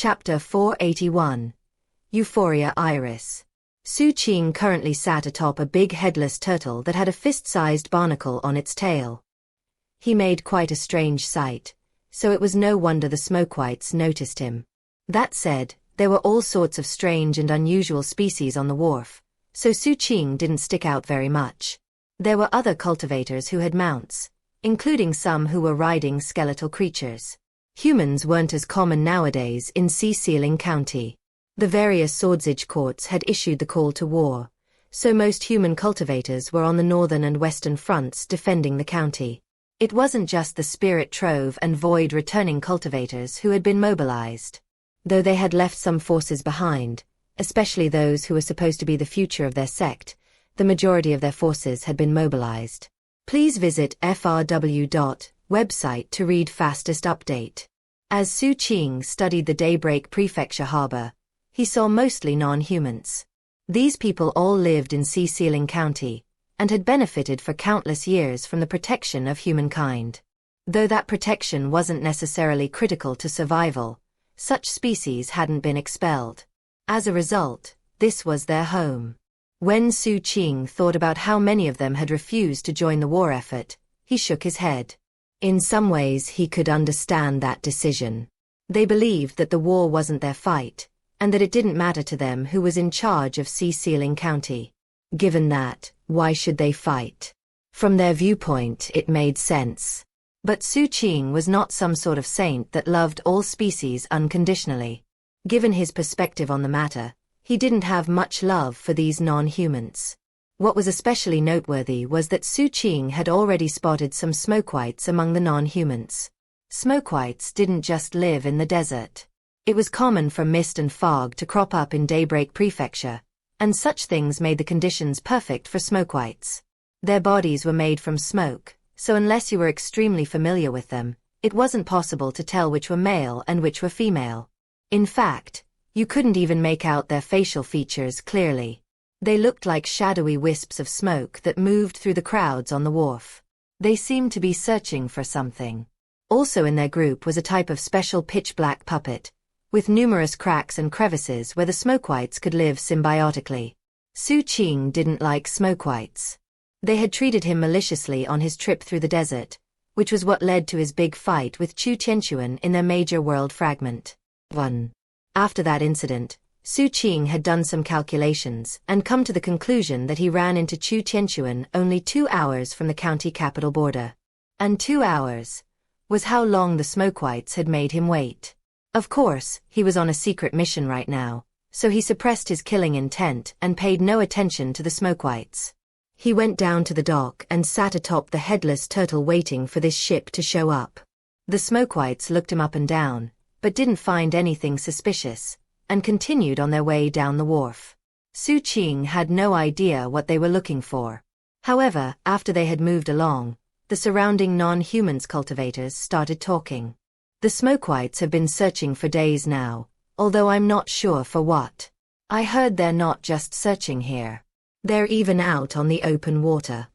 Chapter 481. Euphoria Iris. Xu Qing currently sat atop a big headless turtle that had a fist-sized barnacle on its tail. He made quite a strange sight, so it was no wonder the smokewhites noticed him. That said, there were all sorts of strange and unusual species on the wharf, so Xu Qing didn't stick out very much. There were other cultivators who had mounts, including some who were riding skeletal creatures. Humans weren't as common nowadays in Xianxia County. The various swordsage courts had issued the call to war, so most human cultivators were on the northern and western fronts defending the county. It wasn't just the Spirit Trove and Void returning cultivators who had been mobilized. Though they had left some forces behind, especially those who were supposed to be the future of their sect, the majority of their forces had been mobilized. Please visit frw.website to read fastest update. As Xu Qing studied the Daybreak Prefecture harbor, he saw mostly non-humans. These people all lived in Xianxia County, and had benefited for countless years from the protection of humankind. Though that protection wasn't necessarily critical to survival, such species hadn't been expelled. As a result, this was their home. When Xu Qing thought about how many of them had refused to join the war effort, he shook his head. In some ways he could understand that decision. They believed that the war wasn't their fight, and that it didn't matter to them who was in charge of Xianxia County. Given that, why should they fight? From their viewpoint it made sense. But Xu Qing was not some sort of saint that loved all species unconditionally. Given his perspective on the matter, he didn't have much love for these non-humans. What was especially noteworthy was that Xu Qing had already spotted some smokewhites among the non-humans. Smokewhites didn't just live in the desert. It was common for mist and fog to crop up in Daybreak Prefecture, and such things made the conditions perfect for smokewhites. Their bodies were made from smoke, so unless you were extremely familiar with them, it wasn't possible to tell which were male and which were female. In fact, you couldn't even make out their facial features clearly. They looked like shadowy wisps of smoke that moved through the crowds on the wharf. They seemed to be searching for something. Also in their group was a type of special pitch-black puppet, with numerous cracks and crevices where the smokewhites could live symbiotically. Xu Qing didn't like smokewhites. They had treated him maliciously on his trip through the desert, which was what led to his big fight with Xianxia in their major world fragment. 1. After that incident, Xu Qing had done some calculations and come to the conclusion that he ran into Xianxia only 2 hours from the county capital border. And 2 hours was how long the smokewhites had made him wait. Of course, he was on a secret mission right now, so he suppressed his killing intent and paid no attention to the smokewhites. He went down to the dock and sat atop the headless turtle waiting for this ship to show up. The smokewhites looked him up and down, but didn't find anything suspicious, and continued on their way down the wharf. Xu Qing had no idea what they were looking for. However, after they had moved along, the surrounding non-humans cultivators started talking. The smokewhites have been searching for days now, although I'm not sure for what. I heard they're not just searching here. They're even out on the open water.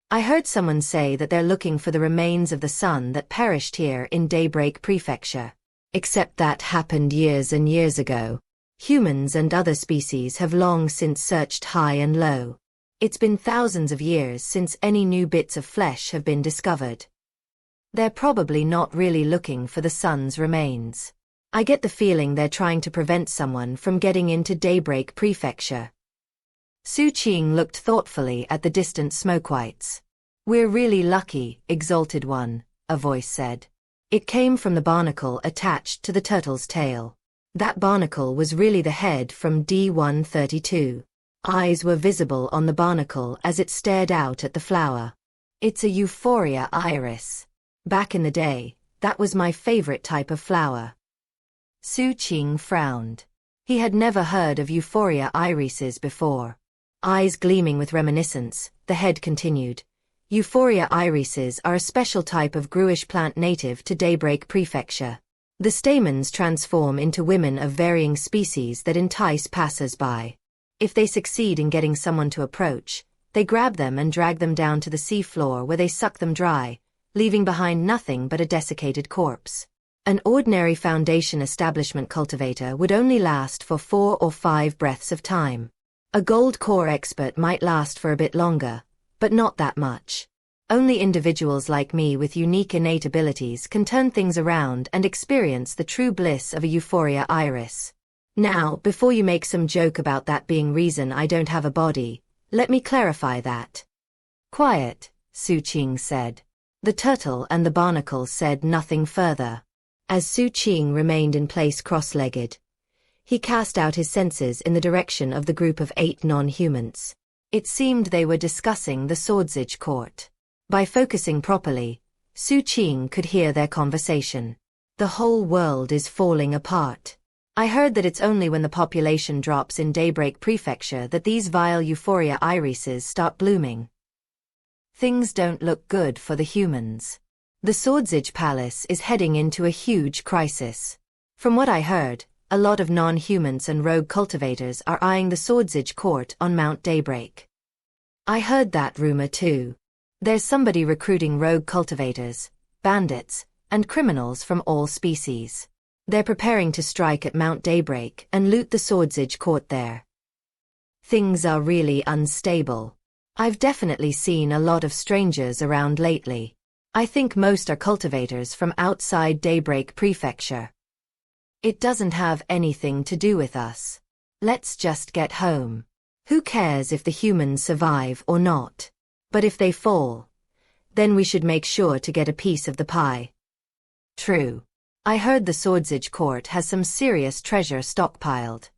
I heard someone say that they're looking for the remains of the sun that perished here in Daybreak Prefecture. Except that happened years and years ago. Humans and other species have long since searched high and low. It's been thousands of years since any new bits of flesh have been discovered. They're probably not really looking for the sun's remains. I get the feeling they're trying to prevent someone from getting into Daybreak Prefecture. Xu Qing looked thoughtfully at the distant smokewhites. We're really lucky, Exalted One, a voice said. It came from the barnacle attached to the turtle's tail. That barnacle was really the head from D-132. Eyes were visible on the barnacle as it stared out at the flower. It's a Euphoria iris. Back in the day, that was my favorite type of flower. Xu Qing frowned. He had never heard of Euphoria irises before. Eyes gleaming with reminiscence, the head continued. Euphoria irises are a special type of gruish plant native to Daybreak Prefecture. The stamens transform into women of varying species that entice passers-by. If they succeed in getting someone to approach, they grab them and drag them down to the sea floor where they suck them dry, leaving behind nothing but a desiccated corpse. An ordinary Foundation establishment cultivator would only last for 4 or 5 breaths of time. A gold core expert might last for a bit longer, but not that much. Only individuals like me with unique innate abilities can turn things around and experience the true bliss of a euphoria iris. Now, before you make some joke about that being reason I don't have a body, let me clarify that. Quiet, Xu Qing said. The turtle and the barnacle said nothing further. As Xu Qing remained in place cross-legged, he cast out his senses in the direction of the group of 8 non-humans. It seemed they were discussing the Swordsage court. By focusing properly, Xu Qing could hear their conversation. The whole world is falling apart. I heard that it's only when the population drops in Daybreak Prefecture that these vile euphoria irises start blooming. Things don't look good for the humans. The Swordsage Palace is heading into a huge crisis. From what I heard, a lot of non-humans and rogue cultivators are eyeing the Swordsage court on Mount Daybreak. I heard that rumor too. There's somebody recruiting rogue cultivators, bandits, and criminals from all species. They're preparing to strike at Mount Daybreak and loot the Swordsage court there. Things are really unstable. I've definitely seen a lot of strangers around lately. I think most are cultivators from outside Daybreak Prefecture. It doesn't have anything to do with us. Let's just get home. Who cares if the humans survive or not? But if they fall, then we should make sure to get a piece of the pie. True. I heard the Swordsage court has some serious treasure stockpiled.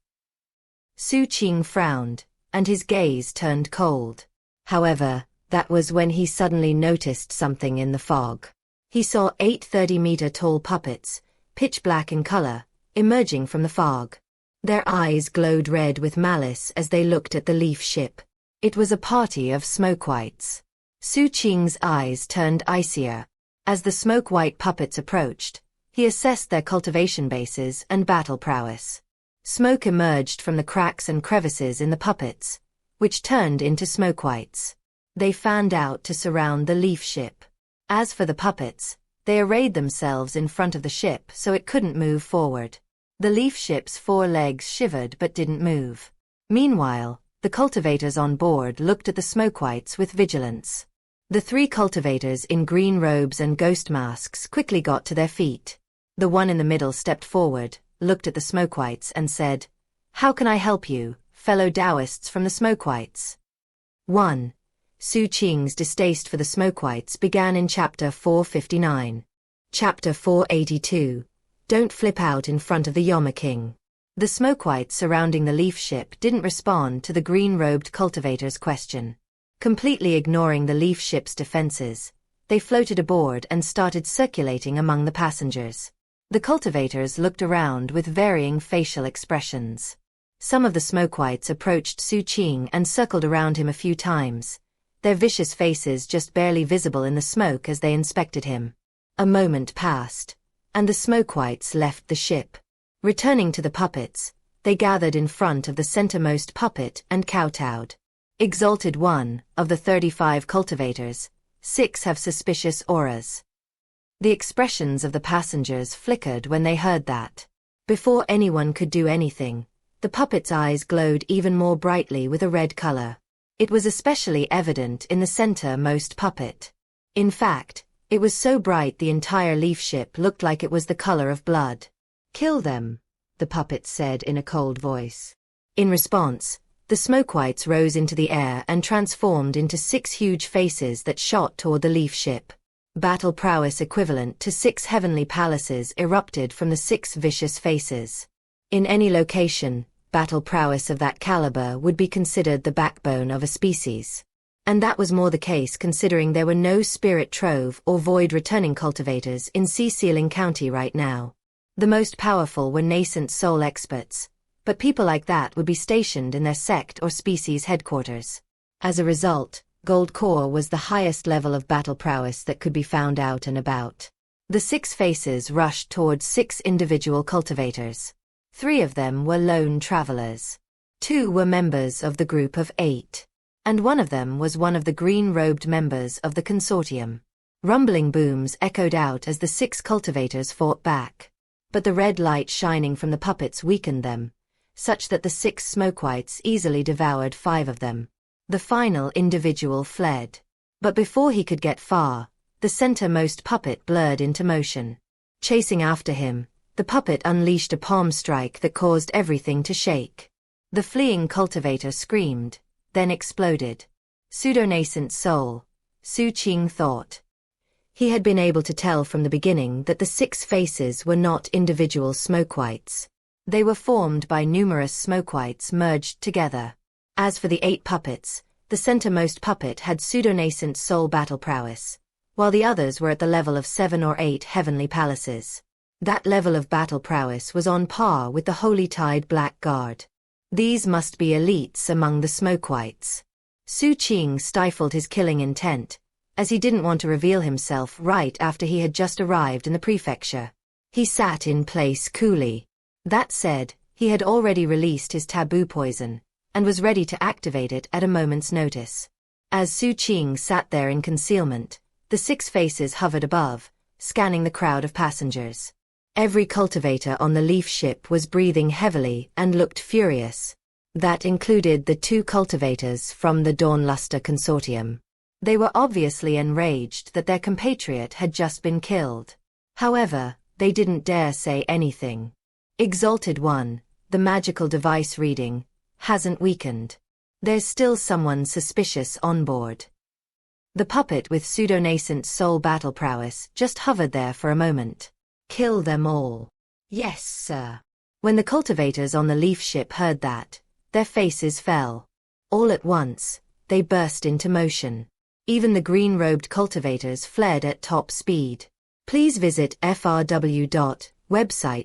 Xu Qing frowned, and his gaze turned cold. However, that was when he suddenly noticed something in the fog. He saw 8 30-meter-tall puppets, pitch black in color, emerging from the fog. Their eyes glowed red with malice as they looked at the leaf ship. It was a party of smoke whites. Xu Qing's eyes turned icier. As the smoke white puppets approached, he assessed their cultivation bases and battle prowess. Smoke emerged from the cracks and crevices in the puppets, which turned into smoke whites. They fanned out to surround the leaf ship. As for the puppets, they arrayed themselves in front of the ship so it couldn't move forward. The leaf ship's 4 legs shivered but didn't move. Meanwhile, the cultivators on board looked at the smoke whites with vigilance. The 3 cultivators in green robes and ghost masks quickly got to their feet. The one in the middle stepped forward, looked at the smoke whites and said, "How can I help you, fellow Taoists from the smoke whites?" 1. Xu Qing's distaste for the smoke whites began in Chapter 459. Chapter 482. Don't flip out in front of the Yoma King. The smoke whites surrounding the leaf ship didn't respond to the green-robed cultivator's question. Completely ignoring the leaf ship's defenses, they floated aboard and started circulating among the passengers. The cultivators looked around with varying facial expressions. Some of the smoke whites approached Xu Qing and circled around him a few times, their vicious faces just barely visible in the smoke as they inspected him. A moment passed, and the smoke whites left the ship. Returning to the puppets, they gathered in front of the centermost puppet and kowtowed. Exalted one, of the 35 cultivators, 6 have suspicious auras. The expressions of the passengers flickered when they heard that. Before anyone could do anything, the puppet's eyes glowed even more brightly with a red color. It was especially evident in the center-most puppet. In fact, it was so bright the entire leaf ship looked like it was the color of blood. "Kill them," the puppet said in a cold voice. In response, the smoke whites rose into the air and transformed into 6 huge faces that shot toward the leaf ship. Battle prowess equivalent to 6 heavenly palaces erupted from the 6 vicious faces. In any location, battle prowess of that caliber would be considered the backbone of a species. And that was more the case considering there were no spirit trove or void returning cultivators in Sealing County right now. The most powerful were nascent soul experts, but people like that would be stationed in their sect or species headquarters. As a result, Gold Core was the highest level of battle prowess that could be found out and about. The 6 faces rushed towards 6 individual cultivators. 3 of them were lone travelers. 2 were members of the group of 8. And one of them was one of the green-robed members of the consortium. Rumbling booms echoed out as the 6 cultivators fought back. But the red light shining from the puppets weakened them, such that the 6 smoke whites easily devoured 5 of them. The final individual fled. But before he could get far, the center-most puppet blurred into motion. Chasing after him, the puppet unleashed a palm strike that caused everything to shake. The fleeing cultivator screamed, then exploded. Pseudo-nascent soul, Xu Qing thought. He had been able to tell from the beginning that the 6 faces were not individual smoke whites. They were formed by numerous smoke whites merged together. As for the 8 puppets, the centermost puppet had pseudo-nascent soul battle prowess, while the others were at the level of 7 or 8 heavenly palaces. That level of battle prowess was on par with the Holy Tide Black Guard. These must be elites among the smoke whites. Xu Qing stifled his killing intent, as he didn't want to reveal himself right after he had just arrived in the prefecture. He sat in place coolly. That said, he had already released his taboo poison, and was ready to activate it at a moment's notice. As Xu Qing sat there in concealment, the 6 faces hovered above, scanning the crowd of passengers. Every cultivator on the leaf ship was breathing heavily and looked furious. That included the 2 cultivators from the Dawnluster Consortium. They were obviously enraged that their compatriot had just been killed. However, they didn't dare say anything. Exalted One, the magical device reading, hasn't weakened. There's still someone suspicious on board. The puppet with pseudo-nascent soul battle prowess just hovered there for a moment. Kill them all. Yes, sir. When the cultivators on the leaf ship heard that, their faces fell. All at once, they burst into motion. Even the green-robed cultivators fled at top speed. Please visit frw.website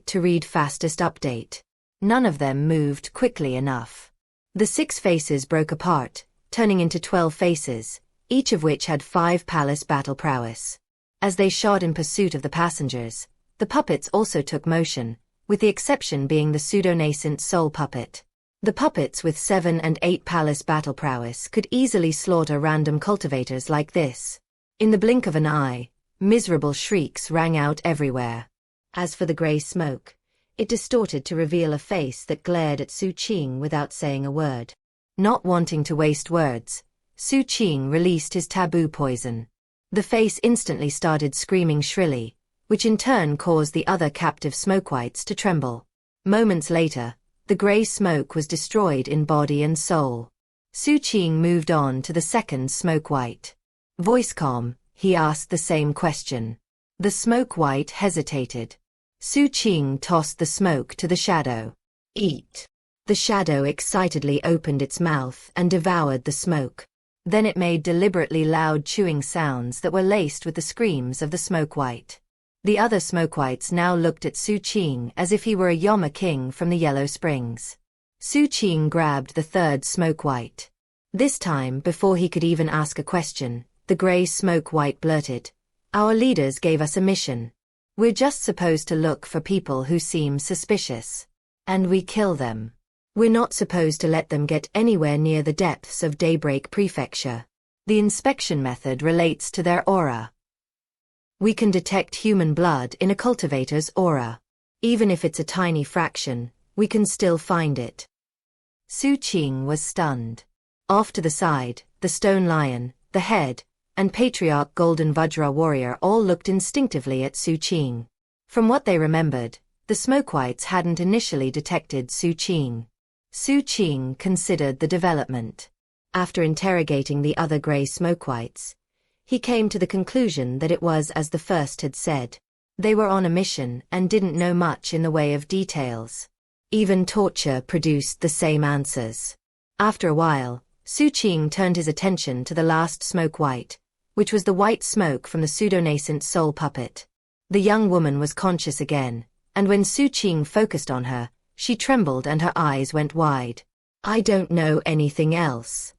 to read fastest update. None of them moved quickly enough. The 6 faces broke apart, turning into 12 faces, each of which had 5 palace battle prowess. As they shot in pursuit of the passengers, the puppets also took motion, with the exception being the pseudo-nascent soul puppet. The puppets with 7 and 8 palace battle prowess could easily slaughter random cultivators like this. In the blink of an eye, miserable shrieks rang out everywhere. As for the grey smoke, it distorted to reveal a face that glared at Xu Qing without saying a word. Not wanting to waste words, Xu Qing released his taboo poison. The face instantly started screaming shrilly, which in turn caused the other captive smoke whites to tremble. Moments later, the grey smoke was destroyed in body and soul. Xu Qing moved on to the second smoke white. Voice calm, he asked the same question. The smoke white hesitated. Xu Qing tossed the smoke to the shadow. Eat. The shadow excitedly opened its mouth and devoured the smoke. Then it made deliberately loud chewing sounds that were laced with the screams of the smoke white. The other smoke whites now looked at Xu Qing as if he were a Yoma king from the Yellow Springs. Xu Qing grabbed the third smoke white. This time, before he could even ask a question, the grey smoke white blurted, "Our leaders gave us a mission. We're just supposed to look for people who seem suspicious. And we kill them. We're not supposed to let them get anywhere near the depths of Daybreak Prefecture. The inspection method relates to their aura. We can detect human blood in a cultivator's aura. Even if it's a tiny fraction, we can still find it." Xu Qing was stunned. Off to the side, the Stone Lion, the Head, and Patriarch Golden Vajra Warrior all looked instinctively at Xu Qing. From what they remembered, the smoke whites hadn't initially detected Xu Qing. Xu Qing considered the development. After interrogating the other grey smoke whites, he came to the conclusion that it was as the first had said. They were on a mission and didn't know much in the way of details. Even torture produced the same answers. After a while, Xu Qing turned his attention to the last smoke white, which was the white smoke from the pseudo-nascent soul puppet. The young woman was conscious again, and when Xu Qing focused on her, she trembled and her eyes went wide. "I don't know anything else."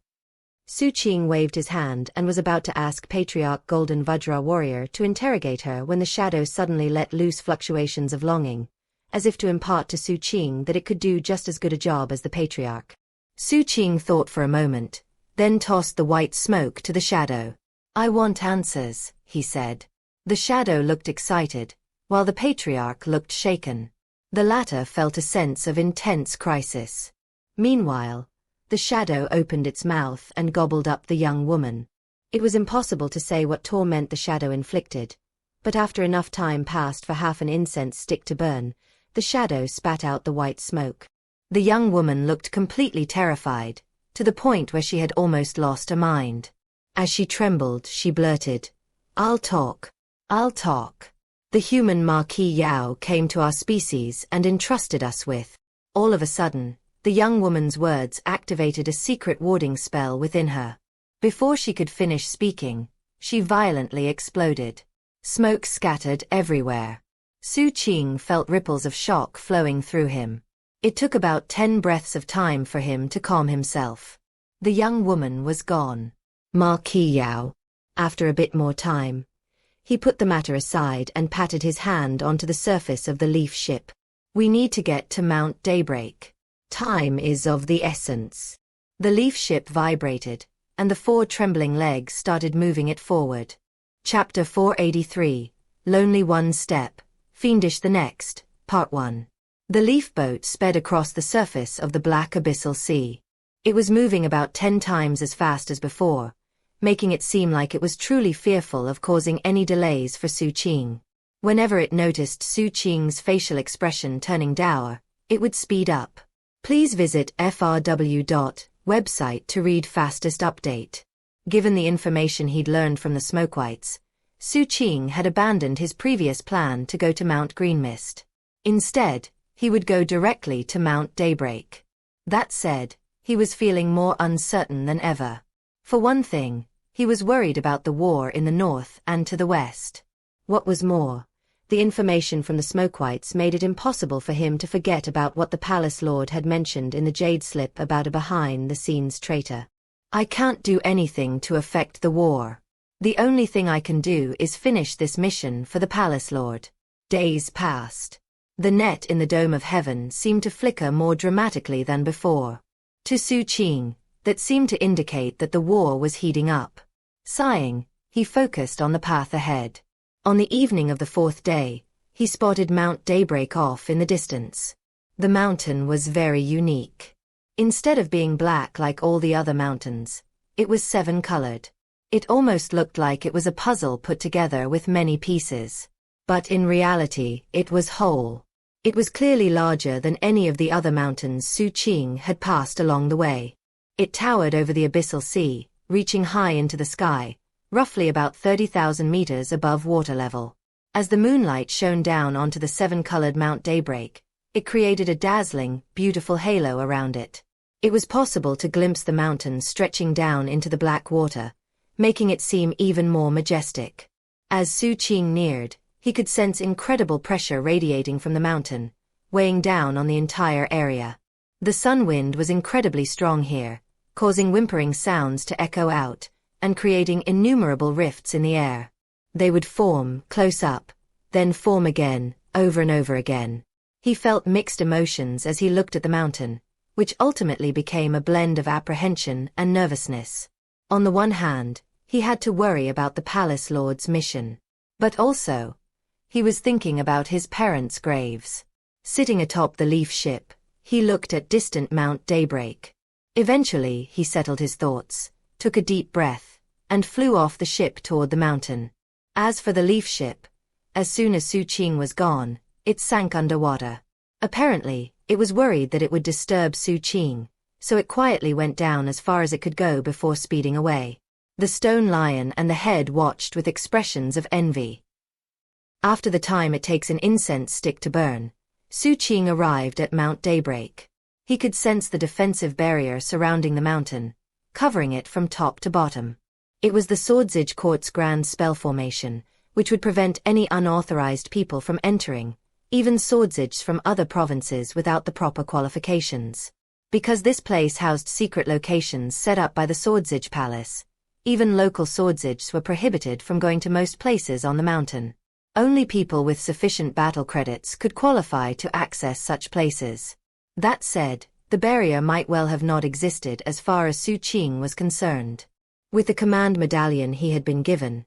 Xu Qing waved his hand and was about to ask Patriarch Golden Vajra Warrior to interrogate her when the shadow suddenly let loose fluctuations of longing, as if to impart to Xu Qing that it could do just as good a job as the Patriarch. Xu Qing thought for a moment, then tossed the white smoke to the shadow. I want answers, he said. The shadow looked excited, while the patriarch looked shaken. The latter felt a sense of intense crisis. Meanwhile, the shadow opened its mouth and gobbled up the young woman. It was impossible to say what torment the shadow inflicted, but after enough time passed for half an incense stick to burn, the shadow spat out the white smoke. The young woman looked completely terrified, to the point where she had almost lost her mind. As she trembled, she blurted, I'll talk. I'll talk. The human Marquis Yao came to our species and entrusted us with. All of a sudden, the young woman's words activated a secret warding spell within her. Before she could finish speaking, she violently exploded. Smoke scattered everywhere. Xu Qing felt ripples of shock flowing through him. It took about 10 breaths of time for him to calm himself. The young woman was gone. Marquis Yao. After a bit more time, he put the matter aside and patted his hand onto the surface of the leaf ship. We need to get to Mount Daybreak. Time is of the essence. The leaf ship vibrated, and the 4 trembling legs started moving it forward. Chapter 483, Lonely One Step, Fiendish the Next, Part 1. The leaf boat sped across the surface of the black abyssal sea. It was moving about 10 times as fast as before, making it seem like it was truly fearful of causing any delays for Xu Qing. Whenever it noticed Xu Qing's facial expression turning dour, it would speed up. Please visit frw.website to read fastest update. Given the information he'd learned from the Smokewhites, Xu Qing had abandoned his previous plan to go to Mount Greenmist. Instead, he would go directly to Mount Daybreak. That said, he was feeling more uncertain than ever. For one thing, he was worried about the war in the north and to the west. What was more, the information from the Smokewhites made it impossible for him to forget about what the Palace Lord had mentioned in the Jade Slip about a behind-the-scenes traitor. I can't do anything to affect the war. The only thing I can do is finish this mission for the Palace Lord. Days passed. The net in the Dome of Heaven seemed to flicker more dramatically than before. To Xu Qing, that seemed to indicate that the war was heating up. Sighing, he focused on the path ahead. On the evening of the 4th day, he spotted Mount Daybreak off in the distance. The mountain was very unique. Instead of being black like all the other mountains, it was 7-colored. It almost looked like it was a puzzle put together with many pieces. But in reality, it was whole. It was clearly larger than any of the other mountains Xu Qing had passed along the way. It towered over the abyssal sea, reaching high into the sky, roughly about 30,000 meters above water level. As the moonlight shone down onto the 7-colored Mount Daybreak, it created a dazzling, beautiful halo around it. It was possible to glimpse the mountain stretching down into the black water, making it seem even more majestic. As Xu Qing neared, he could sense incredible pressure radiating from the mountain, weighing down on the entire area. The sun wind was incredibly strong here, causing whimpering sounds to echo out, and creating innumerable rifts in the air. They would form, close up, then form again, over and over again. He felt mixed emotions as he looked at the mountain, which ultimately became a blend of apprehension and nervousness. On the one hand, he had to worry about the Palace Lord's mission. But also, he was thinking about his parents' graves. Sitting atop the leaf ship, he looked at distant Mount Daybreak. Eventually, he settled his thoughts, took a deep breath, and flew off the ship toward the mountain. As for the leaf ship, as soon as Xu Qing was gone, it sank underwater. Apparently, it was worried that it would disturb Xu Qing, so it quietly went down as far as it could go before speeding away. The stone lion and the head watched with expressions of envy. After the time it takes an incense stick to burn, Xu Qing arrived at Mount Daybreak. He could sense the defensive barrier surrounding the mountain, covering it from top to bottom. It was the Swordsage Court's grand spell formation, which would prevent any unauthorized people from entering, even Swordsages from other provinces without the proper qualifications. Because this place housed secret locations set up by the Swordsage Palace, even local Swordsages were prohibited from going to most places on the mountain. Only people with sufficient battle credits could qualify to access such places. That said, the barrier might well have not existed as far as Xu Qing was concerned. With the command medallion he had been given,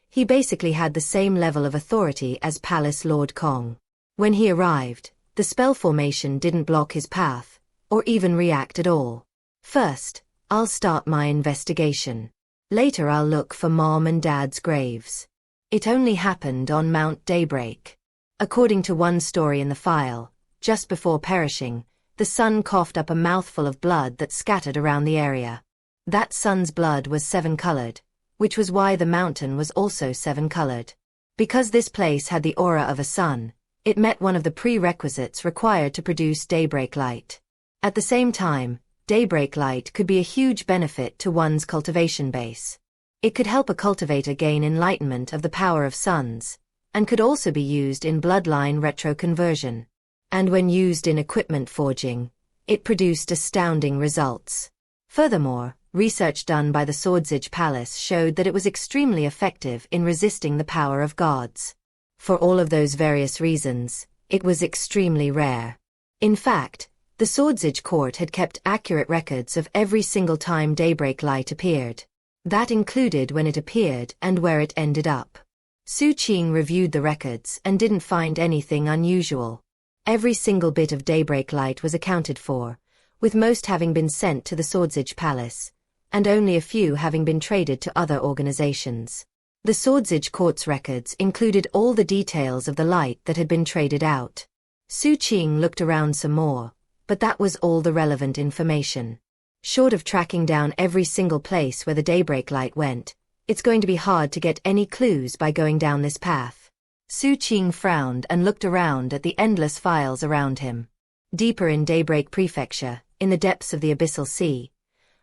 he basically had the same level of authority as Palace Lord Kong. When he arrived, the spell formation didn't block his path, or even react at all. First, I'll start my investigation. Later I'll look for Mom and Dad's graves. It only happened on Mount Daybreak. According to one story in the file, just before perishing, the sun coughed up a mouthful of blood that scattered around the area. That sun's blood was 7-colored, which was why the mountain was also 7-colored. Because this place had the aura of a sun, it met one of the prerequisites required to produce daybreak light. At the same time, daybreak light could be a huge benefit to one's cultivation base. It could help a cultivator gain enlightenment of the power of suns, and could also be used in bloodline retroconversion. And when used in equipment forging, it produced astounding results. Furthermore, research done by the Swordsage Palace showed that it was extremely effective in resisting the power of gods. For all of those various reasons, it was extremely rare. In fact, the Swordsage Court had kept accurate records of every single time daybreak light appeared. That included when it appeared and where it ended up. Xu Qing reviewed the records and didn't find anything unusual. Every single bit of daybreak light was accounted for, with most having been sent to the Swordsage Palace, and only a few having been traded to other organizations. The Swordsage Court's records included all the details of the light that had been traded out. Xu Qing looked around some more, but that was all the relevant information. Short of tracking down every single place where the daybreak light went, it's going to be hard to get any clues by going down this path. Xu Qing frowned and looked around at the endless files around him. Deeper in Daybreak Prefecture, in the depths of the Abyssal Sea,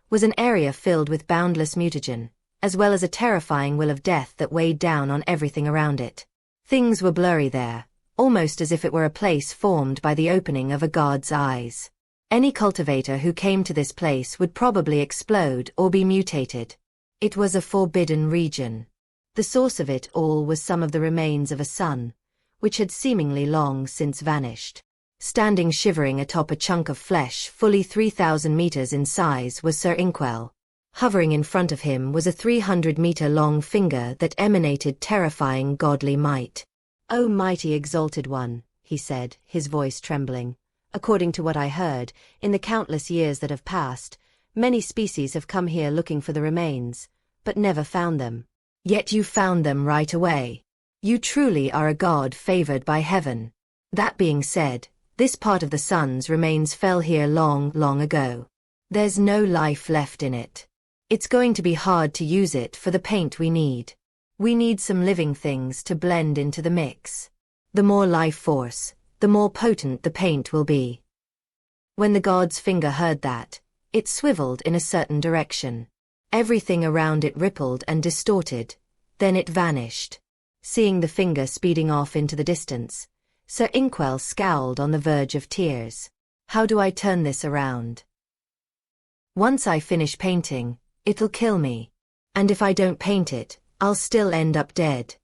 was an area filled with boundless mutagen, as well as a terrifying will of death that weighed down on everything around it. Things were blurry there, almost as if it were a place formed by the opening of a god's eyes. Any cultivator who came to this place would probably explode or be mutated. It was a forbidden region. The source of it all was some of the remains of a sun, which had seemingly long since vanished. Standing shivering atop a chunk of flesh fully 3,000 meters in size was Sir Inkwell. Hovering in front of him was a 300-meter-long finger that emanated terrifying godly might. "O mighty exalted one," he said, his voice trembling. "According to what I heard, in the countless years that have passed, many species have come here looking for the remains, but never found them. Yet you found them right away. You truly are a god favored by heaven. That being said, this part of the sun's remains fell here long, long ago. There's no life left in it. It's going to be hard to use it for the paint we need. We need some living things to blend into the mix. The more life force, the more potent the paint will be." When the god's finger heard that, it swiveled in a certain direction. Everything around it rippled and distorted, then it vanished. Seeing the finger speeding off into the distance, Sir Inkwell scowled on the verge of tears. "How do I turn this around? Once I finish painting, it'll kill me. And if I don't paint it, I'll still end up dead."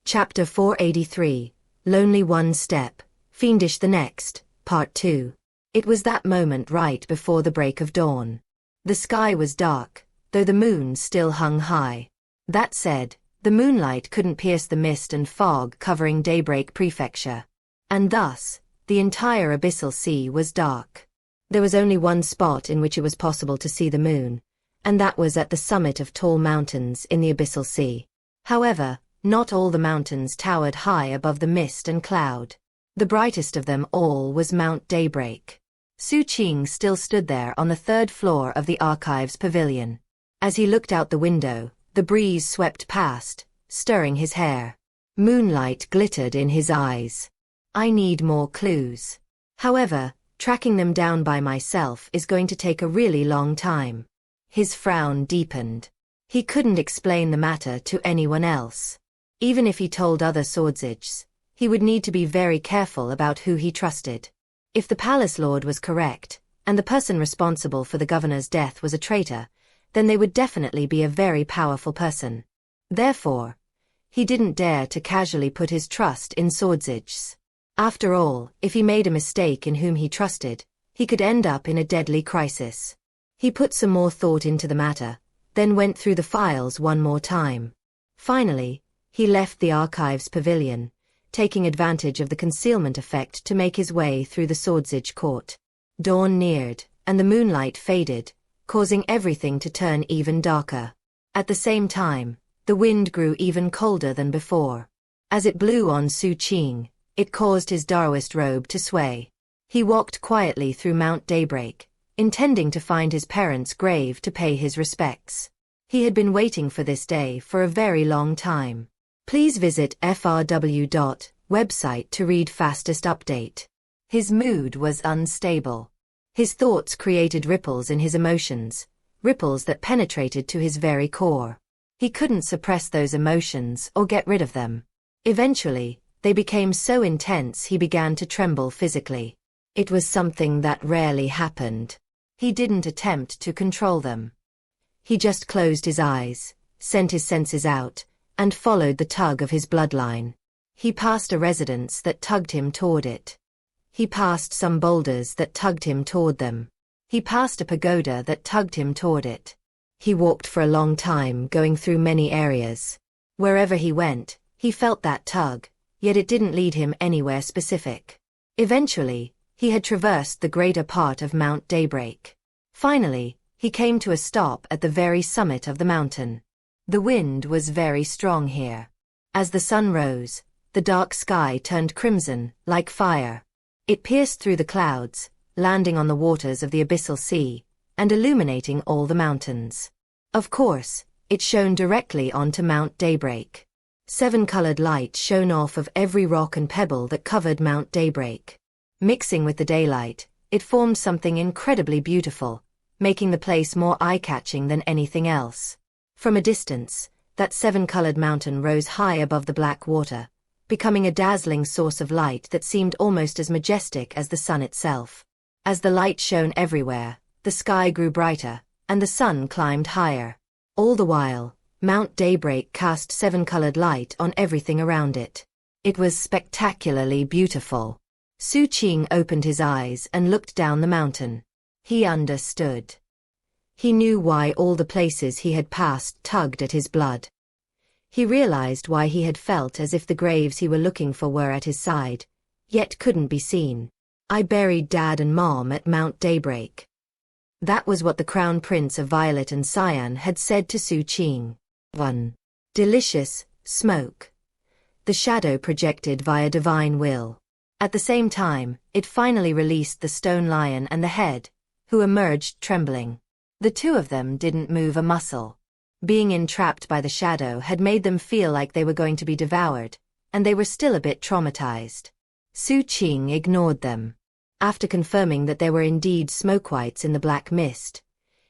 Chapter 483, Lonely One Step, Fiendish the Next, Part 2. It was that moment right before the break of dawn. The sky was dark, though the moon still hung high. That said, the moonlight couldn't pierce the mist and fog covering Daybreak Prefecture. And thus, the entire Abyssal Sea was dark. There was only one spot in which it was possible to see the moon, and that was at the summit of tall mountains in the Abyssal Sea. However, not all the mountains towered high above the mist and cloud. The brightest of them all was Mount Daybreak. Xu Qing still stood there on the 3rd floor of the Archives Pavilion. As he looked out the window, the breeze swept past, stirring his hair. Moonlight glittered in his eyes. I need more clues. However, tracking them down by myself is going to take a really long time. His frown deepened. He couldn't explain the matter to anyone else. Even if he told other Swordsages, he would need to be very careful about who he trusted. If the Palace Lord was correct, and the person responsible for the governor's death was a traitor, then they would definitely be a very powerful person. Therefore, he didn't dare to casually put his trust in Swordsages. After all, if he made a mistake in whom he trusted, he could end up in a deadly crisis. He put some more thought into the matter, then went through the files one more time. Finally, he left the archives pavilion, taking advantage of the concealment effect to make his way through the Swordsage court. Dawn neared, and the moonlight faded, causing everything to turn even darker. At the same time, the wind grew even colder than before. As it blew on Xu Qing, it caused his Daoist robe to sway. He walked quietly through Mount Daybreak, intending to find his parents' grave to pay his respects. He had been waiting for this day for a very long time. Please visit frw.website to read fastest update. His mood was unstable. His thoughts created ripples in his emotions, ripples that penetrated to his very core. He couldn't suppress those emotions or get rid of them. Eventually, they became so intense he began to tremble physically. It was something that rarely happened. He didn't attempt to control them. He just closed his eyes, sent his senses out, and followed the tug of his bloodline. He passed a residence that tugged him toward it. He passed some boulders that tugged him toward them. He passed a pagoda that tugged him toward it. He walked for a long time, going through many areas. Wherever he went, he felt that tug, yet it didn't lead him anywhere specific. Eventually, he had traversed the greater part of Mount Daybreak. Finally, he came to a stop at the very summit of the mountain. The wind was very strong here. As the sun rose, the dark sky turned crimson, like fire. It pierced through the clouds, landing on the waters of the abyssal sea, and illuminating all the mountains. Of course, it shone directly onto Mount Daybreak. 7-colored light shone off of every rock and pebble that covered Mount Daybreak. Mixing with the daylight, it formed something incredibly beautiful, making the place more eye-catching than anything else. From a distance, that 7-colored mountain rose high above the black water, becoming a dazzling source of light that seemed almost as majestic as the sun itself. As the light shone everywhere, the sky grew brighter, and the sun climbed higher. All the while, Mount Daybreak cast 7-colored light on everything around it. It was spectacularly beautiful. Xu Qing opened his eyes and looked down the mountain. He understood. He knew why all the places he had passed tugged at his blood. He realized why he had felt as if the graves he were looking for were at his side, yet couldn't be seen. I buried Dad and Mom at Mount Daybreak. That was what the Crown Prince of Violet and Cyan had said to Xu Qing. 1. Delicious smoke. The shadow projected via divine will. At the same time, it finally released the stone lion and the head, who emerged trembling. The two of them didn't move a muscle. Being entrapped by the shadow had made them feel like they were going to be devoured, and they were still a bit traumatized. Xu Qing ignored them. After confirming that there were indeed smoke whites in the black mist,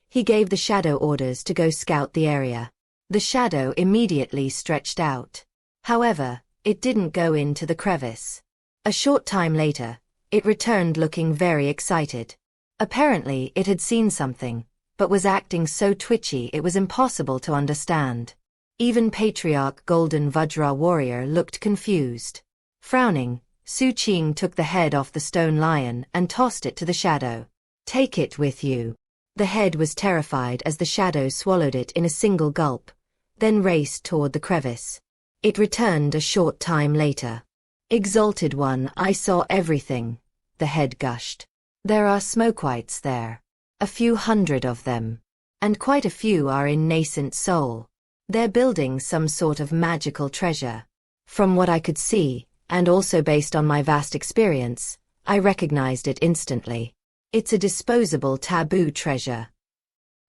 he gave the shadow orders to go scout the area. The shadow immediately stretched out. However, it didn't go into the crevice. A short time later, it returned looking very excited. Apparently it had seen something, but was acting so twitchy it was impossible to understand. Even Patriarch Golden Vajra Warrior looked confused. Frowning, Xu Qing took the head off the stone lion and tossed it to the shadow. Take it with you. The head was terrified as the shadow swallowed it in a single gulp, then raced toward the crevice. It returned a short time later. Exalted One, I saw everything, the head gushed. There are smoke whites there. A few hundred of them. And quite a few are in nascent soul. They're building some sort of magical treasure. From what I could see, and also based on my vast experience, I recognized it instantly. It's a disposable taboo treasure.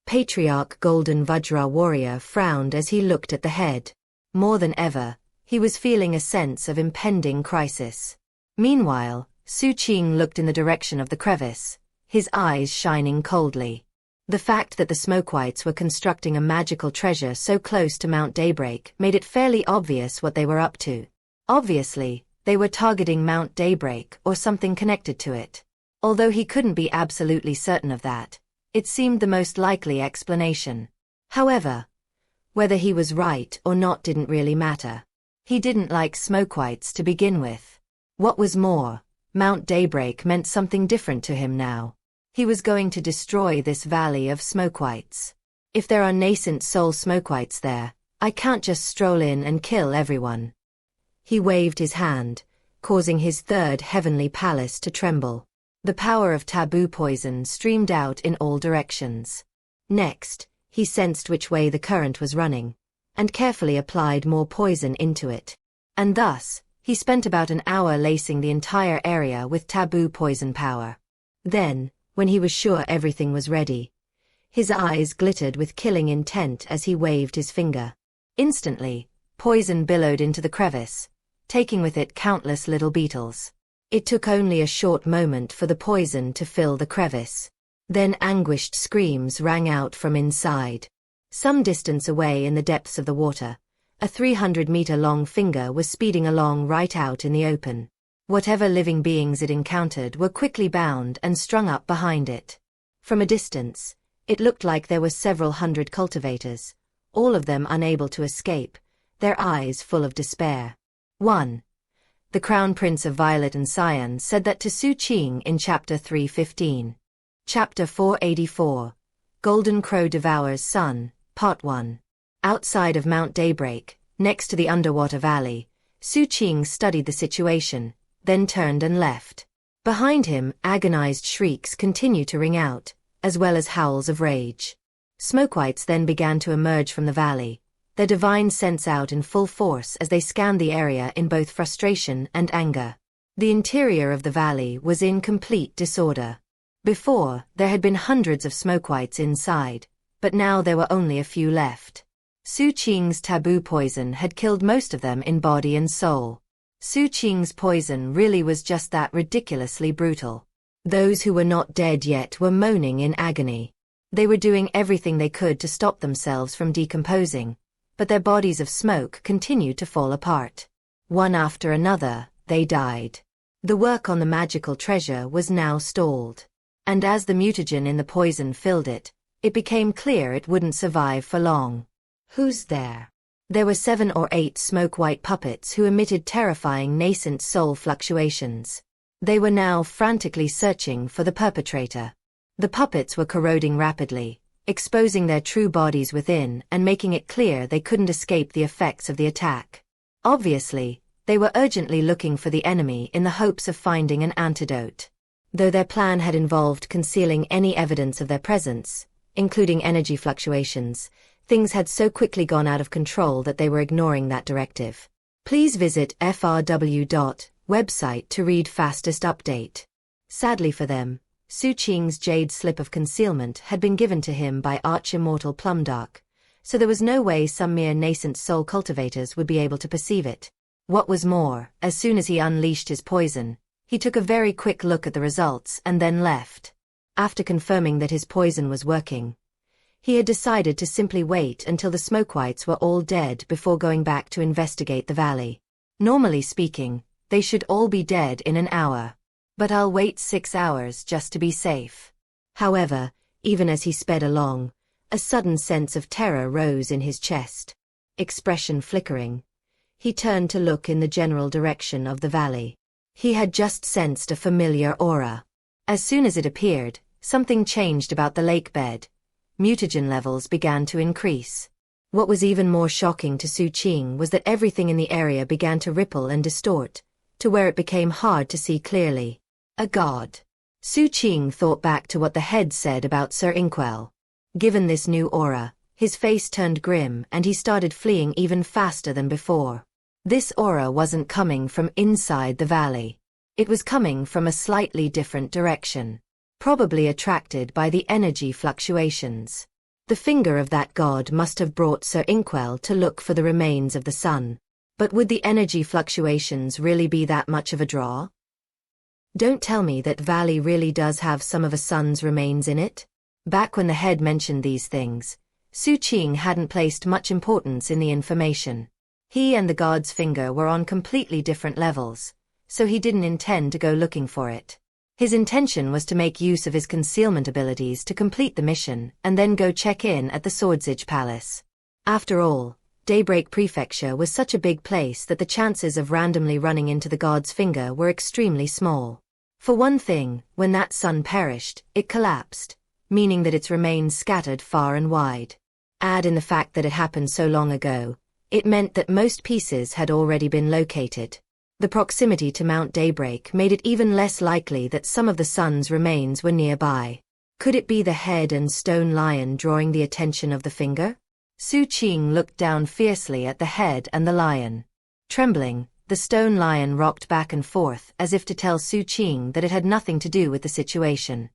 Patriarch Golden Vajra Warrior frowned as he looked at the head. More than ever, he was feeling a sense of impending crisis. Meanwhile, Xu Qing looked in the direction of the crevice, his eyes shining coldly. The fact that the smoke whites were constructing a magical treasure so close to Mount Daybreak made it fairly obvious what they were up to. Obviously, they were targeting Mount Daybreak or something connected to it. Although he couldn't be absolutely certain of that, it seemed the most likely explanation. However, whether he was right or not didn't really matter. He didn't like smoke whites to begin with. What was more, Mount Daybreak meant something different to him now. He was going to destroy this valley of smoke whites. If there are nascent soul smokewites there, I can't just stroll in and kill everyone. He waved his hand, causing his third heavenly palace to tremble. The power of taboo poison streamed out in all directions. Next, he sensed which way the current was running, and carefully applied more poison into it. And thus, he spent about an hour lacing the entire area with taboo poison power. Then, when he was sure everything was ready, his eyes glittered with killing intent as he waved his finger. Instantly, poison billowed into the crevice, taking with it countless little beetles. It took only a short moment for the poison to fill the crevice. Then anguished screams rang out from inside. Some distance away in the depths of the water, a 300-meter-long finger was speeding along right out in the open. Whatever living beings it encountered were quickly bound and strung up behind it. From a distance, it looked like there were several hundred cultivators, all of them unable to escape, their eyes full of despair. 1. The Crown Prince of Violet and Cyan said that to Xu Qing in Chapter 315. Chapter 484. Golden Crow Devours Sun, Part 1. Outside of Mount Daybreak, next to the underwater valley, Xu Qing studied the situation, then turned and left. Behind him, agonized shrieks continued to ring out, as well as howls of rage. Smokewites then began to emerge from the valley, their divine sense out in full force as they scanned the area in both frustration and anger. The interior of the valley was in complete disorder. Before, there had been hundreds of smokewites inside, but now there were only a few left. Xu Qing's taboo poison had killed most of them in body and soul. Xu Qing's poison really was just that ridiculously brutal. Those who were not dead yet were moaning in agony. They were doing everything they could to stop themselves from decomposing, but their bodies of smoke continued to fall apart. One after another, they died. The work on the magical treasure was now stalled. And as the mutagen in the poison filled it, it became clear it wouldn't survive for long. Who's there? There were 7 or 8 smoke-white puppets who emitted terrifying nascent soul fluctuations. They were now frantically searching for the perpetrator. The puppets were corroding rapidly, exposing their true bodies within and making it clear they couldn't escape the effects of the attack. Obviously, they were urgently looking for the enemy in the hopes of finding an antidote. Though their plan had involved concealing any evidence of their presence, including energy fluctuations, things had so quickly gone out of control that they were ignoring that directive. Please visit frw.website to read fastest update. Sadly for them, Xu Qing's jade slip of concealment had been given to him by arch-immortal Plumdark, so there was no way some mere nascent soul cultivators would be able to perceive it. What was more, as soon as he unleashed his poison, he took a very quick look at the results and then left. After confirming that his poison was working, he had decided to simply wait until the smokewites were all dead before going back to investigate the valley. Normally speaking, they should all be dead in an hour. But I'll wait 6 hours just to be safe. However, even as he sped along, a sudden sense of terror rose in his chest. Expression flickering, he turned to look in the general direction of the valley. He had just sensed a familiar aura. As soon as it appeared, something changed about the lake bed. Mutagen levels began to increase. What was even more shocking to Xu Qing was that everything in the area began to ripple and distort, to where it became hard to see clearly. A god. Xu Qing thought back to what the head said about Sir Inkwell. Given this new aura, his face turned grim and he started fleeing even faster than before. This aura wasn't coming from inside the valley. It was coming from a slightly different direction, probably attracted by the energy fluctuations. The finger of that god must have brought Sir Inkwell to look for the remains of the sun. But would the energy fluctuations really be that much of a draw? Don't tell me that valley really does have some of a sun's remains in it? Back when the head mentioned these things, Xu Qing hadn't placed much importance in the information. He and the god's finger were on completely different levels, so he didn't intend to go looking for it. His intention was to make use of his concealment abilities to complete the mission and then go check in at the Swordsage Palace. After all, Daybreak Prefecture was such a big place that the chances of randomly running into the god's finger were extremely small. For one thing, when that sun perished, it collapsed, meaning that its remains scattered far and wide. Add in the fact that it happened so long ago, it meant that most pieces had already been located. The proximity to Mount Daybreak made it even less likely that some of the sun's remains were nearby. Could it be the head and stone lion drawing the attention of the finger? Xu Qing looked down fiercely at the head and the lion. Trembling, the stone lion rocked back and forth as if to tell Xu Qing that it had nothing to do with the situation.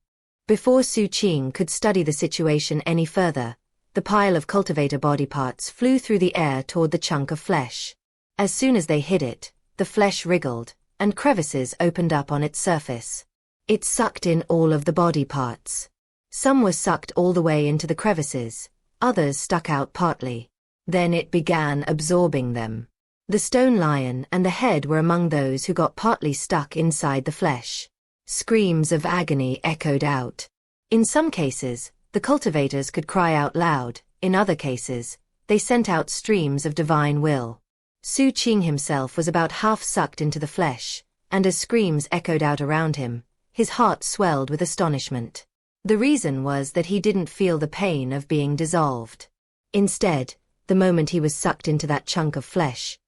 Before Xu Qing could study the situation any further, the pile of cultivator body parts flew through the air toward the chunk of flesh. As soon as they hit it, the flesh wriggled, and crevices opened up on its surface. It sucked in all of the body parts. Some were sucked all the way into the crevices, others stuck out partly. Then it began absorbing them. The stone lion and the head were among those who got partly stuck inside the flesh. Screams of agony echoed out. In some cases, the cultivators could cry out loud. In other cases, they sent out streams of divine will. Xu Qing himself was about half sucked into the flesh, and as screams echoed out around him, his heart swelled with astonishment. The reason was that he didn't feel the pain of being dissolved. Instead, the moment he was sucked into that chunk of flesh,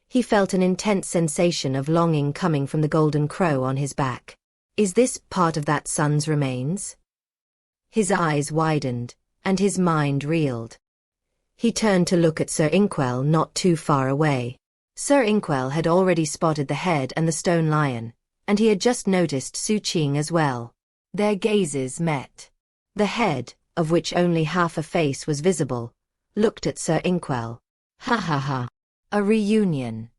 he felt an intense sensation of longing coming from the golden crow on his back. Is this part of that sun's remains? His eyes widened, and his mind reeled. He turned to look at Sir Inkwell not too far away. Sir Inkwell had already spotted the head and the stone lion, and he had just noticed Xu Qing as well. Their gazes met. The head, of which only half a face was visible, looked at Sir Inkwell. Ha ha ha. A reunion.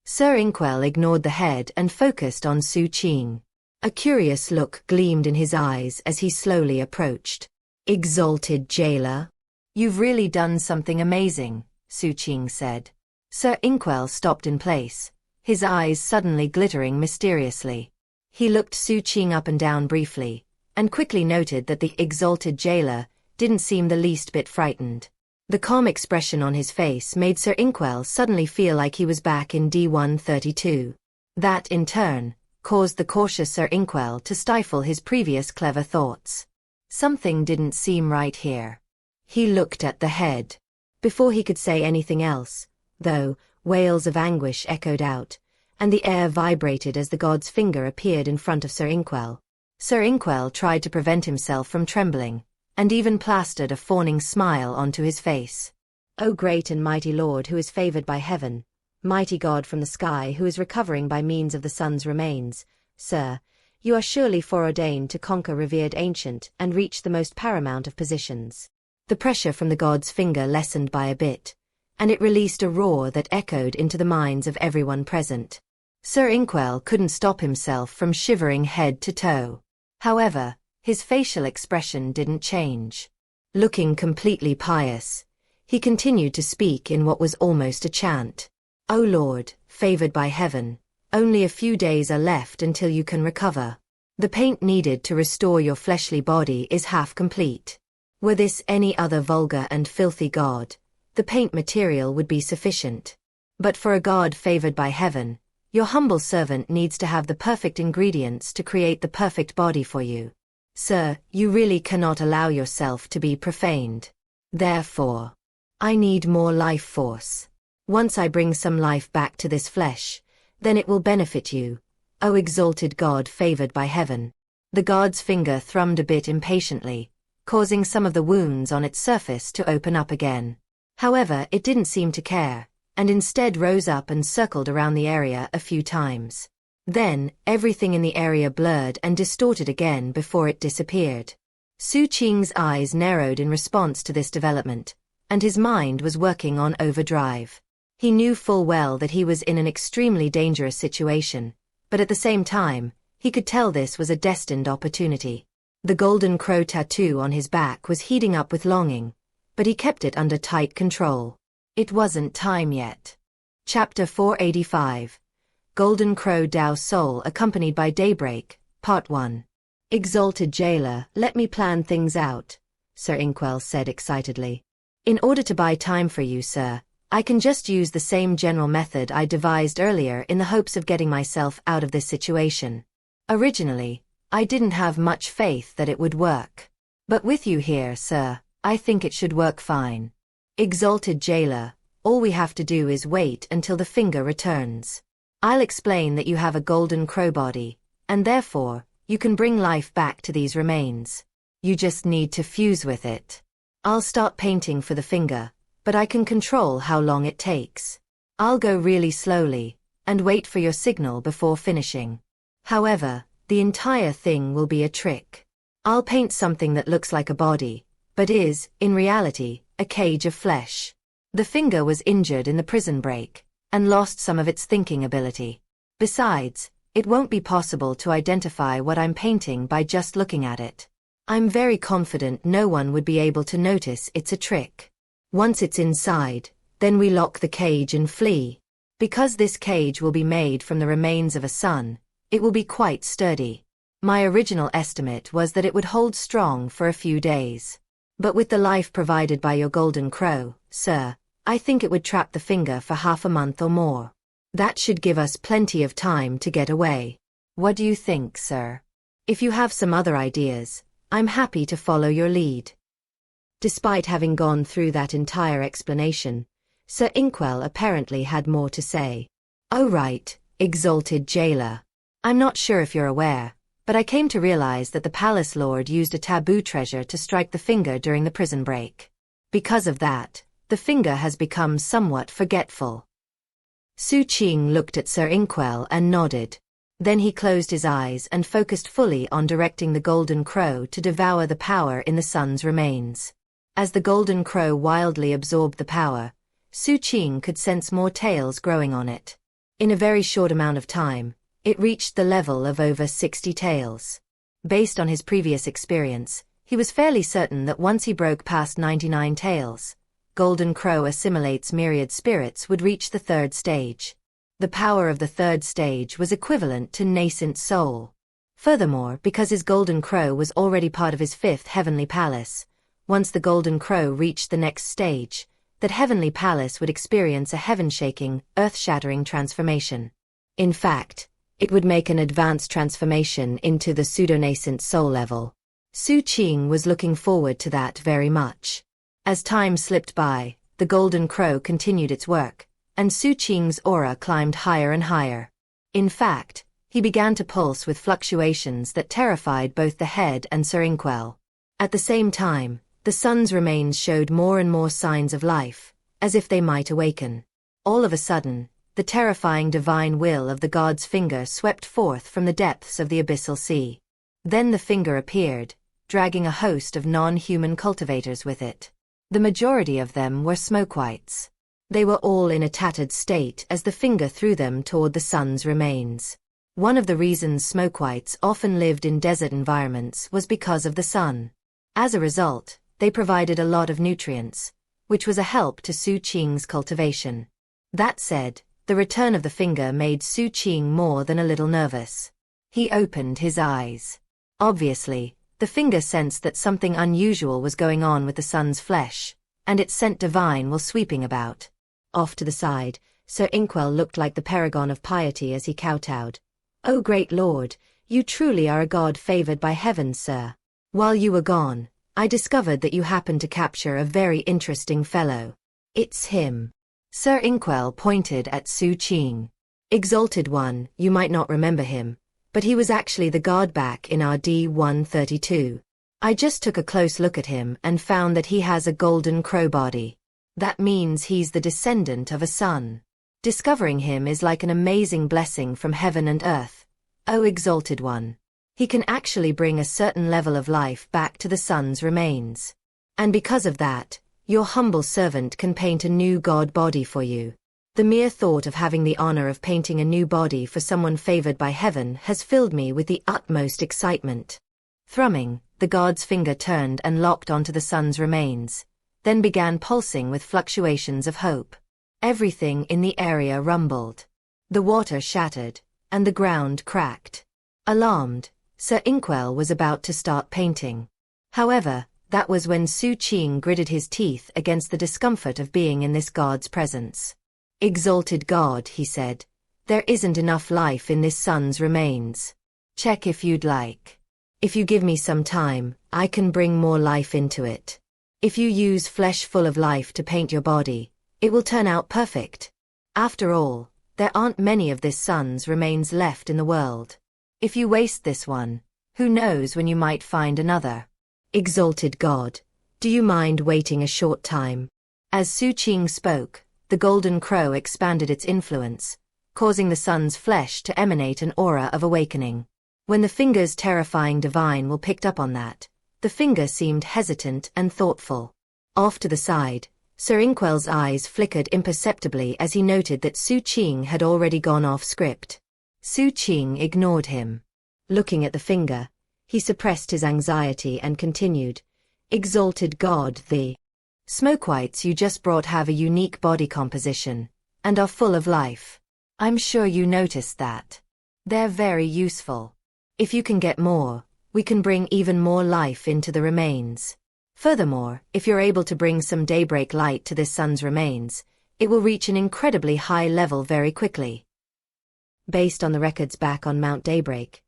Sir Inkwell ignored the head and focused on Xu Qing. A curious look gleamed in his eyes as he slowly approached. Exalted jailer. You've really done something amazing, Xu Qing said. Sir Inkwell stopped in place, his eyes suddenly glittering mysteriously. He looked Xu Qing up and down briefly, and quickly noted that the exalted jailer didn't seem the least bit frightened. The calm expression on his face made Sir Inkwell suddenly feel like he was back in D132. That, in turn, caused the cautious Sir Inkwell to stifle his previous clever thoughts. Something didn't seem right here. He looked at the head. Before he could say anything else, though, wails of anguish echoed out, and the air vibrated as the god's finger appeared in front of Sir Inkwell. Sir Inkwell tried to prevent himself from trembling, and even plastered a fawning smile onto his face. O great and mighty Lord who is favored by heaven, mighty God from the sky who is recovering by means of the sun's remains, sir, you are surely foreordained to conquer revered ancient and reach the most paramount of positions. The pressure from the god's finger lessened by a bit, and it released a roar that echoed into the minds of everyone present. Sir Inkwell couldn't stop himself from shivering head to toe. However, his facial expression didn't change. Looking completely pious, he continued to speak in what was almost a chant. O Lord, favored by heaven, only a few days are left until you can recover. The paint needed to restore your fleshly body is half complete. Were this any other vulgar and filthy god, the paint material would be sufficient. But for a god favored by heaven, your humble servant needs to have the perfect ingredients to create the perfect body for you. Sir, you really cannot allow yourself to be profaned. Therefore, I need more life force. Once I bring some life back to this flesh, then it will benefit you, O exalted God favored by heaven. The god's finger thrummed a bit impatiently, causing some of the wounds on its surface to open up again. However, it didn't seem to care, and instead rose up and circled around the area a few times. Then, everything in the area blurred and distorted again before it disappeared. Xu Qing's eyes narrowed in response to this development, and his mind was working on overdrive. He knew full well that he was in an extremely dangerous situation, but at the same time, he could tell this was a destined opportunity. The golden crow tattoo on his back was heating up with longing, but he kept it under tight control. It wasn't time yet. Chapter 485. Golden Crow Dao Soul accompanied by Daybreak, Part 1. Exalted jailer, let me plan things out, Sir Inkwell said excitedly. In order to buy time for you, sir, I can just use the same general method I devised earlier in the hopes of getting myself out of this situation. Originally, I didn't have much faith that it would work. But with you here, sir, I think it should work fine. Exalted Jailer, all we have to do is wait until the finger returns. I'll explain that you have a golden crow body, and therefore, you can bring life back to these remains. You just need to fuse with it. I'll start painting for the finger, but I can control how long it takes. I'll go really slowly, and wait for your signal before finishing. However, the entire thing will be a trick. I'll paint something that looks like a body, but is, in reality, a cage of flesh. The finger was injured in the prison break, and lost some of its thinking ability. Besides, it won't be possible to identify what I'm painting by just looking at it. I'm very confident no one would be able to notice it's a trick. Once it's inside, then we lock the cage and flee. Because this cage will be made from the remains of a sun, it will be quite sturdy. My original estimate was that it would hold strong for a few days. But with the life provided by your golden crow, sir, I think it would trap the finger for half a month or more. That should give us plenty of time to get away. What do you think, sir? If you have some other ideas, I'm happy to follow your lead. Despite having gone through that entire explanation, Sir Inkwell apparently had more to say. Oh right, Exalted Jailer. I'm not sure if you're aware, but I came to realize that the Palace Lord used a taboo treasure to strike the finger during the prison break. Because of that, the finger has become somewhat forgetful. Xu Qing looked at Sir Inkwell and nodded. Then he closed his eyes and focused fully on directing the golden crow to devour the power in the sun's remains. As the golden crow wildly absorbed the power, Xu Qing could sense more tails growing on it. In a very short amount of time, it reached the level of over 60 tails. Based on his previous experience, he was fairly certain that once he broke past 99 tails, Golden Crow assimilates myriad spirits would reach the third stage. The power of the third stage was equivalent to nascent soul. Furthermore, because his Golden Crow was already part of his fifth heavenly palace, once the Golden Crow reached the next stage, that heavenly palace would experience a heaven-shaking, earth-shattering transformation. In fact, it would make an advanced transformation into the pseudo-nascent soul level. Xu Qing was looking forward to that very much. As time slipped by, the Golden Crow continued its work, and Xu Qing's aura climbed higher and higher. In fact, he began to pulse with fluctuations that terrified both the head and Sir Inkwell. At the same time, the sun's remains showed more and more signs of life, as if they might awaken. All of a sudden, the terrifying divine will of the god's finger swept forth from the depths of the abyssal sea. Then the finger appeared, dragging a host of non-human cultivators with it. The majority of them were smokewhites. They were all in a tattered state as the finger threw them toward the sun's remains. One of the reasons smokewhites often lived in desert environments was because of the sun. As a result, they provided a lot of nutrients, which was a help to Xu Qing's cultivation. That said, the return of the finger made Xu Qing more than a little nervous. He opened his eyes. Obviously, the finger sensed that something unusual was going on with the sun's flesh, and its scent divine was sweeping about. Off to the side, Sir Inkwell looked like the paragon of piety as he kowtowed. "Oh great lord, you truly are a god favored by heaven, sir. While you were gone, I discovered that you happened to capture a very interesting fellow. It's him." Sir Inkwell pointed at Xu Qing. "Exalted One, you might not remember him, but he was actually the guard back in our D-132. I just took a close look at him and found that he has a golden crow body. That means he's the descendant of a sun. Discovering him is like an amazing blessing from heaven and earth. Oh Exalted One. He can actually bring a certain level of life back to the sun's remains. And because of that, your humble servant can paint a new god body for you. The mere thought of having the honor of painting a new body for someone favored by heaven has filled me with the utmost excitement." Thrumming, the god's finger turned and locked onto the sun's remains, then began pulsing with fluctuations of hope. Everything in the area rumbled. The water shattered, and the ground cracked. Alarmed, Sir Inkwell was about to start painting. However, that was when Xu Qing gritted his teeth against the discomfort of being in this god's presence. "Exalted God," he said, "there isn't enough life in this sun's remains. Check if you'd like. If you give me some time, I can bring more life into it. If you use flesh full of life to paint your body, it will turn out perfect. After all, there aren't many of this sun's remains left in the world. If you waste this one, who knows when you might find another. Exalted God, do you mind waiting a short time? As Xu Qing spoke, the golden crow expanded its influence, causing the sun's flesh to emanate an aura of awakening. When the finger's terrifying divine will picked up on that, the finger seemed hesitant and thoughtful. Off to the side, Sir Inkwell's eyes flickered imperceptibly as he noted that Xu Qing had already gone off script. Xu Qing ignored him. Looking at the finger, he suppressed his anxiety and continued, Exalted God, the Smokewhites you just brought have a unique body composition, and are full of life. I'm sure you noticed that. They're very useful. If you can get more, we can bring even more life into the remains. Furthermore, if you're able to bring some daybreak light to this sun's remains, it will reach an incredibly high level very quickly. Based on the records back on Mount Daybreak,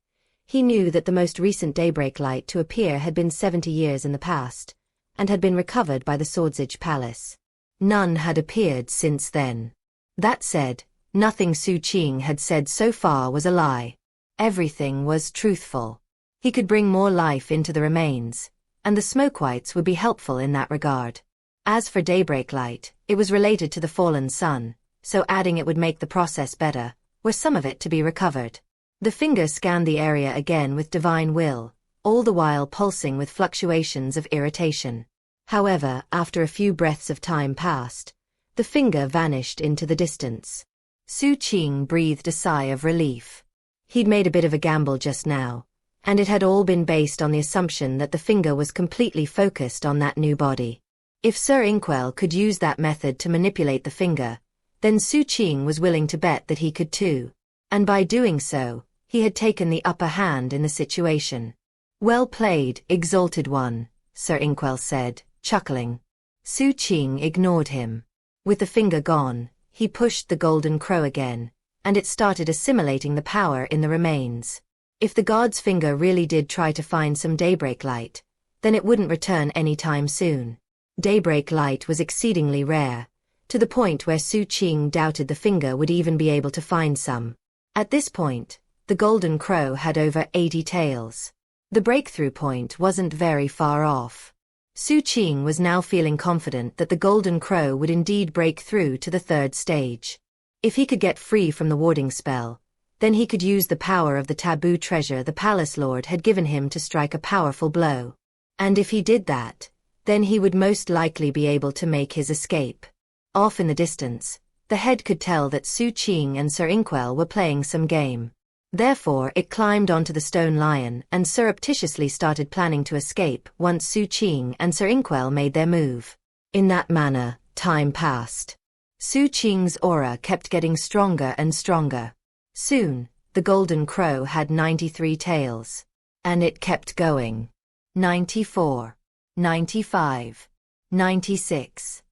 he knew that the most recent daybreak light to appear had been 70 years in the past, and had been recovered by the Swordsage Palace. None had appeared since then. That said, nothing Xu Qing had said so far was a lie. Everything was truthful. He could bring more life into the remains, and the Smokewhites would be helpful in that regard. As for daybreak light, it was related to the fallen sun, so adding it would make the process better, were some of it to be recovered. The finger scanned the area again with divine will, all the while pulsing with fluctuations of irritation. However, after a few breaths of time passed, the finger vanished into the distance. Xu Qing breathed a sigh of relief. He'd made a bit of a gamble just now, and it had all been based on the assumption that the finger was completely focused on that new body. If Sir Inkwell could use that method to manipulate the finger, then Xu Qing was willing to bet that he could too. And by doing so, he had taken the upper hand in the situation. Well played, Exalted One, Sir Inkwell said, chuckling. Xu Qing ignored him. With the finger gone, he pushed the golden crow again, and it started assimilating the power in the remains. If the god's finger really did try to find some daybreak light, then it wouldn't return any time soon. Daybreak light was exceedingly rare, to the point where Xu Qing doubted the finger would even be able to find some. At this point, the golden crow had over 80 tails. The breakthrough point wasn't very far off. Xu Qing was now feeling confident that the golden crow would indeed break through to the third stage. If he could get free from the warding spell, then he could use the power of the taboo treasure the palace lord had given him to strike a powerful blow. And if he did that, then he would most likely be able to make his escape. Off in the distance, the head could tell that Xu Qing and Sir Inkwell were playing some game. Therefore it climbed onto the stone lion and surreptitiously started planning to escape once Xu Qing and Sir Inkwell made their move. In that manner, time passed. Xu Qing's aura kept getting stronger and stronger. Soon, the golden crow had 93 tails. And it kept going. 94. 95. 96.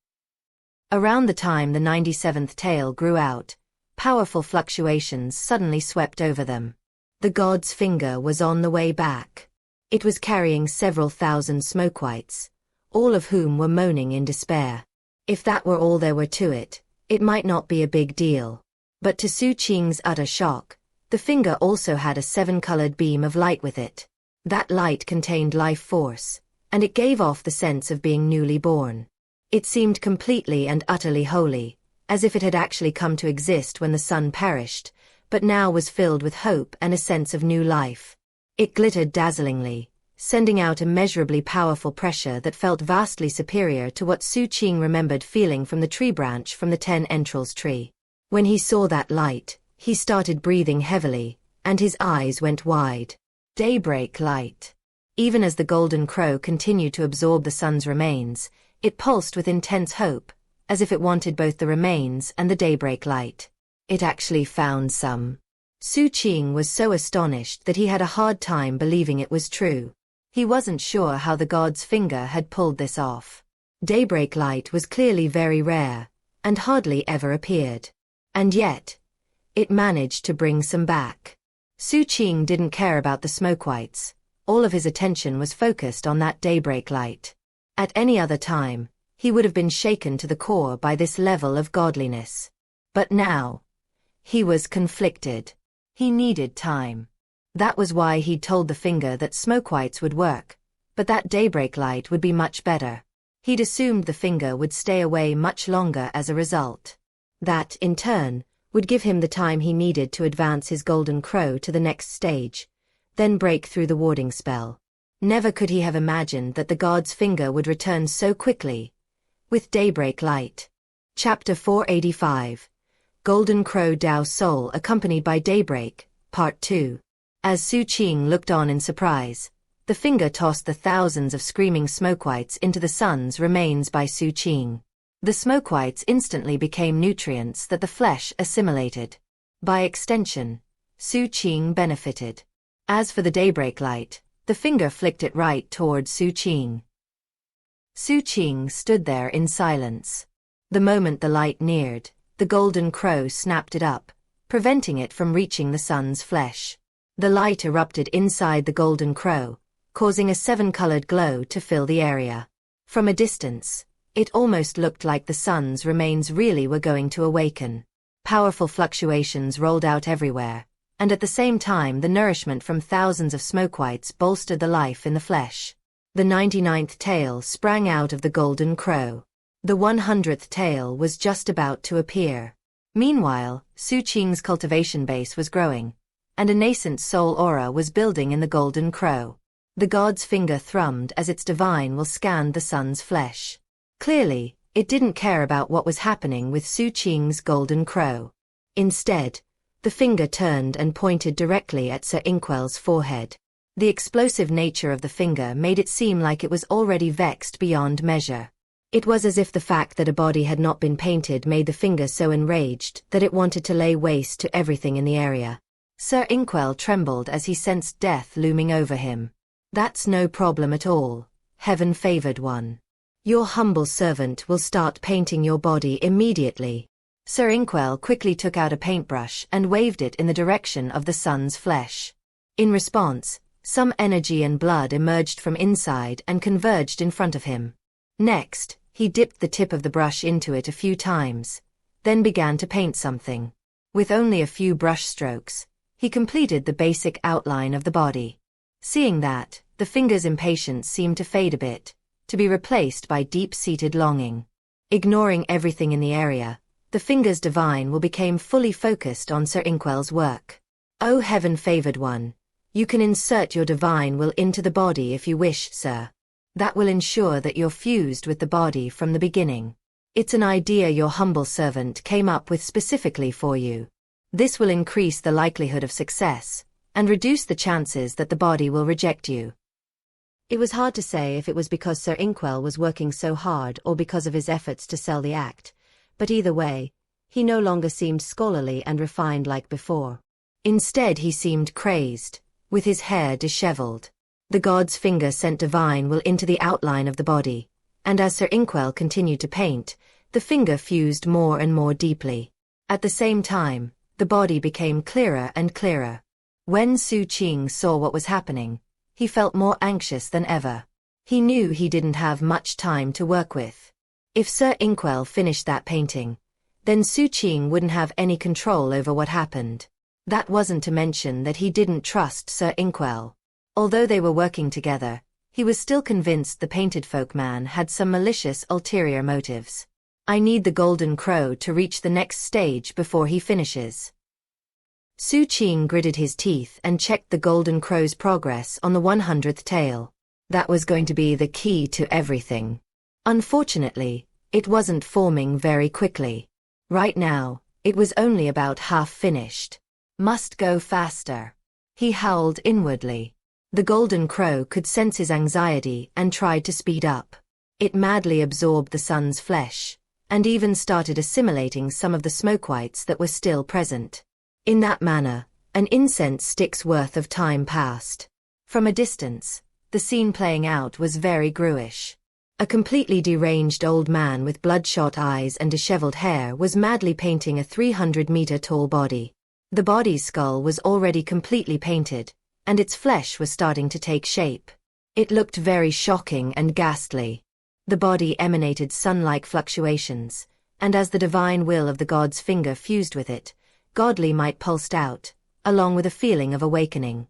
Around the time the 97th tail grew out, powerful fluctuations suddenly swept over them. The god's finger was on the way back. It was carrying several thousand Smokewhites, all of whom were moaning in despair. If that were all there were to it, it might not be a big deal. But to Xu Qing's utter shock, the finger also had a 7-colored beam of light with it. That light contained life force, and it gave off the sense of being newly born. It seemed completely and utterly holy, as if it had actually come to exist when the sun perished, but now was filled with hope and a sense of new life. It glittered dazzlingly, sending out immeasurably powerful pressure that felt vastly superior to what Xu Qing remembered feeling from the tree branch from the 10 entrails tree. When he saw that light, he started breathing heavily, and his eyes went wide. Daybreak light. Even as the golden crow continued to absorb the sun's remains, it pulsed with intense hope, as if it wanted both the remains and the daybreak light. It actually found some. Xu Qing was so astonished that he had a hard time believing it was true. He wasn't sure how the god's finger had pulled this off. Daybreak light was clearly very rare, and hardly ever appeared. And yet, it managed to bring some back. Xu Qing didn't care about the Smokewhites, all of his attention was focused on that daybreak light. At any other time, he would have been shaken to the core by this level of godliness. But now, he was conflicted. He needed time. That was why he'd told the finger that smoke whites would work, but that daybreak light would be much better. He'd assumed the finger would stay away much longer as a result. That, in turn, would give him the time he needed to advance his golden crow to the next stage, then break through the warding spell. Never could he have imagined that the god's finger would return so quickly, with daybreak light. Chapter 485. Golden Crow Dao Soul accompanied by Daybreak, Part 2. As Xu Qing looked on in surprise, the finger tossed the thousands of screaming smoke whites into the sun's remains by Xu Qing. The smoke whites instantly became nutrients that the flesh assimilated. By extension, Xu Qing benefited. As for the daybreak light, the finger flicked it right towards Xu Qing. Xu Qing stood there in silence. The moment the light neared, the golden crow snapped it up, preventing it from reaching the sun's flesh. The light erupted inside the golden crow, causing a seven-colored glow to fill the area. From a distance, it almost looked like the sun's remains really were going to awaken. Powerful fluctuations rolled out everywhere, and at the same time the nourishment from thousands of smoke whites bolstered the life in the flesh. The 99th tail sprang out of the golden crow. The 100th tail was just about to appear. Meanwhile, Xu Qing's cultivation base was growing, and a nascent soul aura was building in the golden crow. The god's finger thrummed as its divine will scanned the sun's flesh. Clearly, it didn't care about what was happening with Xu Qing's golden crow. Instead, the finger turned and pointed directly at Sir Inkwell's forehead. The explosive nature of the finger made it seem like it was already vexed beyond measure. It was as if the fact that a body had not been painted made the finger so enraged that it wanted to lay waste to everything in the area. Sir Inkwell trembled as he sensed death looming over him. "That's no problem at all, heaven-favored one. Your humble servant will start painting your body immediately." Sir Inkwell quickly took out a paintbrush and waved it in the direction of the sun's flesh. In response, some energy and blood emerged from inside and converged in front of him. Next, he dipped the tip of the brush into it a few times, then began to paint something. With only a few brush strokes, he completed the basic outline of the body. Seeing that, the finger's impatience seemed to fade a bit, to be replaced by deep-seated longing. Ignoring everything in the area, the finger's divine will became fully focused on Sir Inkwell's work. "Oh heaven-favored one, you can insert your divine will into the body if you wish, sir. That will ensure that you're fused with the body from the beginning. It's an idea your humble servant came up with specifically for you. This will increase the likelihood of success, and reduce the chances that the body will reject you." It was hard to say if it was because Sir Inkwell was working so hard or because of his efforts to sell the act, but either way, he no longer seemed scholarly and refined like before. Instead he seemed crazed, with his hair disheveled. The god's finger sent divine will into the outline of the body, and as Sir Inkwell continued to paint, the finger fused more and more deeply. At the same time, the body became clearer and clearer. When Xu Qing saw what was happening, he felt more anxious than ever. He knew he didn't have much time to work with. If Sir Inkwell finished that painting, then Xu Qing wouldn't have any control over what happened. That wasn't to mention that he didn't trust Sir Inkwell. Although they were working together, he was still convinced the painted folk man had some malicious ulterior motives. "I need the golden crow to reach the next stage before he finishes." Xu Qing gritted his teeth and checked the golden crow's progress on the 100th tail. That was going to be the key to everything. Unfortunately, it wasn't forming very quickly. Right now, it was only about half finished. Must go faster. He howled inwardly. The golden crow could sense his anxiety and tried to speed up. It madly absorbed the sun's flesh, and even started assimilating some of the smoke whites that were still present. In that manner, an incense stick's worth of time passed. From a distance, the scene playing out was very gruish. A completely deranged old man with bloodshot eyes and disheveled hair was madly painting a 300-meter tall body. The body's skull was already completely painted, and its flesh was starting to take shape. It looked very shocking and ghastly. The body emanated sun-like fluctuations, and as the divine will of the god's finger fused with it, godly might pulsed out, along with a feeling of awakening.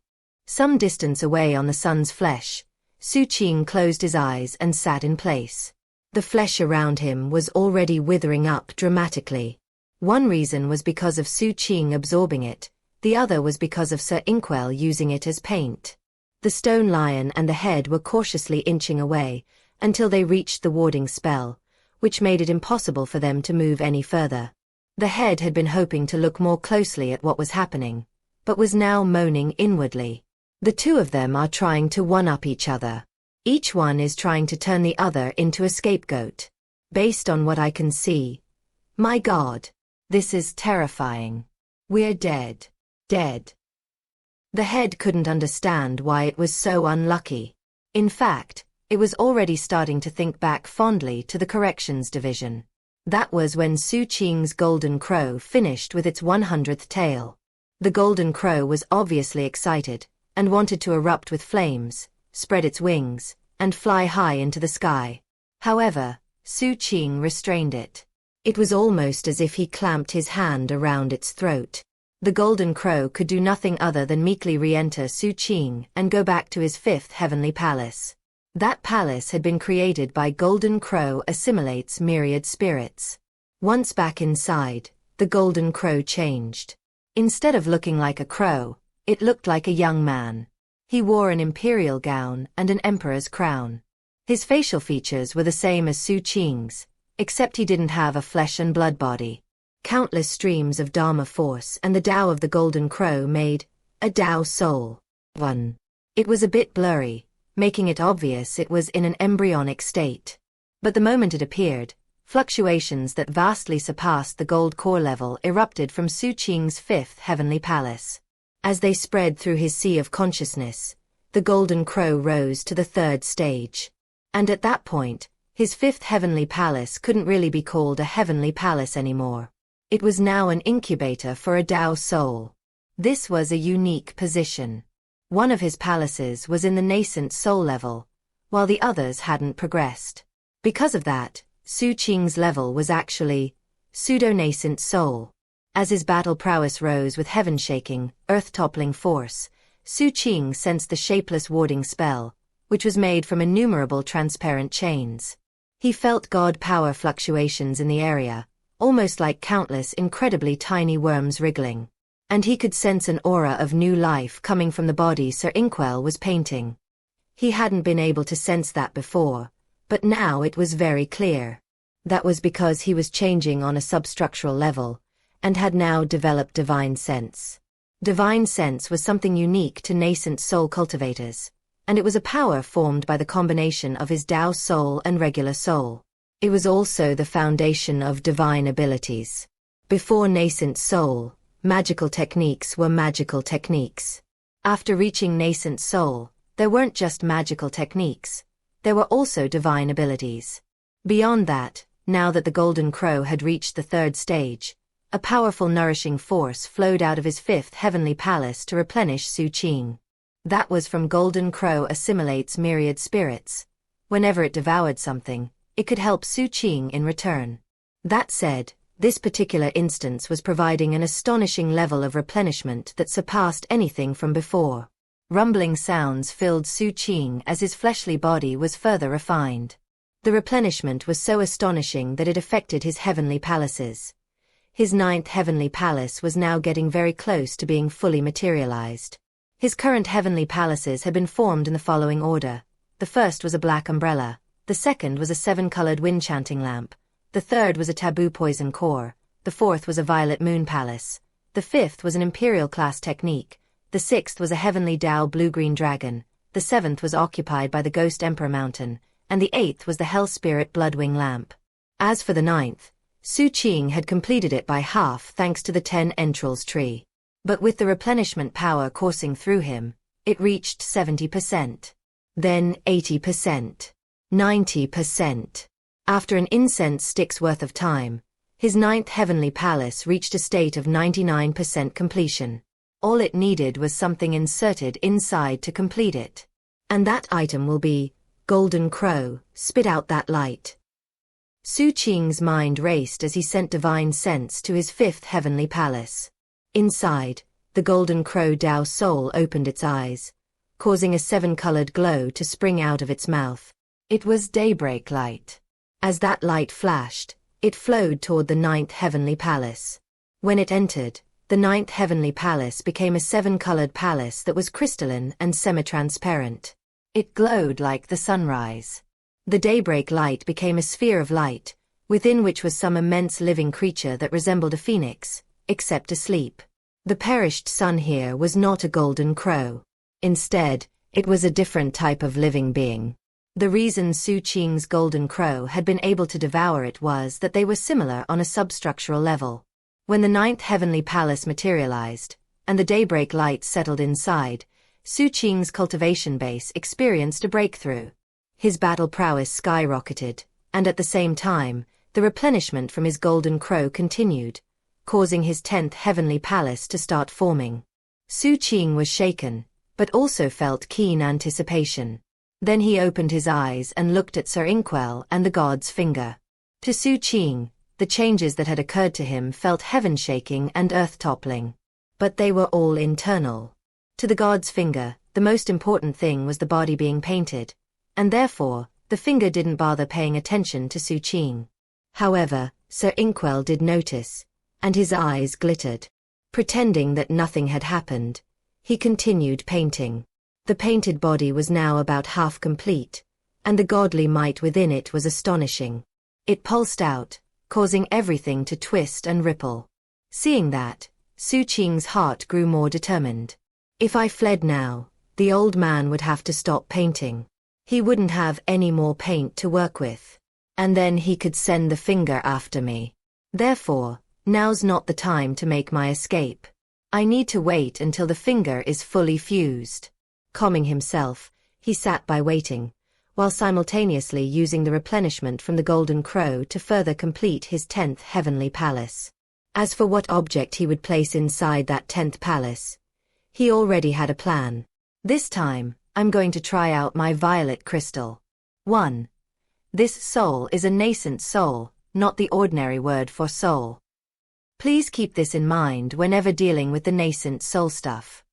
Some distance away on the sun's flesh, Xu Qing closed his eyes and sat in place. The flesh around him was already withering up dramatically. One reason was because of Xu Qing absorbing it, the other was because of Sir Inkwell using it as paint. The stone lion and the head were cautiously inching away, until they reached the warding spell, which made it impossible for them to move any further. The head had been hoping to look more closely at what was happening, but was now moaning inwardly. The two of them are trying to one-up each other. Each one is trying to turn the other into a scapegoat. Based on what I can see. My God. This is terrifying. We're dead. Dead. The head couldn't understand why it was so unlucky. In fact, it was already starting to think back fondly to the corrections division. That was when Xu Qing's golden crow finished with its 100th tail. The golden crow was obviously excited, and wanted to erupt with flames, spread its wings, and fly high into the sky. However, Xu Qing restrained it. It was almost as if he clamped his hand around its throat. The golden crow could do nothing other than meekly re-enter Xu Qing and go back to his fifth heavenly palace. That palace had been created by Golden Crow assimilates myriad spirits. Once back inside, the golden crow changed. Instead of looking like a crow, it looked like a young man. He wore an imperial gown and an emperor's crown. His facial features were the same as Xu Qing's, except he didn't have a flesh and blood body. Countless streams of Dharma force and the Tao of the golden crow made a Tao soul. 1. It was a bit blurry, making it obvious it was in an embryonic state. But the moment it appeared, fluctuations that vastly surpassed the gold core level erupted from Xu Qing's fifth heavenly palace. As they spread through his sea of consciousness, the golden crow rose to the third stage. And at that point, his fifth heavenly palace couldn't really be called a heavenly palace anymore. It was now an incubator for a Tao soul. This was a unique position. One of his palaces was in the nascent soul level, while the others hadn't progressed. Because of that, Xu Qing's level was actually pseudo-nascent soul. As his battle prowess rose with heaven-shaking, earth-toppling force, Xu Qing sensed the shapeless warding spell, which was made from innumerable transparent chains. He felt god power fluctuations in the area, almost like countless incredibly tiny worms wriggling. And he could sense an aura of new life coming from the body Sir Inkwell was painting. He hadn't been able to sense that before, but now it was very clear. That was because he was changing on a substructural level, and had now developed divine sense. Divine sense was something unique to nascent soul cultivators, and it was a power formed by the combination of his Tao soul and regular soul. It was also the foundation of divine abilities. Before nascent soul, magical techniques were magical techniques. After reaching nascent soul, there weren't just magical techniques, there were also divine abilities. Beyond that, now that the golden crow had reached the third stage, a powerful nourishing force flowed out of his fifth heavenly palace to replenish Xu Qing. That was from Golden Crow assimilates myriad spirits. Whenever it devoured something, it could help Xu Qing in return. That said, this particular instance was providing an astonishing level of replenishment that surpassed anything from before. Rumbling sounds filled Xu Qing as his fleshly body was further refined. The replenishment was so astonishing that it affected his heavenly palaces. His ninth heavenly palace was now getting very close to being fully materialized. His current heavenly palaces had been formed in the following order. The first was a black umbrella, the second was a 7-colored wind-chanting lamp, the third was a taboo poison core, the fourth was a violet moon palace, the fifth was an imperial class technique, the sixth was a heavenly Tao blue-green dragon, the seventh was occupied by the ghost emperor mountain, and the eighth was the hell spirit bloodwing lamp. As for the ninth, Xu Qing had completed it by half thanks to the 10 entrails tree. But with the replenishment power coursing through him, it reached 70%. Then 80%. 90%. After an incense stick's worth of time, his ninth heavenly palace reached a state of 99% completion. All it needed was something inserted inside to complete it. And that item will be, Golden Crow, spit out that light. Xu Qing's mind raced as he sent divine sense to his fifth heavenly palace. Inside, the Golden Crow Dao soul opened its eyes, causing a seven-colored glow to spring out of its mouth. It was daybreak light. As that light flashed, it flowed toward the ninth heavenly palace. When it entered, the ninth heavenly palace became a seven-colored palace that was crystalline and semi-transparent. It glowed like the sunrise. The daybreak light became a sphere of light, within which was some immense living creature that resembled a phoenix, except asleep. The perished sun here was not a golden crow. Instead, it was a different type of living being. The reason Xu Qing's golden crow had been able to devour it was that they were similar on a substructural level. When the ninth heavenly palace materialized, and the daybreak light settled inside, Xu Qing's cultivation base experienced a breakthrough. His battle prowess skyrocketed, and at the same time, the replenishment from his golden crow continued, causing his 10th heavenly palace to start forming. Xu Qing was shaken, but also felt keen anticipation. Then he opened his eyes and looked at Sir Inkwell and the god's finger. To Xu Qing, the changes that had occurred to him felt heaven-shaking and earth-toppling. But they were all internal. To the god's finger, the most important thing was the body being painted, and therefore, the finger didn't bother paying attention to Xu Qing. However, Sir Inkwell did notice, and his eyes glittered. Pretending that nothing had happened, he continued painting. The painted body was now about half complete, and the godly might within it was astonishing. It pulsed out, causing everything to twist and ripple. Seeing that, Xu Qing's heart grew more determined. If I fled now, the old man would have to stop painting. He wouldn't have any more paint to work with. And then he could send the finger after me. Therefore, now's not the time to make my escape. I need to wait until the finger is fully fused. Calming himself, he sat by waiting, while simultaneously using the replenishment from the Golden Crow to further complete his 10th heavenly palace. As for what object he would place inside that 10th palace, he already had a plan. This time, I'm going to try out my violet crystal. 1. This soul is a nascent soul, not the ordinary word for soul. Please keep this in mind whenever dealing with the nascent soul stuff.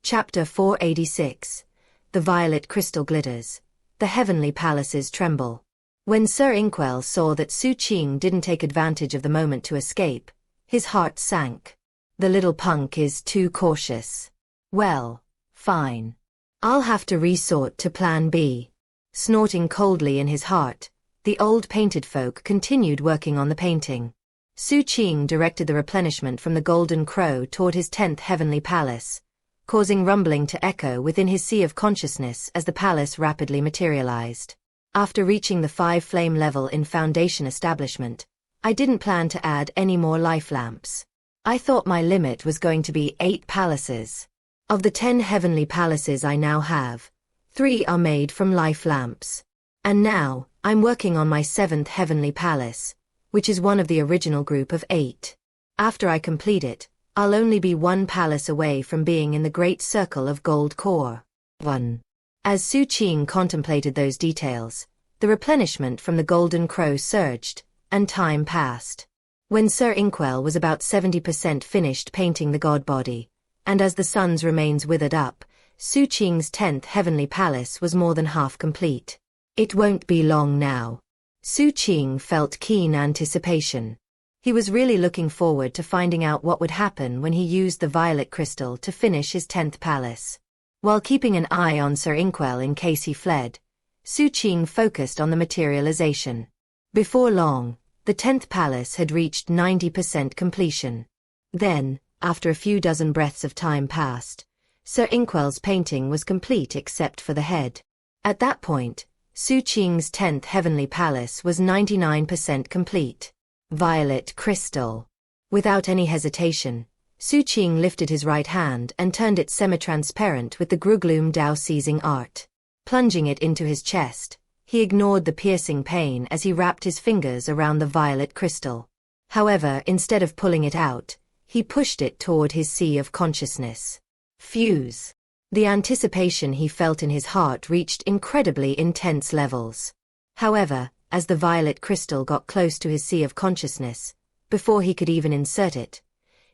Chapter 486. The violet crystal glitters. The heavenly palaces tremble. When Sir Inkwell saw that Xu Qing didn't take advantage of the moment to escape, his heart sank. The little punk is too cautious. Well, fine. I'll have to resort to Plan B. Snorting coldly in his heart, the old painted folk continued working on the painting. Xu Qing directed the replenishment from the Golden Crow toward his 10th heavenly palace, causing rumbling to echo within his sea of consciousness as the palace rapidly materialized. After reaching the 5-flame level in Foundation establishment, I didn't plan to add any more life lamps. I thought my limit was going to be 8 palaces. Of the 10 heavenly palaces I now have, 3 are made from life lamps. And now, I'm working on my 7th heavenly palace, which is one of the original group of 8. After I complete it, I'll only be 1 palace away from being in the great circle of gold core. 1. As Xu Qing contemplated those details, the replenishment from the Golden Crow surged, and time passed. When Sir Inkwell was about 70% finished painting the god body, and as the sun's remains withered up, Xu Qing's 10th heavenly palace was more than half complete. It won't be long now. Xu Qing felt keen anticipation. He was really looking forward to finding out what would happen when he used the violet crystal to finish his 10th palace. While keeping an eye on Sir Inkwell in case he fled, Xu Qing focused on the materialization. Before long, the 10th palace had reached 90% completion. Then, after a few dozen breaths of time passed, Sir Inkwell's painting was complete except for the head. At that point, Xu Qing's 10th heavenly palace was 99% complete. Violet crystal. Without any hesitation, Xu Qing lifted his right hand and turned it semi-transparent with the Grugloom Dao seizing art. Plunging it into his chest, he ignored the piercing pain as he wrapped his fingers around the violet crystal. However, instead of pulling it out, He pushed it toward his sea of consciousness. Fuse. The anticipation he felt in his heart reached incredibly intense levels. However, as the violet crystal got close to his sea of consciousness, before he could even insert it,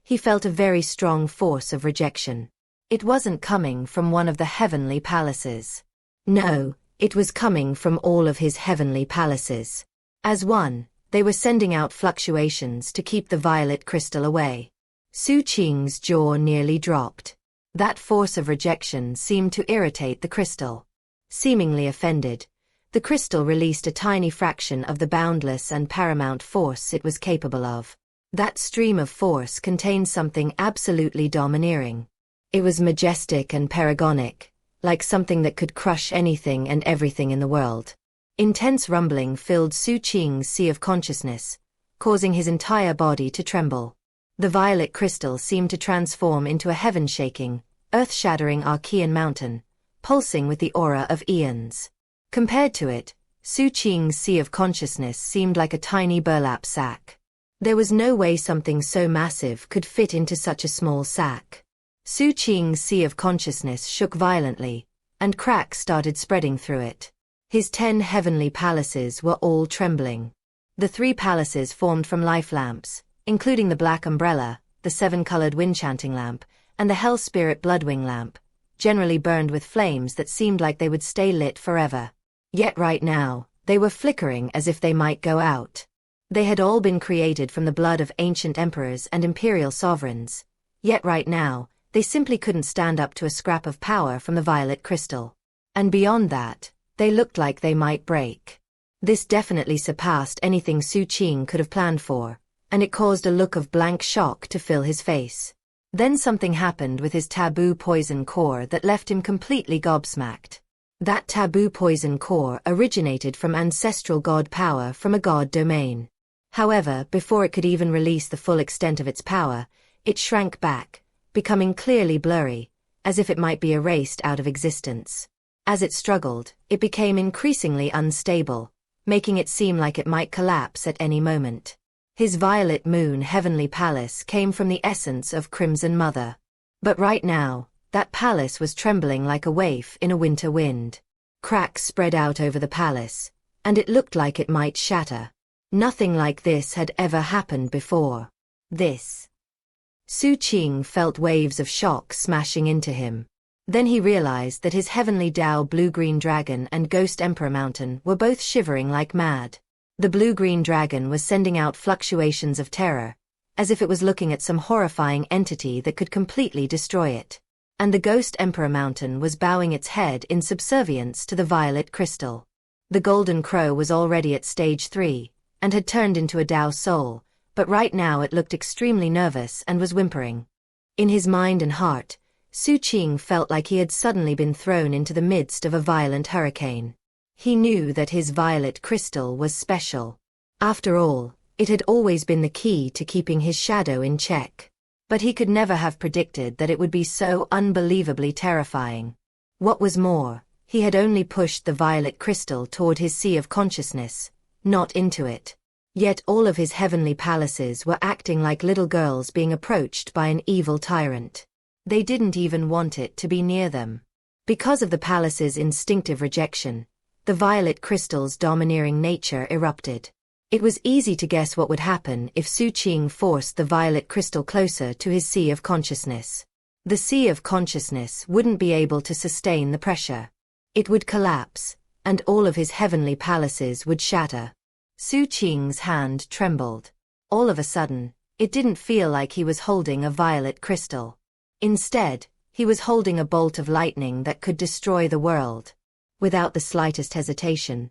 he felt a very strong force of rejection. It wasn't coming from one of the heavenly palaces. No, it was coming from all of his heavenly palaces. As one, they were sending out fluctuations to keep the violet crystal away. Xu Qing's jaw nearly dropped. That force of rejection seemed to irritate the crystal. Seemingly offended, the crystal released a tiny fraction of the boundless and paramount force it was capable of. That stream of force contained something absolutely domineering. It was majestic and paragonic, like something that could crush anything and everything in the world. Intense rumbling filled Xu Qing's sea of consciousness, causing his entire body to tremble. The violet crystal seemed to transform into a heaven-shaking, earth-shattering Archean mountain, pulsing with the aura of eons. Compared to it, Xu Qing's sea of consciousness seemed like a tiny burlap sack. There was no way something so massive could fit into such a small sack. Xu Qing's sea of consciousness shook violently, and cracks started spreading through it. His 10 heavenly palaces were all trembling. The 3 palaces formed from life lamps, including the black umbrella, the 7-colored wind-chanting lamp, and the hell spirit bloodwing lamp, generally burned with flames that seemed like they would stay lit forever. Yet right now, they were flickering as if they might go out. They had all been created from the blood of ancient emperors and imperial sovereigns. Yet right now, they simply couldn't stand up to a scrap of power from the violet crystal. And beyond that, they looked like they might break. This definitely surpassed anything Xu Qing could have planned for, and it caused a look of blank shock to fill his face. Then something happened with his taboo poison core that left him completely gobsmacked. That taboo poison core originated from ancestral god power from a god domain. However, before it could even release the full extent of its power, it shrank back, becoming clearly blurry, as if it might be erased out of existence. As it struggled, it became increasingly unstable, making it seem like it might collapse at any moment. His Violet Moon Heavenly Palace came from the essence of Crimson Mother. But right now, that palace was trembling like a waif in a winter wind. Cracks spread out over the palace, and it looked like it might shatter. Nothing like this had ever happened before. Xu Qing felt waves of shock smashing into him. Then he realized that his heavenly Dao blue-green dragon and Ghost Emperor Mountain were both shivering like mad. The blue-green dragon was sending out fluctuations of terror, as if it was looking at some horrifying entity that could completely destroy it. And the Ghost Emperor Mountain was bowing its head in subservience to the violet crystal. The Golden Crow was already at stage 3, and had turned into a Dao soul, but right now it looked extremely nervous and was whimpering. In his mind and heart, Xu Qing felt like he had suddenly been thrown into the midst of a violent hurricane. He knew that his violet crystal was special. After all, it had always been the key to keeping his shadow in check. But he could never have predicted that it would be so unbelievably terrifying. What was more, he had only pushed the violet crystal toward his sea of consciousness, not into it. Yet all of his heavenly palaces were acting like little girls being approached by an evil tyrant. They didn't even want it to be near them. Because of the palace's instinctive rejection, the violet crystal's domineering nature erupted. It was easy to guess what would happen if Xu Qing forced the violet crystal closer to his sea of consciousness. The sea of consciousness wouldn't be able to sustain the pressure. It would collapse, and all of his heavenly palaces would shatter. Xu Qing's hand trembled. All of a sudden, it didn't feel like he was holding a violet crystal. Instead, he was holding a bolt of lightning that could destroy the world. Without the slightest hesitation,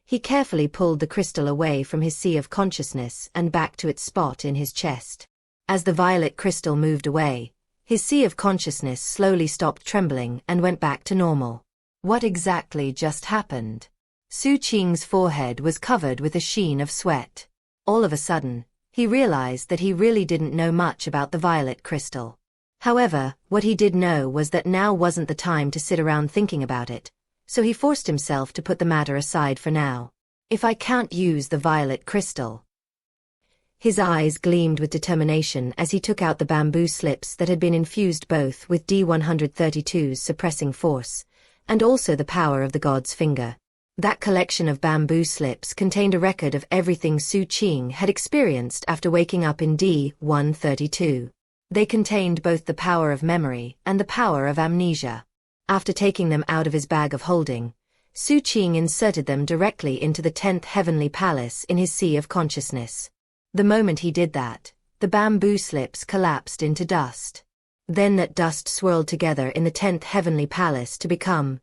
he carefully pulled the crystal away from his sea of consciousness and back to its spot in his chest. As the violet crystal moved away, his sea of consciousness slowly stopped trembling and went back to normal. What exactly just happened? Xu Qing's forehead was covered with a sheen of sweat. All of a sudden, he realized that he really didn't know much about the violet crystal. However, what he did know was that now wasn't the time to sit around thinking about it, so he forced himself to put the matter aside for now. If I can't use the violet crystal. His eyes gleamed with determination as he took out the bamboo slips that had been infused both with D-132's suppressing force, and also the power of the god's finger. That collection of bamboo slips contained a record of everything Xu Qing had experienced after waking up in D-132. They contained both the power of memory and the power of amnesia. After taking them out of his bag of holding, Xu Qing inserted them directly into the 10th heavenly palace in his sea of consciousness. The moment he did that, the bamboo slips collapsed into dust. Then that dust swirled together in the 10th heavenly palace to become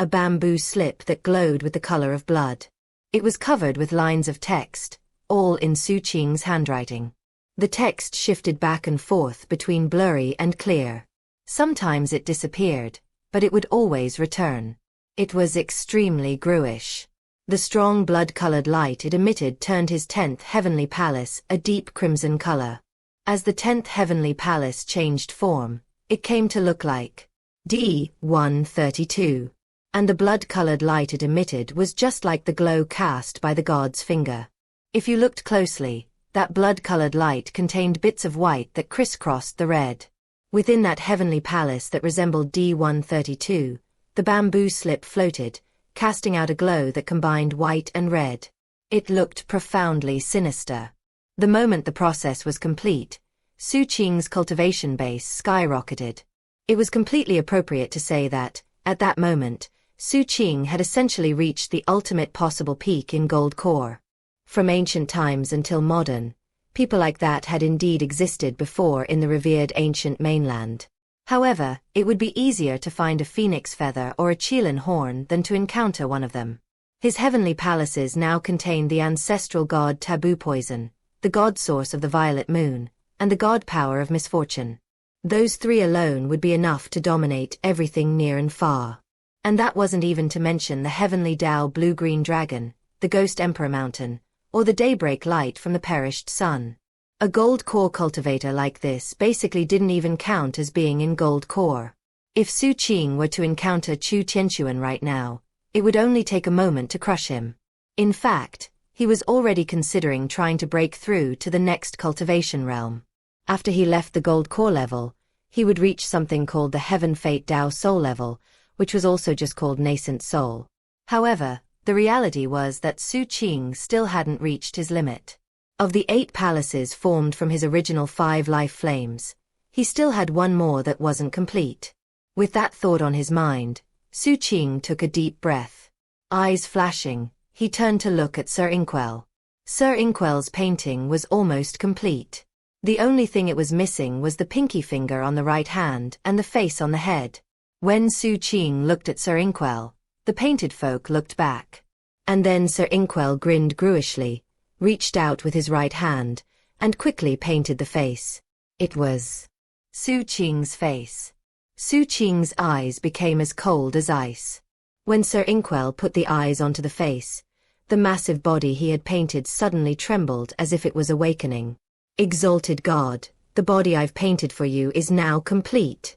a bamboo slip that glowed with the color of blood. It was covered with lines of text, all in Xu Qing's handwriting. The text shifted back and forth between blurry and clear. Sometimes it disappeared, but it would always return. It was extremely gruish. The strong blood-colored light it emitted turned his 10th heavenly palace a deep crimson color. As the 10th heavenly palace changed form, it came to look like D-132. And the blood-colored light it emitted was just like the glow cast by the god's finger. If you looked closely, that blood-colored light contained bits of white that crisscrossed the red. Within that heavenly palace that resembled D-132, the bamboo slip floated, casting out a glow that combined white and red. It looked profoundly sinister. The moment the process was complete, Xu Qing's cultivation base skyrocketed. It was completely appropriate to say that, at that moment, Xu Qing had essentially reached the ultimate possible peak in gold core. From ancient times until modern, people like that had indeed existed before in the revered ancient mainland. However, it would be easier to find a phoenix feather or a qilin horn than to encounter one of them. His heavenly palaces now contained the ancestral god taboo poison, the god source of the violet moon, and the god power of misfortune. Those three alone would be enough to dominate everything near and far. And that wasn't even to mention the heavenly Dao blue-green dragon, the ghost emperor mountain, or the daybreak light from the perished sun. A gold core cultivator like this basically didn't even count as being in gold core. If Xu Qing were to encounter Chu Tianxuan right now, it would only take a moment to crush him. In fact, he was already considering trying to break through to the next cultivation realm. After he left the gold core level, he would reach something called the Heaven Fate Dao Soul level, which was also just called Nascent Soul. However, the reality was that Xu Qing still hadn't reached his limit. Of the 8 palaces formed from his original 5 life flames, he still had one more that wasn't complete. With that thought on his mind, Xu Qing took a deep breath. Eyes flashing, he turned to look at Sir Inkwell. Sir Inkwell's painting was almost complete. The only thing it was missing was the pinky finger on the right hand and the face on the head. When Xu Qing looked at Sir Inkwell, the painted folk looked back. And then Sir Inkwell grinned gruishly, reached out with his right hand, and quickly painted the face. It was Xu Qing's face. Xu Qing's eyes became as cold as ice. When Sir Inkwell put the eyes onto the face, the massive body he had painted suddenly trembled as if it was awakening. Exalted God, the body I've painted for you is now complete.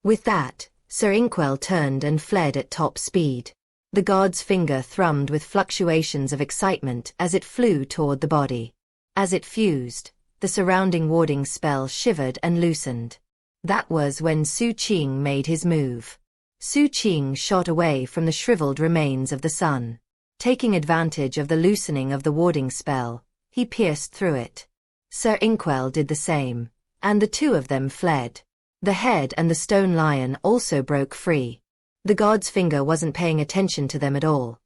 With that, Sir Inkwell turned and fled at top speed. The god's finger thrummed with fluctuations of excitement as it flew toward the body. As it fused, the surrounding warding spell shivered and loosened. That was when Xu Qing made his move. Xu Qing shot away from the shriveled remains of the sun. Taking advantage of the loosening of the warding spell, he pierced through it. Sir Inkwell did the same, and the two of them fled. The head and the stone lion also broke free. The god's finger wasn't paying attention to them at all.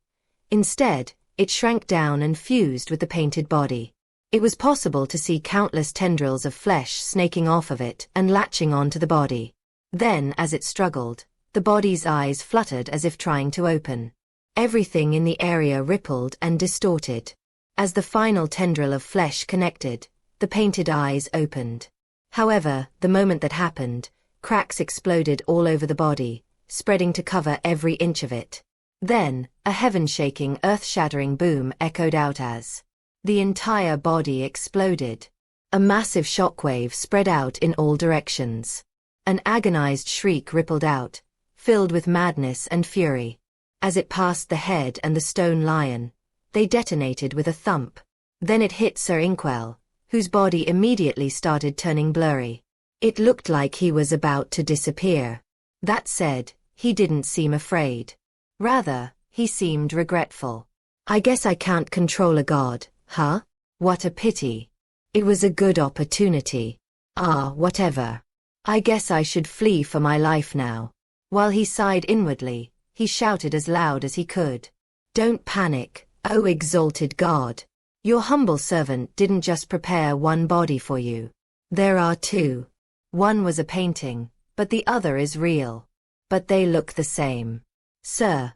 Instead, it shrank down and fused with the painted body. It was possible to see countless tendrils of flesh snaking off of it and latching onto the body. Then, as it struggled, the body's eyes fluttered as if trying to open. Everything in the area rippled and distorted. As the final tendril of flesh connected, the painted eyes opened. However, the moment that happened, cracks exploded all over the body, spreading to cover every inch of it. Then, a heaven-shaking, earth-shattering boom echoed out as the entire body exploded. A massive shockwave spread out in all directions. An agonized shriek rippled out, filled with madness and fury. As it passed the head and the stone lion, they detonated with a thump. Then it hit Sir Inkwell, whose body immediately started turning blurry. It looked like he was about to disappear. That said, he didn't seem afraid. Rather, he seemed regretful. I guess I can't control a god, huh? What a pity. It was a good opportunity. Ah, whatever. I guess I should flee for my life now. While he sighed inwardly, he shouted as loud as he could. Don't panic, O exalted God. Your humble servant didn't just prepare one body for you. There are two. One was a painting, but the other is real. But they look the same. Sir,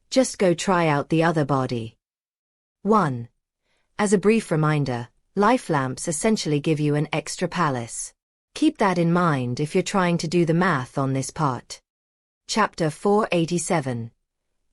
just go try out the other body. 1. As a brief reminder, life lamps essentially give you an extra palace. Keep that in mind if you're trying to do the math on this part. Chapter 487.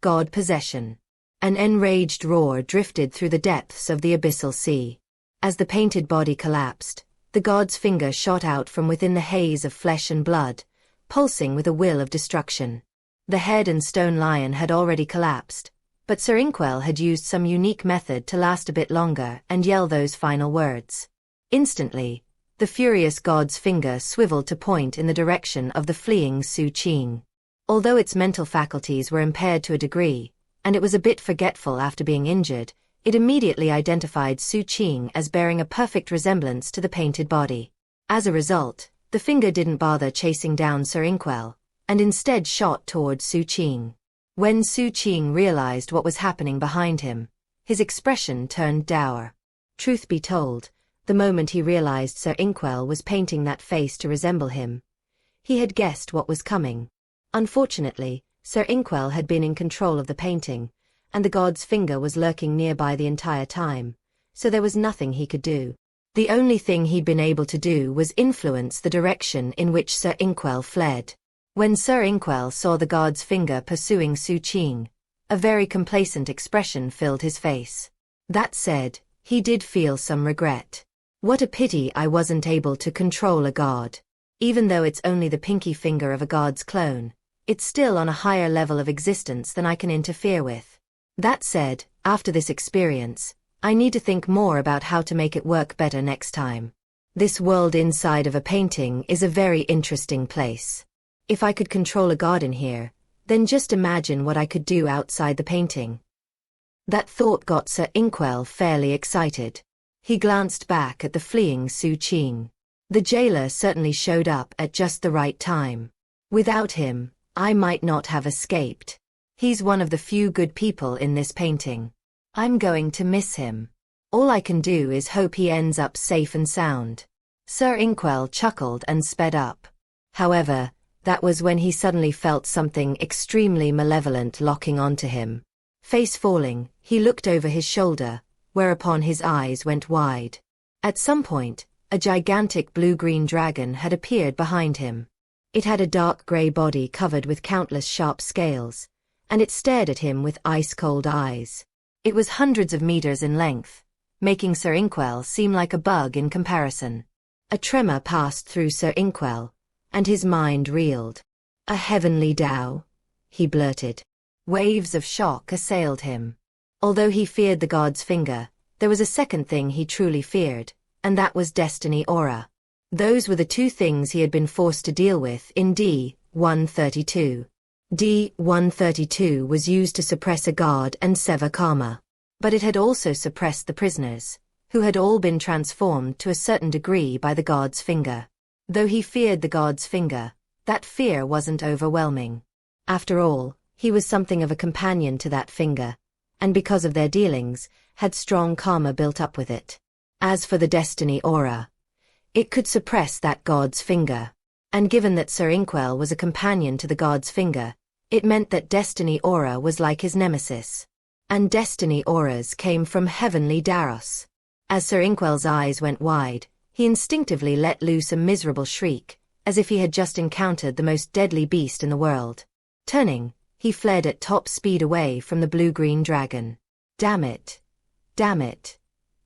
God Possession. An enraged roar drifted through the depths of the abyssal sea. As the painted body collapsed, the god's finger shot out from within the haze of flesh and blood, pulsing with a will of destruction. The head and stone lion had already collapsed, but Sir Inkwell had used some unique method to last a bit longer and yell those final words. Instantly, the furious god's finger swiveled to point in the direction of the fleeing Xu Qing. Although its mental faculties were impaired to a degree, and it was a bit forgetful after being injured, it immediately identified Xu Qing as bearing a perfect resemblance to the painted body. As a result, the finger didn't bother chasing down Sir Inkwell, and instead shot toward Xu Qing. When Xu Qing realized what was happening behind him, his expression turned dour. Truth be told, the moment he realized Sir Inkwell was painting that face to resemble him, he had guessed what was coming. Unfortunately, Sir Inkwell had been in control of the painting, and the god's finger was lurking nearby the entire time, so there was nothing he could do. The only thing he'd been able to do was influence the direction in which Sir Inkwell fled. When Sir Inkwell saw the god's finger pursuing Xu Qing, a very complacent expression filled his face. That said, he did feel some regret. What a pity I wasn't able to control a god. Even though it's only the pinky finger of a god's clone, it's still on a higher level of existence than I can interfere with. That said, after this experience, I need to think more about how to make it work better next time. This world inside of a painting is a very interesting place. If I could control a god in here, then just imagine what I could do outside the painting. That thought got Sir Inkwell fairly excited. He glanced back at the fleeing Xu Qing. The jailer certainly showed up at just the right time. Without him, I might not have escaped. He's one of the few good people in this painting. I'm going to miss him. All I can do is hope he ends up safe and sound. Sir Inkwell chuckled and sped up. However, that was when he suddenly felt something extremely malevolent locking onto him. Face falling, he looked over his shoulder, whereupon his eyes went wide. At some point, a gigantic blue-green dragon had appeared behind him. It had a dark grey body covered with countless sharp scales, and it stared at him with ice-cold eyes. It was hundreds of meters in length, making Sir Inkwell seem like a bug in comparison. A tremor passed through Sir Inkwell, and his mind reeled. A heavenly Tao, he blurted. Waves of shock assailed him. Although he feared the god's finger, there was a second thing he truly feared, and that was Destiny Aura. Those were the two things he had been forced to deal with in D-132. D-132 was used to suppress a god and sever karma. But it had also suppressed the prisoners, who had all been transformed to a certain degree by the god's finger. Though he feared the god's finger, that fear wasn't overwhelming. After all, he was something of a companion to that finger, and because of their dealings, had strong karma built up with it. As for the Destiny Aura, it could suppress that god's finger. And given that Sir Inkwell was a companion to the god's finger, it meant that Destiny Aura was like his nemesis. And Destiny Auras came from heavenly Daros. As Sir Inkwell's eyes went wide, he instinctively let loose a miserable shriek, as if he had just encountered the most deadly beast in the world. Turning, he fled at top speed away from the blue-green dragon. Damn it. Damn it.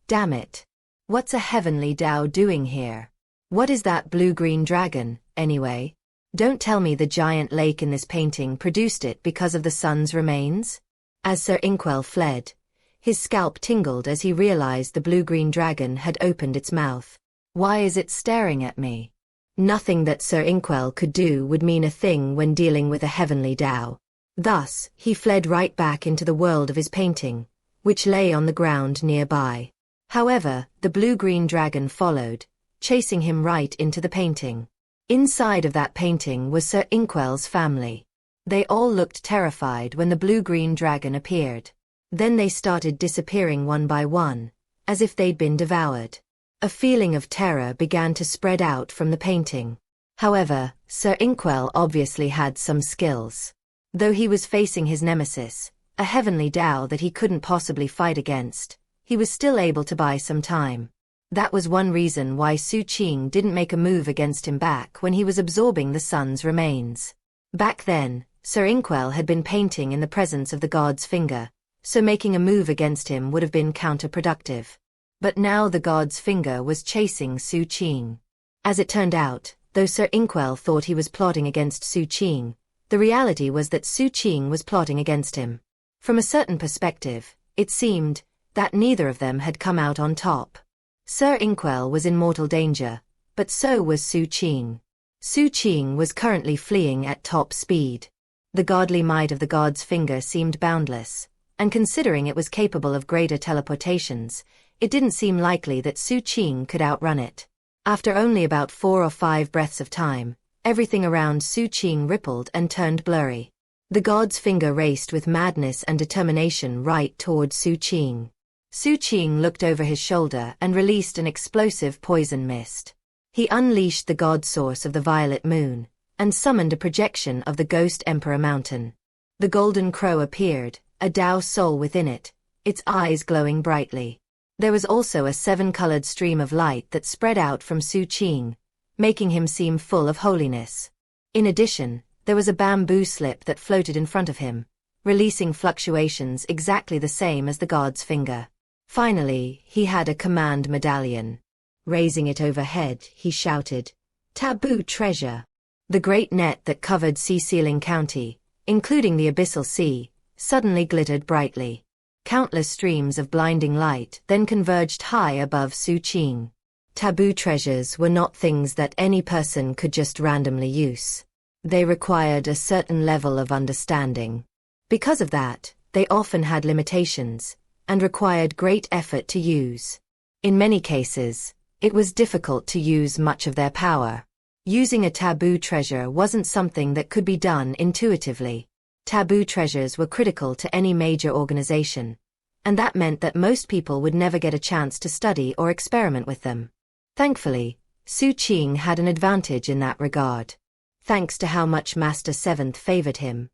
Damn it. What's a heavenly Tao doing here? What is that blue-green dragon, anyway? Don't tell me the giant lake in this painting produced it because of the sun's remains? As Sir Inkwell fled, His scalp tingled as he realized the blue-green dragon had opened its mouth. Why is it staring at me? Nothing that Sir Inkwell could do would mean a thing when dealing with a heavenly Tao. Thus, he fled right back into the world of his painting, which lay on the ground nearby. However, the blue-green dragon followed, chasing him right into the painting. Inside of that painting was Sir Inkwell's family. They all looked terrified when the blue-green dragon appeared. Then they started disappearing one by one, as if they'd been devoured. A feeling of terror began to spread out from the painting. However, Sir Inkwell obviously had some skills. Though he was facing his nemesis, a heavenly Tao that he couldn't possibly fight against, he was still able to buy some time. That was one reason why Xu Qing didn't make a move against him back when he was absorbing the sun's remains. Back then, Sir Inkwell had been painting in the presence of the god's finger, so making a move against him would have been counterproductive. But now the god's finger was chasing Xu Qing. As it turned out, though Sir Inkwell thought he was plotting against Xu Qing, the reality was that Xu Qing was plotting against him. From a certain perspective, it seemed that neither of them had come out on top. Sir Inkwell was in mortal danger, but so was Xu Qing. Xu Qing was currently fleeing at top speed. The godly might of the god's finger seemed boundless, and considering it was capable of greater teleportations, it didn't seem likely that Xu Qing could outrun it. After only about 4 or 5 breaths of time, everything around Xu Qing rippled and turned blurry. The god's finger raced with madness and determination right toward Xu Qing. Xu Qing looked over his shoulder and released an explosive poison mist. He unleashed the god source of the violet moon, and summoned a projection of the Ghost Emperor Mountain. The golden crow appeared, a Tao soul within it, its eyes glowing brightly. There was also a 7-colored stream of light that spread out from Xu Qing, making him seem full of holiness. In addition, there was a bamboo slip that floated in front of him, releasing fluctuations exactly the same as the god's finger. Finally, he had a command medallion. Raising it overhead, he shouted, "Taboo treasure!" The great net that covered Sea-Sealing County, including the Abyssal Sea, suddenly glittered brightly. Countless streams of blinding light then converged high above Xu Qing. Taboo treasures were not things that any person could just randomly use. They required a certain level of understanding. Because of that, they often had limitations, and required great effort to use. In many cases, it was difficult to use much of their power. Using a taboo treasure wasn't something that could be done intuitively. Taboo treasures were critical to any major organization, and that meant that most people would never get a chance to study or experiment with them. Thankfully, Xu Qing had an advantage in that regard. Thanks to how much Master Seventh favored him,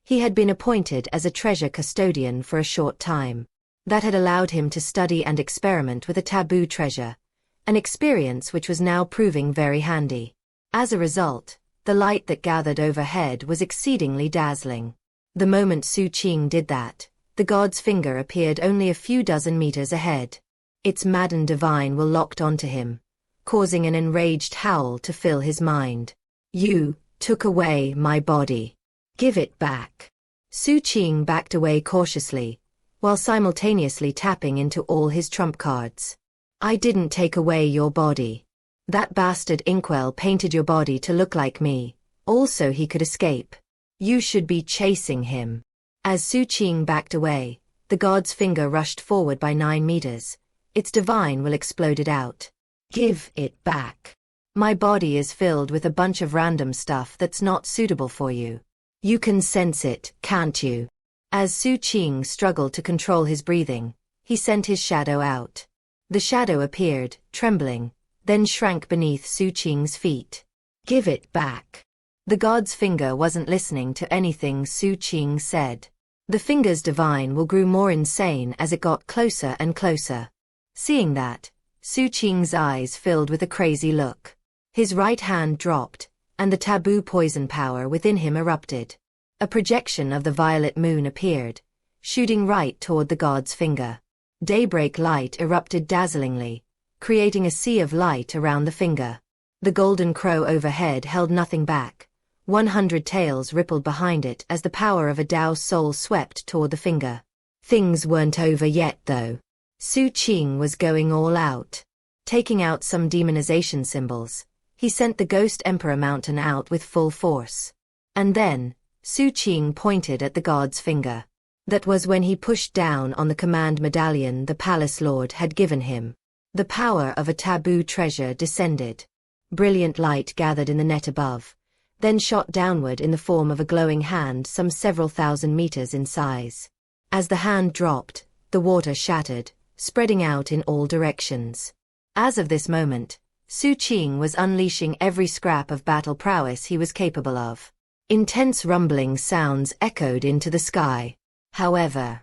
he had been appointed as a treasure custodian for a short time. That had allowed him to study and experiment with a taboo treasure, an experience which was now proving very handy. As a result, the light that gathered overhead was exceedingly dazzling. The moment Xu Qing did that, the god's finger appeared only a few dozen meters ahead. Its maddened divine will locked onto him, causing an enraged howl to fill his mind. "You took away my body. Give it back." Xu Qing backed away cautiously, while simultaneously tapping into all his trump cards. "I didn't take away your body. That bastard Inkwell painted your body to look like me, also he could escape. You should be chasing him." As Xu Qing backed away, the god's finger rushed forward by 9 meters. Its divine will exploded out. "Give it back. My body is filled with a bunch of random stuff that's not suitable for you. You can sense it, can't you?" As Xu Qing struggled to control his breathing, he sent his shadow out. The shadow appeared, trembling, then shrank beneath Xu Qing's feet. "Give it back." The god's finger wasn't listening to anything Xu Qing said. The finger's divine will grew more insane as it got closer and closer. Seeing that, Xu Qing's eyes filled with a crazy look. His right hand dropped, and the taboo poison power within him erupted. A projection of the violet moon appeared, shooting right toward the god's finger. Daybreak light erupted dazzlingly, creating a sea of light around the finger. The golden crow overhead held nothing back. 100 tails rippled behind it as the power of a Tao soul swept toward the finger. Things weren't over yet though. Xu Qing was going all out. Taking out some demonization symbols, he sent the Ghost Emperor Mountain out with full force. And then, Xu Qing pointed at the god's finger. That was when he pushed down on the command medallion the Palace Lord had given him. The power of a taboo treasure descended. Brilliant light gathered in the net above, then shot downward in the form of a glowing hand some several thousand meters in size. As the hand dropped, the water shattered, spreading out in all directions. As of this moment, Xu Qing was unleashing every scrap of battle prowess he was capable of. Intense rumbling sounds echoed into the sky. However,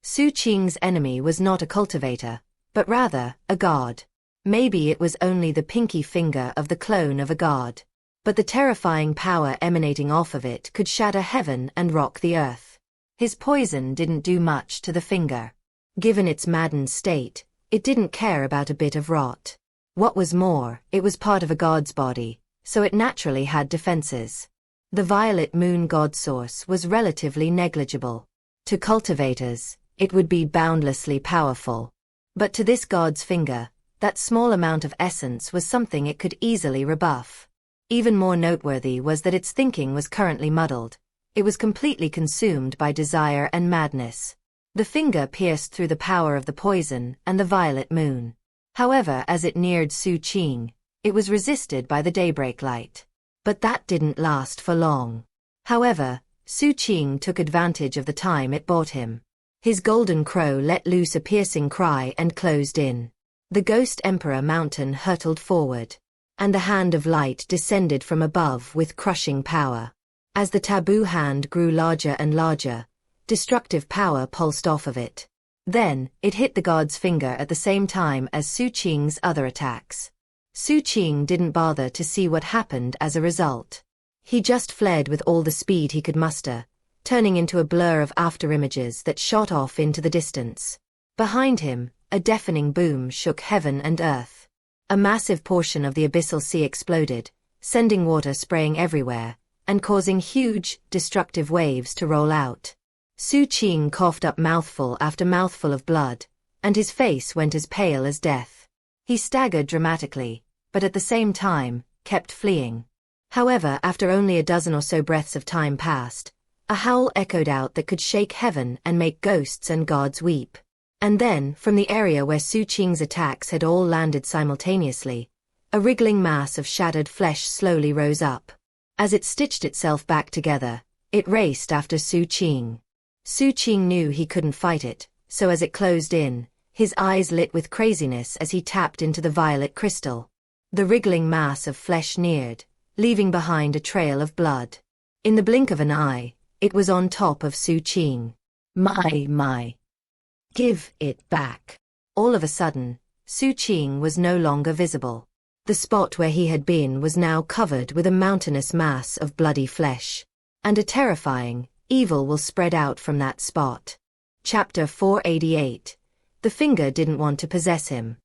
Xu Qing's enemy was not a cultivator, but rather a god. Maybe it was only the pinky finger of the clone of a god, but the terrifying power emanating off of it could shatter heaven and rock the earth. His poison didn't do much to the finger. Given its maddened state, it didn't care about a bit of rot. What was more, it was part of a god's body, so it naturally had defenses. The violet moon god source was relatively negligible. To cultivators, it would be boundlessly powerful. But to this god's finger, that small amount of essence was something it could easily rebuff. Even more noteworthy was that its thinking was currently muddled. It was completely consumed by desire and madness. The finger pierced through the power of the poison and the violet moon. However, as it neared Xu Qing, it was resisted by the daybreak light. But that didn't last for long. However, Xu Qing took advantage of the time it bought him. His golden crow let loose a piercing cry and closed in. The Ghost Emperor Mountain hurtled forward, and the hand of light descended from above with crushing power. As the taboo hand grew larger and larger, destructive power pulsed off of it. Then, it hit the god's finger at the same time as Xu Qing's other attacks. Xu Qing didn't bother to see what happened as a result. He just fled with all the speed he could muster, turning into a blur of afterimages that shot off into the distance. Behind him, a deafening boom shook heaven and earth. A massive portion of the abyssal sea exploded, sending water spraying everywhere, and causing huge, destructive waves to roll out. Xu Qing coughed up mouthful after mouthful of blood, and his face went as pale as death. He staggered dramatically, but at the same time, kept fleeing. However, after only a dozen or so breaths of time passed, a howl echoed out that could shake heaven and make ghosts and gods weep. And then, from the area where Xu Qing's attacks had all landed simultaneously, a wriggling mass of shattered flesh slowly rose up. As it stitched itself back together, it raced after Xu Qing. Xu Qing knew he couldn't fight it, so as it closed in, his eyes lit with craziness as he tapped into the violet crystal. The wriggling mass of flesh neared, leaving behind a trail of blood. In the blink of an eye, it was on top of Xu Qing. My. Give it back. All of a sudden, Xu Qing was no longer visible. The spot where he had been was now covered with a mountainous mass of bloody flesh. And a terrifying, evil will spread out from that spot. Chapter 488. The finger didn't want to possess him.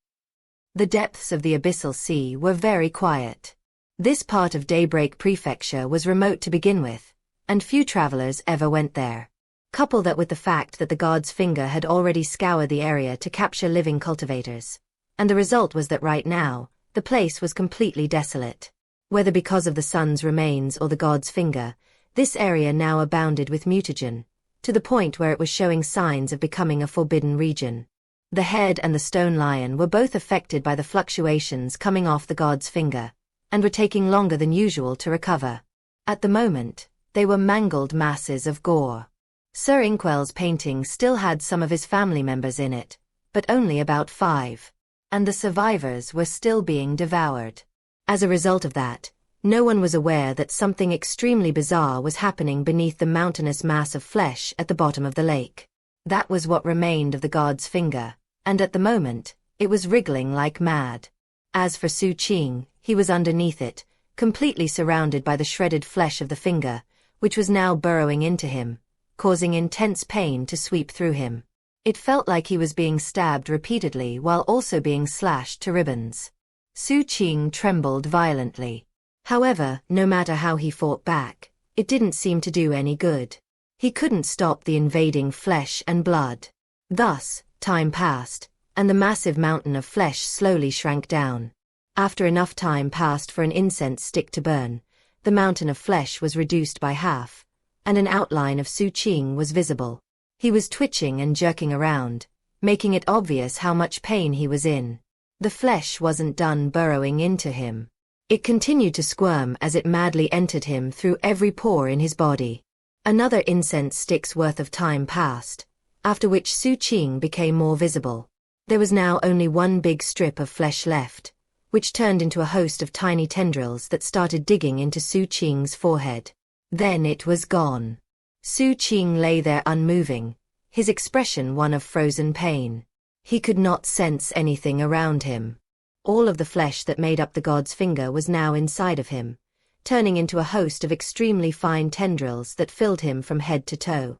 The depths of the abyssal sea were very quiet. This part of Daybreak Prefecture was remote to begin with, and few travelers ever went there. Couple that with the fact that the god's finger had already scoured the area to capture living cultivators. And the result was that right now, the place was completely desolate. Whether because of the sun's remains or the god's finger, this area now abounded with mutagen, to the point where it was showing signs of becoming a forbidden region. The head and the stone lion were both affected by the fluctuations coming off the god's finger, and were taking longer than usual to recover. At the moment, they were mangled masses of gore. Sir Inkwell's painting still had some of his family members in it, but only about 5. And the survivors were still being devoured. As a result of that, no one was aware that something extremely bizarre was happening beneath the mountainous mass of flesh at the bottom of the lake. That was what remained of the god's finger, and at the moment, it was wriggling like mad. As for Xu Qing, he was underneath it, completely surrounded by the shredded flesh of the finger, which was now burrowing into him, causing intense pain to sweep through him. It felt like he was being stabbed repeatedly while also being slashed to ribbons. Xu Qing trembled violently. However, no matter how he fought back, it didn't seem to do any good. He couldn't stop the invading flesh and blood. Thus, time passed, and the massive mountain of flesh slowly shrank down. After enough time passed for an incense stick to burn, the mountain of flesh was reduced by half, and an outline of Xu Qing was visible. He was twitching and jerking around, making it obvious how much pain he was in. The flesh wasn't done burrowing into him. It continued to squirm as it madly entered him through every pore in his body. Another incense stick's worth of time passed, after which Xu Qing became more visible. There was now only one big strip of flesh left, which turned into a host of tiny tendrils that started digging into Xu Qing's forehead. Then it was gone. Xu Qing lay there unmoving, his expression one of frozen pain. He could not sense anything around him. All of the flesh that made up the god's finger was now inside of him, turning into a host of extremely fine tendrils that filled him from head to toe.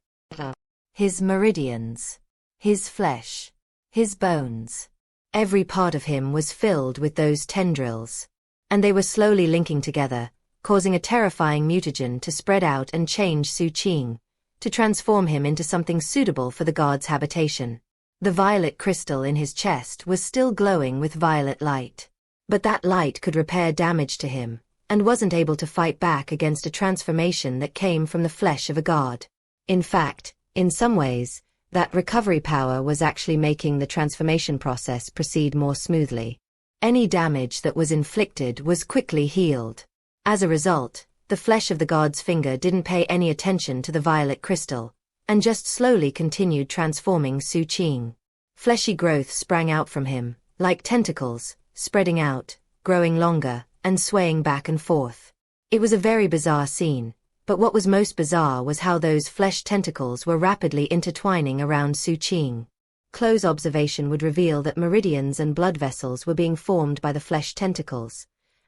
His meridians, his flesh, his bones. Every part of him was filled with those tendrils, and they were slowly linking together, causing a terrifying mutagen to spread out and change Xu Qing, to transform him into something suitable for the god's habitation. The violet crystal in his chest was still glowing with violet light. But that light could repair damage to him, and wasn't able to fight back against a transformation that came from the flesh of a god. In fact, in some ways, that recovery power was actually making the transformation process proceed more smoothly. Any damage that was inflicted was quickly healed. As a result, the flesh of the god's finger didn't pay any attention to the violet crystal, and just slowly continued transforming Xu Qing. Fleshy growth sprang out from him, like tentacles, spreading out, growing longer, and swaying back and forth. It was a very bizarre scene, but what was most bizarre was how those flesh tentacles were rapidly intertwining around Xu Qing. Close observation would reveal that meridians and blood vessels were being formed by the flesh tentacles,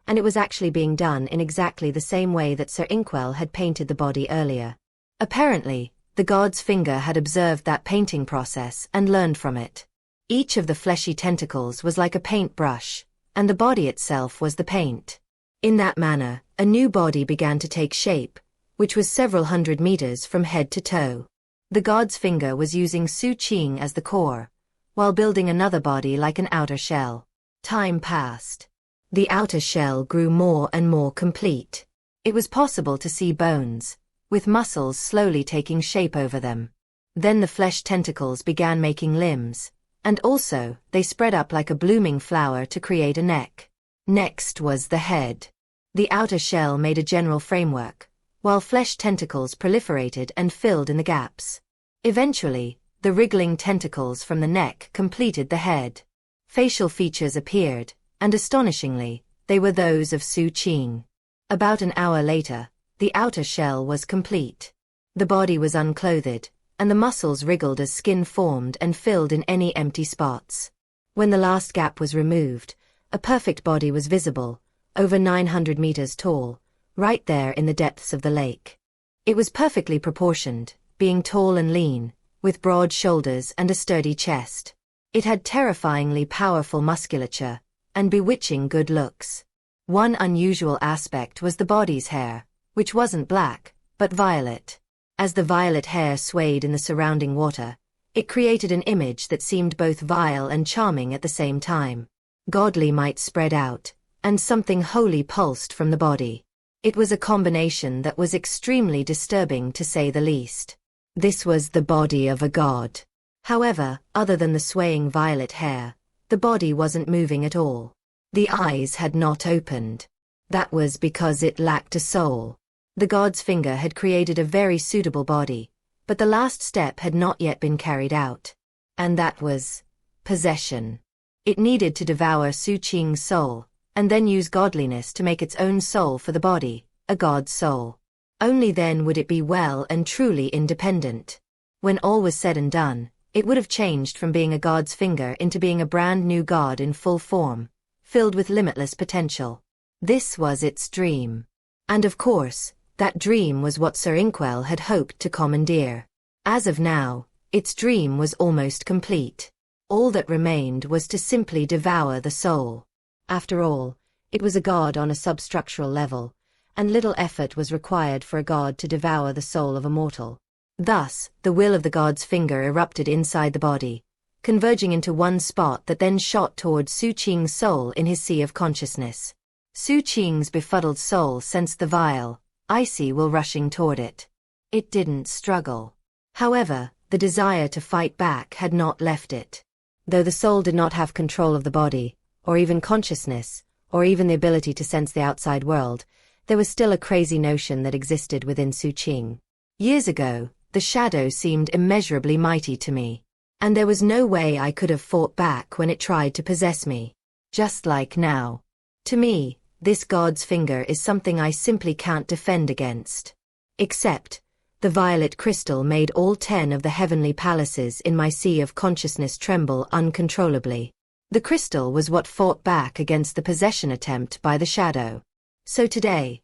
and it was actually being done in exactly the same way that Sir Inkwell had painted the body earlier. Apparently, the god's finger had observed that painting process and learned from it. Each of the fleshy tentacles was like a paintbrush, and the body itself was the paint. In that manner, a new body began to take shape, which was several hundred meters from head to toe. The god's finger was using Xu Qing as the core, while building another body like an outer shell. Time passed. The outer shell grew more and more complete. It was possible to see bones, with muscles slowly taking shape over them. Then the flesh tentacles began making limbs, and also, they spread up like a blooming flower to create a neck. Next was the head. The outer shell made a general framework, while flesh tentacles proliferated and filled in the gaps. Eventually, the wriggling tentacles from the neck completed the head. Facial features appeared, and astonishingly, they were those of Xu Qing. About an hour later, the outer shell was complete. The body was unclothed, and the muscles wriggled as skin formed and filled in any empty spots. When the last gap was removed, a perfect body was visible, over 900 meters tall, right there in the depths of the lake. It was perfectly proportioned, being tall and lean, with broad shoulders and a sturdy chest. It had terrifyingly powerful musculature, and bewitching good looks. One unusual aspect was the body's hair, which wasn't black, but violet. As the violet hair swayed in the surrounding water, it created an image that seemed both vile and charming at the same time. Godly might spread out, and something holy pulsed from the body. It was a combination that was extremely disturbing to say the least. This was the body of a god. However, other than the swaying violet hair, the body wasn't moving at all. The eyes had not opened. That was because it lacked a soul. The god's finger had created a very suitable body, but the last step had not yet been carried out. And that was possession. It needed to devour Xu Qing's soul, and then use godliness to make its own soul for the body, a god's soul. Only then would it be well and truly independent. When all was said and done, it would have changed from being a god's finger into being a brand new god in full form, filled with limitless potential. This was its dream. And of course, that dream was what Sir Inkwell had hoped to commandeer. As of now, its dream was almost complete. All that remained was to simply devour the soul. After all, it was a god on a substructural level, and little effort was required for a god to devour the soul of a mortal. Thus, the will of the god's finger erupted inside the body, converging into one spot that then shot toward Xu Qing's soul in his sea of consciousness. Xu Qing's befuddled soul sensed the vile, icy will rushing toward it. It didn't struggle. However, the desire to fight back had not left it. Though the soul did not have control of the body, or even consciousness, or even the ability to sense the outside world, there was still a crazy notion that existed within Xu Qing. Years ago, the shadow seemed immeasurably mighty to me, and there was no way I could have fought back when it tried to possess me. Just like now. To me, this god's finger is something I simply can't defend against. Except, the violet crystal made all 10 of the heavenly palaces in my sea of consciousness tremble uncontrollably. The crystal was what fought back against the possession attempt by the shadow. So today,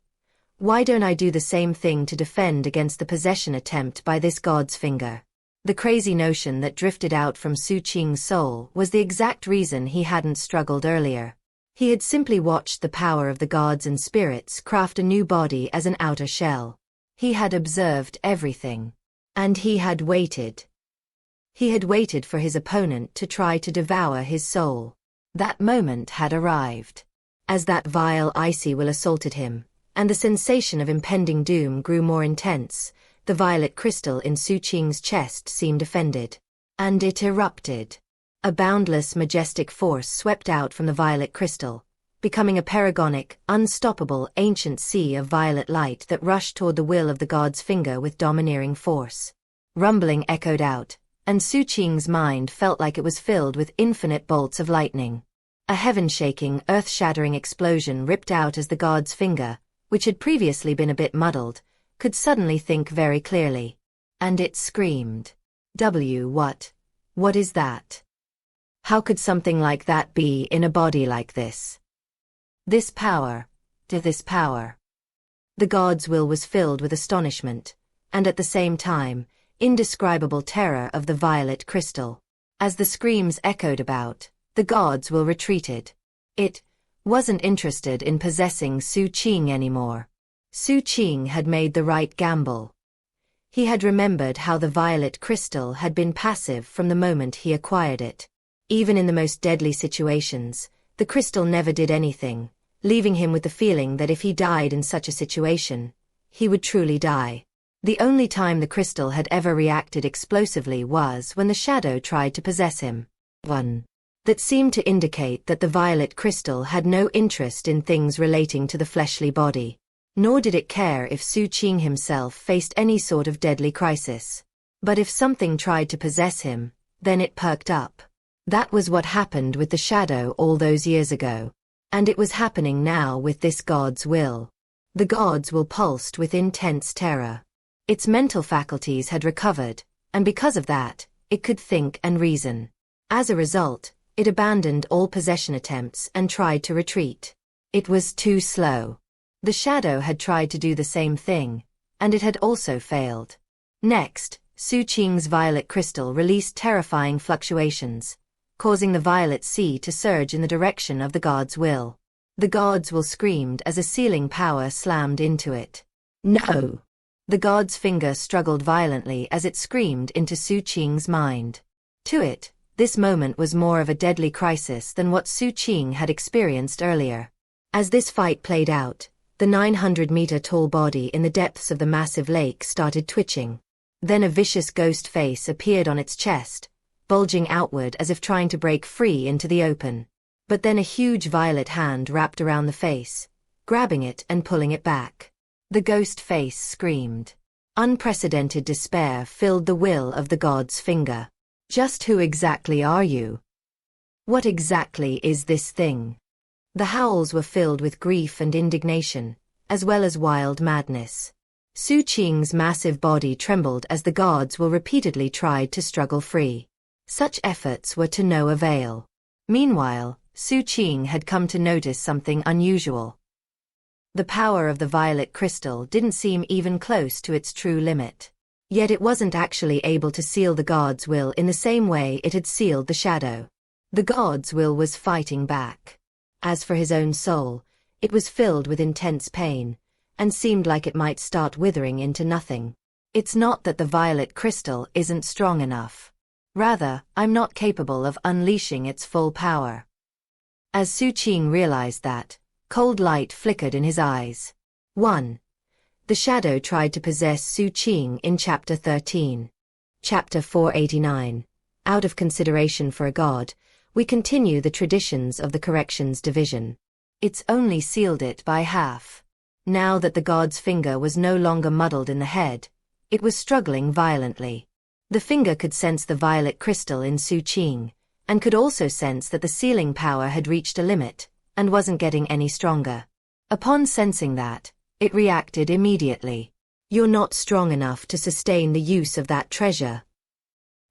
why don't I do the same thing to defend against the possession attempt by this god's finger? The crazy notion that drifted out from Xu Qing's soul was the exact reason he hadn't struggled earlier. He had simply watched the power of the gods and spirits craft a new body as an outer shell. He had observed everything. And he had waited. He had waited for his opponent to try to devour his soul. That moment had arrived. As that vile icy will assaulted him, and the sensation of impending doom grew more intense, the violet crystal in Xu Qing's chest seemed offended. And it erupted. A boundless, majestic force swept out from the violet crystal, becoming a paragonic, unstoppable, ancient sea of violet light that rushed toward the will of the god's finger with domineering force. Rumbling echoed out, and Xu Qing's mind felt like it was filled with infinite bolts of lightning. A heaven-shaking, earth-shattering explosion ripped out as the god's finger, which had previously been a bit muddled, could suddenly think very clearly. And it screamed. What is that? How could something like that be in a body like this? This power. The god's will was filled with astonishment, and at the same time, indescribable terror of the violet crystal. As the screams echoed about, the god's will retreated. It wasn't interested in possessing Xu Qing anymore. Xu Qing had made the right gamble. He had remembered how the violet crystal had been passive from the moment he acquired it. Even in the most deadly situations, the crystal never did anything, leaving him with the feeling that if he died in such a situation, he would truly die. The only time the crystal had ever reacted explosively was when the shadow tried to possess him. That seemed to indicate that the violet crystal had no interest in things relating to the fleshly body. Nor did it care if Xu Qing himself faced any sort of deadly crisis. But if something tried to possess him, then it perked up. That was what happened with the shadow all those years ago. And it was happening now with this god's will. The god's will pulsed with intense terror. Its mental faculties had recovered, and because of that, it could think and reason. As a result, it abandoned all possession attempts and tried to retreat. It was too slow. The shadow had tried to do the same thing, and it had also failed. Next, Xu Qing's violet crystal released terrifying fluctuations, causing the violet sea to surge in the direction of the god's will. The god's will screamed as a sealing power slammed into it. No! The god's finger struggled violently as it screamed into Xu Qing's mind. To it, this moment was more of a deadly crisis than what Xu Qing had experienced earlier. As this fight played out, the 900-meter-tall body in the depths of the massive lake started twitching. Then a vicious ghost face appeared on its chest, bulging outward as if trying to break free into the open. But then a huge violet hand wrapped around the face, grabbing it and pulling it back. The ghost face screamed. Unprecedented despair filled the will of the god's finger. Just who exactly are you? What exactly is this thing? The howls were filled with grief and indignation, as well as wild madness. Xu Qing's massive body trembled as the god's will repeatedly tried to struggle free. Such efforts were to no avail. Meanwhile, Xu Qing had come to notice something unusual. The power of the violet crystal didn't seem even close to its true limit. Yet it wasn't actually able to seal the god's will in the same way it had sealed the shadow. The god's will was fighting back. As for his own soul, it was filled with intense pain, and seemed like it might start withering into nothing. It's not that the violet crystal isn't strong enough. Rather, I'm not capable of unleashing its full power. As Xu Qing realized that, cold light flickered in his eyes. 1. The shadow tried to possess Xu Qing in Chapter 13. Chapter 489. Out of consideration for a god, we continue the traditions of the Corrections Division. It's only sealed it by half. Now that the god's finger was no longer muddled in the head, it was struggling violently. The finger could sense the violet crystal in Xu Qing, and could also sense that the sealing power had reached a limit, and wasn't getting any stronger. Upon sensing that, it reacted immediately. You're not strong enough to sustain the use of that treasure.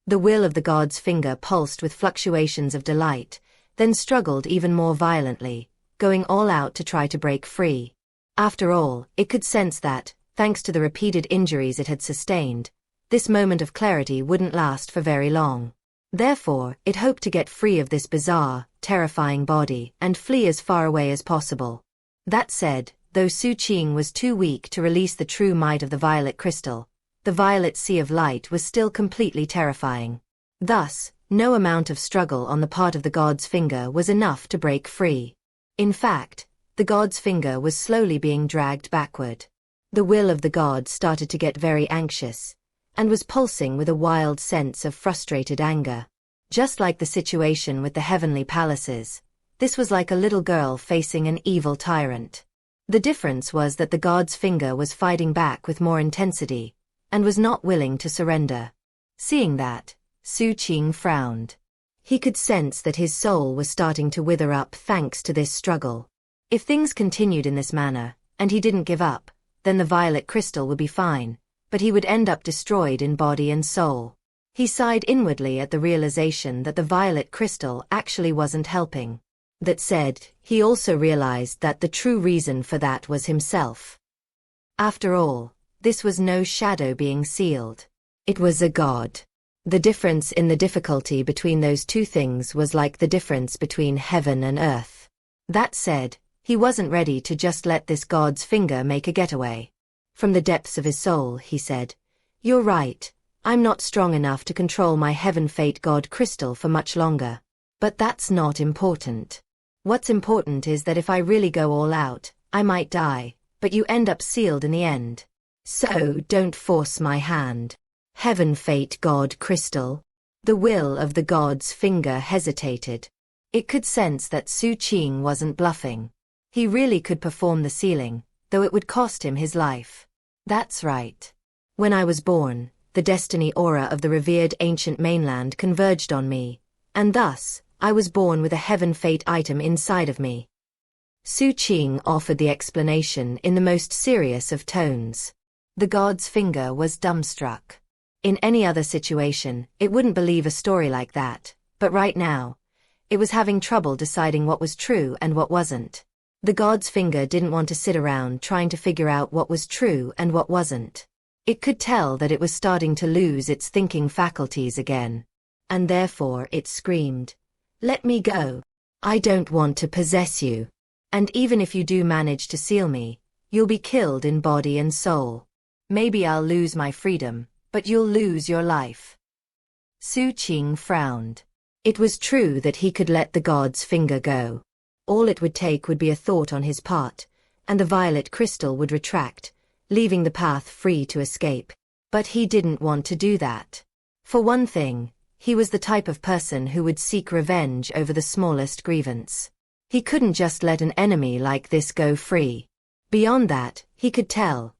The will of the god's finger pulsed with fluctuations of delight, then struggled even more violently, going all out to try to break free. After all, it could sense that, thanks to the repeated injuries it had sustained, this moment of clarity wouldn't last for very long. Therefore, it hoped to get free of this bizarre, terrifying body and flee as far away as possible. That said, though Xu Qing was too weak to release the true might of the violet crystal, the violet sea of light was still completely terrifying. Thus, no amount of struggle on the part of the god's finger was enough to break free. In fact, the god's finger was slowly being dragged backward. The will of the god started to get very anxious, and was pulsing with a wild sense of frustrated anger. Just like the situation with the heavenly palaces, this was like a little girl facing an evil tyrant. The difference was that the god's finger was fighting back with more intensity, and was not willing to surrender. Seeing that, Xu Qing frowned. He could sense that his soul was starting to wither up thanks to this struggle. If things continued in this manner, and he didn't give up, then the violet crystal would be fine, but he would end up destroyed in body and soul. He sighed inwardly at the realization that the violet crystal actually wasn't helping. That said, he also realized that the true reason for that was himself. After all, this was no shadow being sealed. It was a god. The difference in the difficulty between those two things was like the difference between heaven and earth. That said, he wasn't ready to just let this god's finger make a getaway. From the depths of his soul, he said, "You're right, I'm not strong enough to control my heaven fate god crystal for much longer. But that's not important. What's important is that if I really go all out, I might die, but you end up sealed in the end. So don't force my hand. Heaven fate god crystal." The will of the god's finger hesitated. It could sense that Xu Qing wasn't bluffing. He really could perform the sealing, though it would cost him his life. That's right. When I was born, the destiny aura of the revered ancient mainland converged on me, and thus, I was born with a heaven fate item inside of me. Xu Qing offered the explanation in the most serious of tones. The god's finger was dumbstruck. In any other situation, it wouldn't believe a story like that, but right now, it was having trouble deciding what was true and what wasn't. The god's finger didn't want to sit around trying to figure out what was true and what wasn't. It could tell that it was starting to lose its thinking faculties again. And therefore it screamed, "Let me go. I don't want to possess you. And even if you do manage to seal me, you'll be killed in body and soul. Maybe I'll lose my freedom, but you'll lose your life." Xu Qing frowned. It was true that he could let the god's finger go. All it would take would be a thought on his part, and the violet crystal would retract, leaving the path free to escape. But he didn't want to do that. For one thing, he was the type of person who would seek revenge over the smallest grievance. He couldn't just let an enemy like this go free. Beyond that, he could tell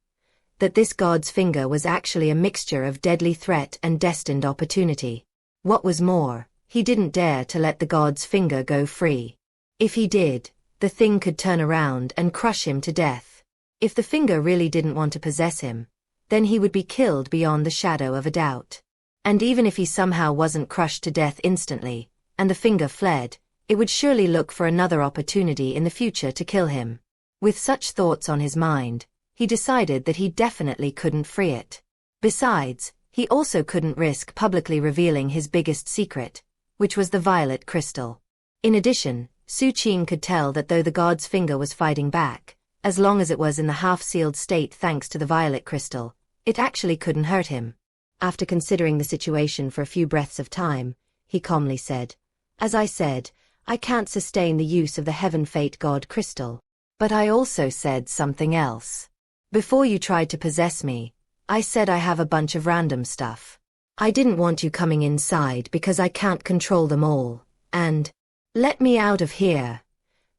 that this god's finger was actually a mixture of deadly threat and destined opportunity. What was more, he didn't dare to let the god's finger go free. If he did, the thing could turn around and crush him to death. If the finger really didn't want to possess him, then he would be killed beyond the shadow of a doubt. And even if he somehow wasn't crushed to death instantly, and the finger fled, it would surely look for another opportunity in the future to kill him. With such thoughts on his mind, he decided that he definitely couldn't free it. Besides, he also couldn't risk publicly revealing his biggest secret, which was the violet crystal. In addition, Xu Qing could tell that though the god's finger was fighting back, as long as it was in the half-sealed state thanks to the violet crystal, It actually couldn't hurt him. After considering the situation for a few breaths of time, he calmly said, "As I said, I can't sustain the use of the Heaven Fate God crystal. But I also said something else. Before you tried to possess me, I said I have a bunch of random stuff. I didn't want you coming inside because I can't control them all, and let me out of here."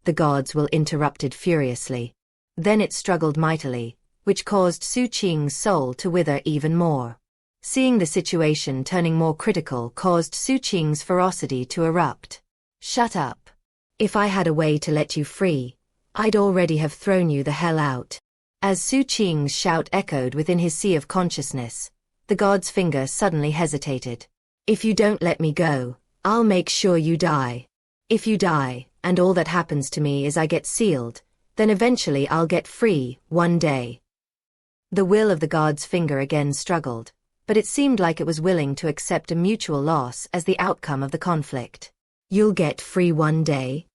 The gods will interrupted furiously. Then it struggled mightily, which caused Xu Qing's soul to wither even more. Seeing the situation turning more critical caused Xu Qing's ferocity to erupt. "Shut up. If I had a way to let you free, I'd already have thrown you the hell out." As Xu Qing's shout echoed within his sea of consciousness, the god's finger suddenly hesitated. "If you don't let me go, I'll make sure you die. If you die, and all that happens to me is I get sealed, then eventually I'll get free, one day." The will of the god's finger again struggled, but it seemed like it was willing to accept a mutual loss as the outcome of the conflict. "You'll get free one day?"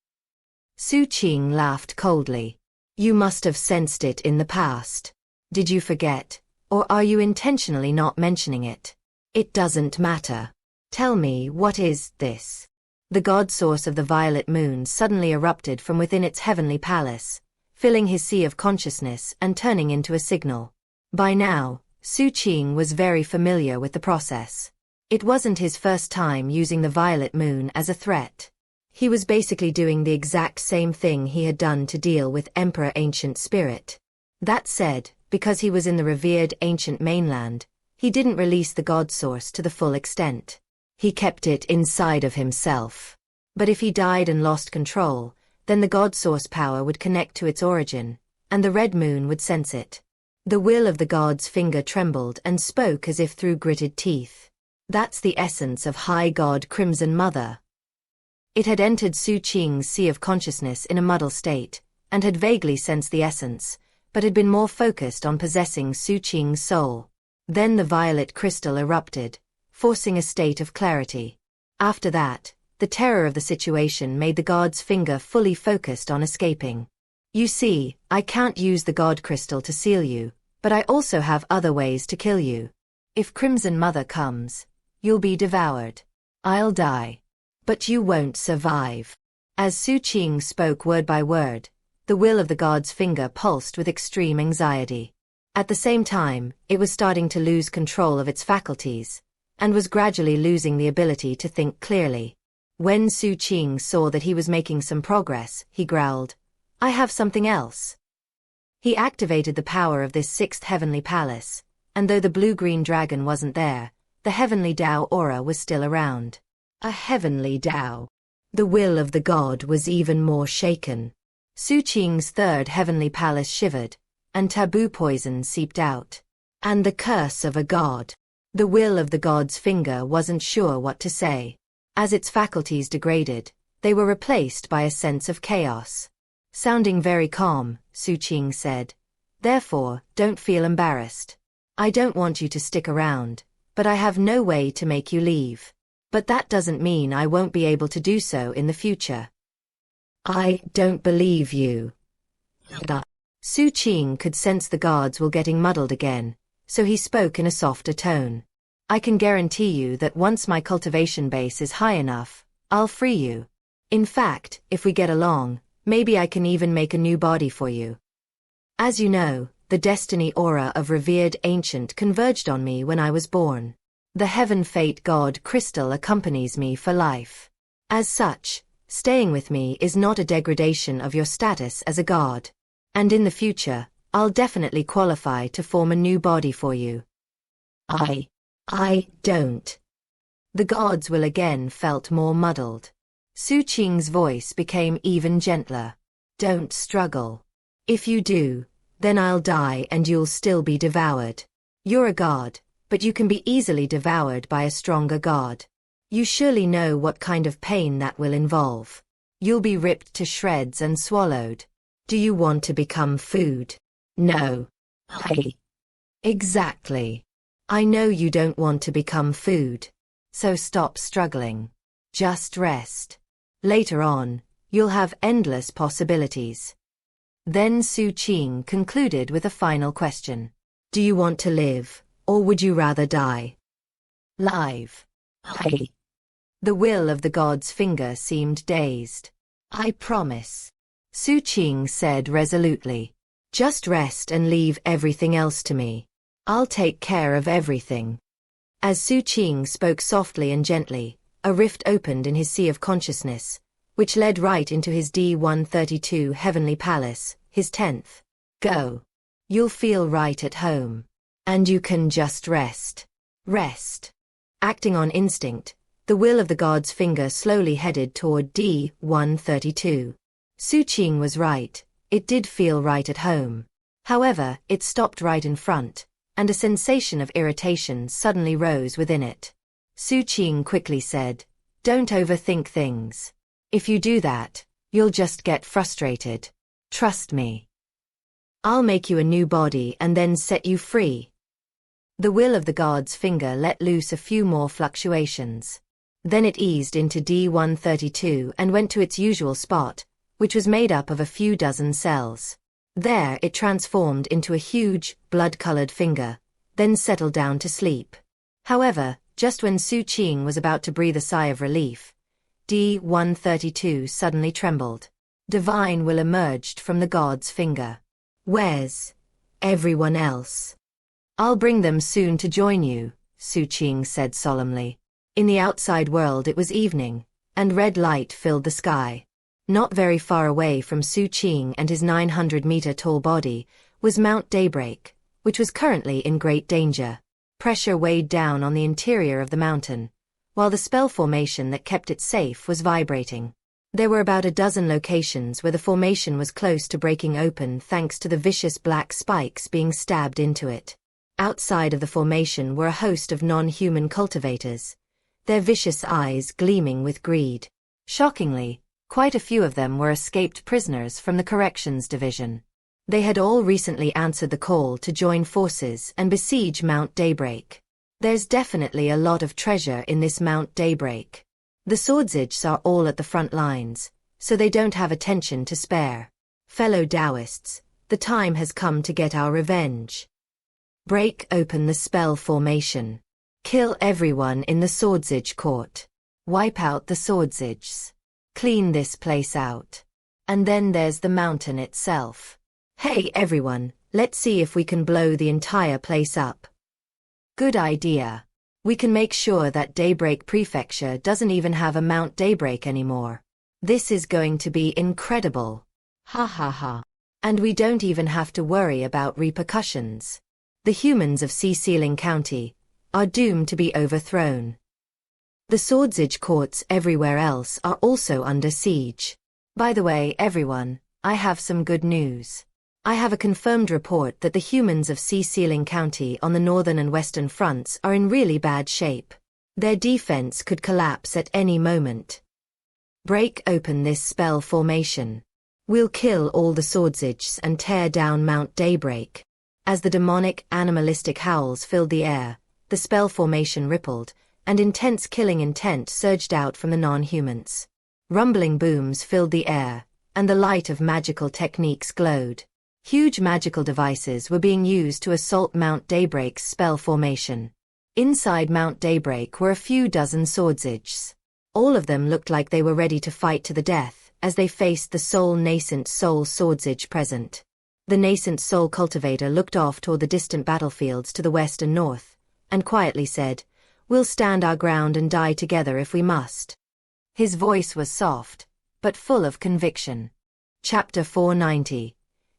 Xu Qing laughed coldly. "You must have sensed it in the past. Did you forget, or are you intentionally not mentioning it? It doesn't matter. Tell me, what is this?" The god source of the violet moon suddenly erupted from within its heavenly palace, filling his sea of consciousness and turning into a signal. By now, Xu Qing was very familiar with the process. It wasn't his first time using the violet moon as a threat. He was basically doing the exact same thing he had done to deal with Emperor Ancient Spirit. That said, because he was in the revered ancient mainland, he didn't release the god source to the full extent. He kept it inside of himself. But if he died and lost control, then the god source power would connect to its origin, and the red moon would sense it. The will of the god's finger trembled and spoke as if through gritted teeth. "That's the essence of High God Crimson Mother." It had entered Xu Qing's sea of consciousness in a muddled state, and had vaguely sensed the essence, but had been more focused on possessing Xu Qing's soul. Then the violet crystal erupted, forcing a state of clarity. After that, the terror of the situation made the god's finger fully focused on escaping. "You see, I can't use the god crystal to seal you, but I also have other ways to kill you. If Crimson Mother comes, you'll be devoured. I'll die. But you won't survive." As Xu Qing spoke word by word, the will of the god's finger pulsed with extreme anxiety. At the same time, it was starting to lose control of its faculties, and was gradually losing the ability to think clearly. When Xu Qing saw that he was making some progress, he growled, "I have something else." He activated the power of this sixth heavenly palace, and though the blue-green dragon wasn't there, the heavenly Dao aura was still around. A heavenly Dao. The will of the god was even more shaken. Xu Qing's third heavenly palace shivered, and taboo poison seeped out. And the curse of a god. The will of the god's finger wasn't sure what to say. As its faculties degraded, they were replaced by a sense of chaos. Sounding very calm, Xu Qing said, "Therefore, don't feel embarrassed. I don't want you to stick around, but I have no way to make you leave. But that doesn't mean I won't be able to do so in the future." "I don't believe you." Xu Qing could sense the guards were getting muddled again, so he spoke in a softer tone. "I can guarantee you that once my cultivation base is high enough, I'll free you. In fact, if we get along, maybe I can even make a new body for you. As you know, the destiny aura of revered ancient converged on me when I was born. The heaven fate god crystal accompanies me for life. As such, staying with me is not a degradation of your status as a god. And in the future, I'll definitely qualify to form a new body for you." I don't. The god's will again felt more muddled. Xu Qing's voice became even gentler. "Don't struggle. If you do, then I'll die and you'll still be devoured. You're a god, but you can be easily devoured by a stronger god. You surely know what kind of pain that will involve. You'll be ripped to shreds and swallowed. Do you want to become food? No. Exactly. I know you don't want to become food. So stop struggling. Just rest. Later on, you'll have endless possibilities." Then Xu Qing concluded with a final question. Do you want to live, or would you rather die? Live. The will of the god's finger seemed dazed. I promise, Xu Qing said resolutely. Just rest and leave everything else to me. I'll take care of everything. As Xu Qing spoke softly and gently, a rift opened in his sea of consciousness, which led right into his D-132 heavenly palace, his 10th. Go. You'll feel right at home. And you can just rest. Rest. Acting on instinct, the will of the god's finger slowly headed toward D-132. Xu Qing was right, it did feel right at home. However, it stopped right in front, and a sensation of irritation suddenly rose within it. Xu Qing quickly said, "Don't overthink things. If you do that, you'll just get frustrated. Trust me. I'll make you a new body and then set you free." The will of the god's finger let loose a few more fluctuations. Then it eased into D-132 and went to its usual spot, which was made up of a few dozen cells. There it transformed into a huge, blood-colored finger, then settled down to sleep. However, just when Xu Qing was about to breathe a sigh of relief, D-132 suddenly trembled. Divine will emerged from the god's finger. "Where's everyone else?" "I'll bring them soon to join you," Xu Qing said solemnly. In the outside world it was evening, and red light filled the sky. Not very far away from Xu Qing and his 900-meter-tall body was Mount Daybreak, which was currently in great danger. Pressure weighed down on the interior of the mountain, while the spell formation that kept it safe was vibrating. There were about a dozen locations where the formation was close to breaking open thanks to the vicious black spikes being stabbed into it. Outside of the formation were a host of non-human cultivators, their vicious eyes gleaming with greed. Shockingly, quite a few of them were escaped prisoners from the corrections division. They had all recently answered the call to join forces and besiege Mount Daybreak. There's definitely a lot of treasure in this Mount Daybreak. The Swordsage are all at the front lines, so they don't have attention to spare. Fellow Taoists, the time has come to get our revenge. Break open the spell formation. Kill everyone in the Swordsage court. Wipe out the Swordsages. Clean this place out. And then there's the mountain itself. Hey everyone, let's see if we can blow the entire place up. Good idea. We can make sure that Daybreak Prefecture doesn't even have a Mount Daybreak anymore. This is going to be incredible. Ha ha ha. And we don't even have to worry about repercussions. The humans of Xianxia County are doomed to be overthrown. The Swordsage courts everywhere else are also under siege. By the way, everyone, I have some good news. I have a confirmed report that the humans of Xianxia County on the northern and western fronts are in really bad shape. Their defense could collapse at any moment. Break open this spell formation. We'll kill all the Swordsages and tear down Mount Daybreak. As the demonic, animalistic howls filled the air, the spell formation rippled, and intense killing intent surged out from the non-humans. Rumbling booms filled the air, and the light of magical techniques glowed. Huge magical devices were being used to assault Mount Daybreak's spell formation. Inside Mount Daybreak were a few dozen Swordsages. All of them looked like they were ready to fight to the death as they faced the sole nascent soul Swordsage present. The nascent soul cultivator looked off toward the distant battlefields to the west and north, and quietly said, "We'll stand our ground and die together if we must." His voice was soft, but full of conviction. Chapter 490.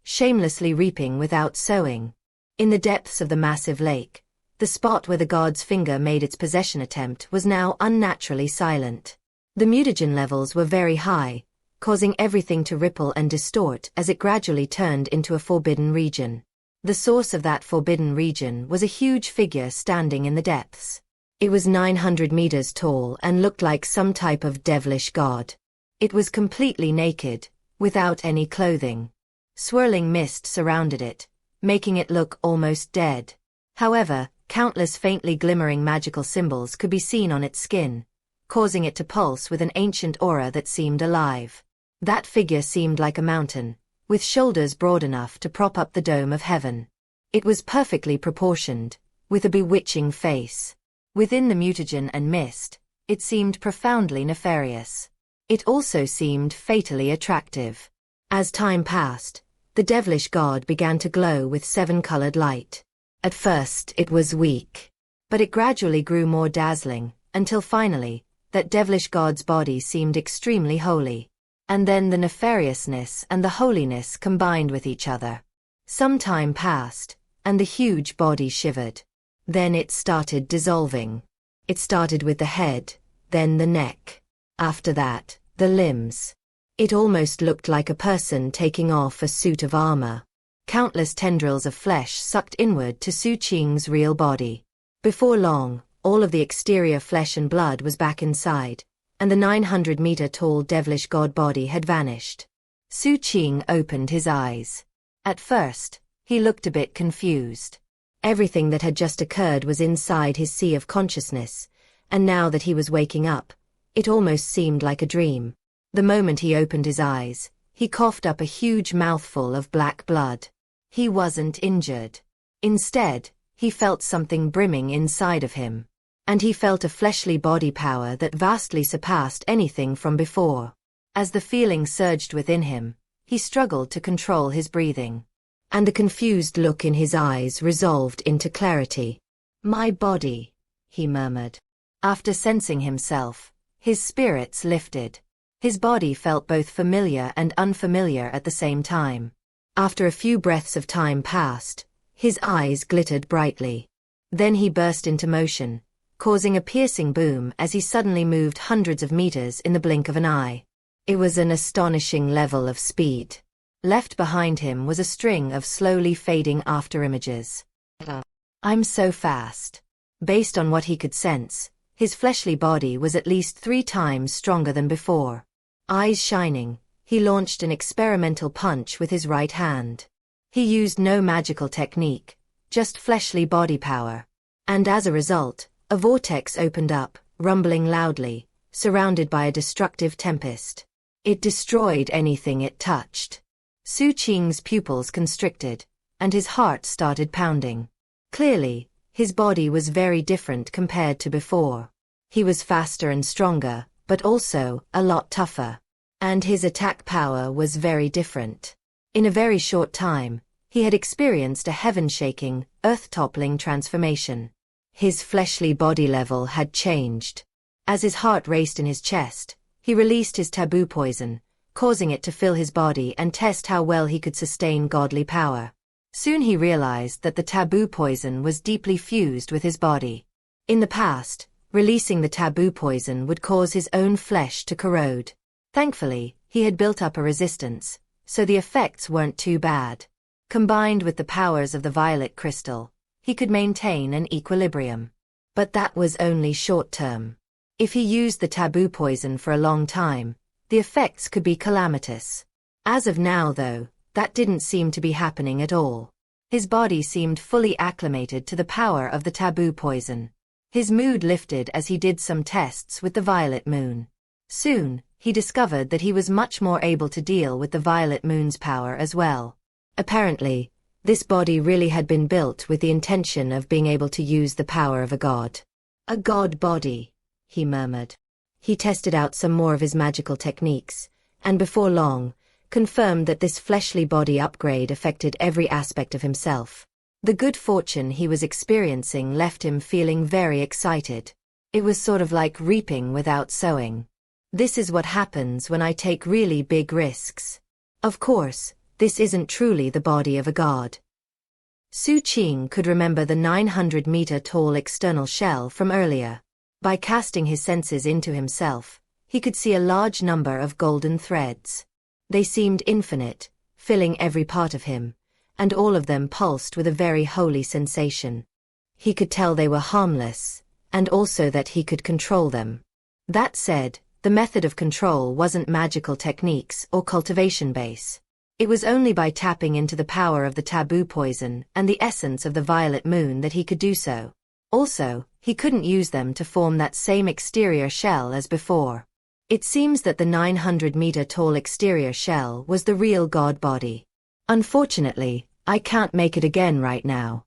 Shamelessly reaping without sowing. In the depths of the massive lake, the spot where the god's finger made its possession attempt was now unnaturally silent. The mutagen levels were very high, causing everything to ripple and distort as it gradually turned into a forbidden region. The source of that forbidden region was a huge figure standing in the depths. It was 900 meters tall and looked like some type of devilish god. It was completely naked, without any clothing. Swirling mist surrounded it, making it look almost dead. However, countless faintly glimmering magical symbols could be seen on its skin, causing it to pulse with an ancient aura that seemed alive. That figure seemed like a mountain, with shoulders broad enough to prop up the dome of heaven. It was perfectly proportioned, with a bewitching face. Within the mutagen and mist, it seemed profoundly nefarious. It also seemed fatally attractive. As time passed, the devilish god began to glow with 7-colored light. At first it was weak, but it gradually grew more dazzling, until finally, that devilish god's body seemed extremely holy. And then the nefariousness and the holiness combined with each other. Some time passed, and the huge body shivered. Then it started dissolving. It started with the head, then the neck. After that, the limbs. It almost looked like a person taking off a suit of armor. Countless tendrils of flesh sucked inward to Xu Qing's real body. Before long, all of the exterior flesh and blood was back inside, and the 900-meter-tall devilish god body had vanished. Xu Qing opened his eyes. At first, he looked a bit confused. Everything that had just occurred was inside his sea of consciousness, and now that he was waking up, it almost seemed like a dream. The moment he opened his eyes, he coughed up a huge mouthful of black blood. He wasn't injured. Instead, he felt something brimming inside of him. And he felt a fleshly body power that vastly surpassed anything from before. As the feeling surged within him, he struggled to control his breathing. And the confused look in his eyes resolved into clarity. "My body," he murmured. After sensing himself, his spirits lifted. His body felt both familiar and unfamiliar at the same time. After a few breaths of time passed, his eyes glittered brightly. Then he burst into motion, causing a piercing boom as he suddenly moved hundreds of meters in the blink of an eye. It was an astonishing level of speed. Left behind him was a string of slowly fading afterimages. "I'm so fast." Based on what he could sense, his fleshly body was at least 3 times stronger than before. Eyes shining, he launched an experimental punch with his right hand. He used no magical technique, just fleshly body power. And as a result, a vortex opened up, rumbling loudly, surrounded by a destructive tempest. It destroyed anything it touched. Xu Qing's pupils constricted, and his heart started pounding. Clearly, his body was very different compared to before. He was faster and stronger, but also a lot tougher. And his attack power was very different. In a very short time, he had experienced a heaven-shaking, earth-toppling transformation. His fleshly body level had changed. As his heart raced in his chest, he released his taboo poison, causing it to fill his body and test how well he could sustain godly power. Soon he realized that the taboo poison was deeply fused with his body. In the past, releasing the taboo poison would cause his own flesh to corrode. Thankfully, he had built up a resistance, so the effects weren't too bad. Combined with the powers of the violet crystal, he could maintain an equilibrium. But that was only short-term. If he used the taboo poison for a long time, the effects could be calamitous. As of now, though, that didn't seem to be happening at all. His body seemed fully acclimated to the power of the taboo poison. His mood lifted as he did some tests with the violet moon. Soon, he discovered that he was much more able to deal with the violet moon's power as well. Apparently, this body really had been built with the intention of being able to use the power of a god. "A god body," he murmured. He tested out some more of his magical techniques, and before long, confirmed that this fleshly body upgrade affected every aspect of himself. The good fortune he was experiencing left him feeling very excited. It was sort of like reaping without sowing. This is what happens when I take really big risks. Of course, this isn't truly the body of a god. Xu Qing could remember the 900-meter-tall external shell from earlier. By casting his senses into himself, he could see a large number of golden threads. They seemed infinite, filling every part of him, and all of them pulsed with a very holy sensation. He could tell they were harmless, and also that he could control them. That said, the method of control wasn't magical techniques or cultivation base. It was only by tapping into the power of the taboo poison and the essence of the violet moon that he could do so. Also, he couldn't use them to form that same exterior shell as before. It seems that the 900-meter-tall exterior shell was the real god body. Unfortunately, I can't make it again right now.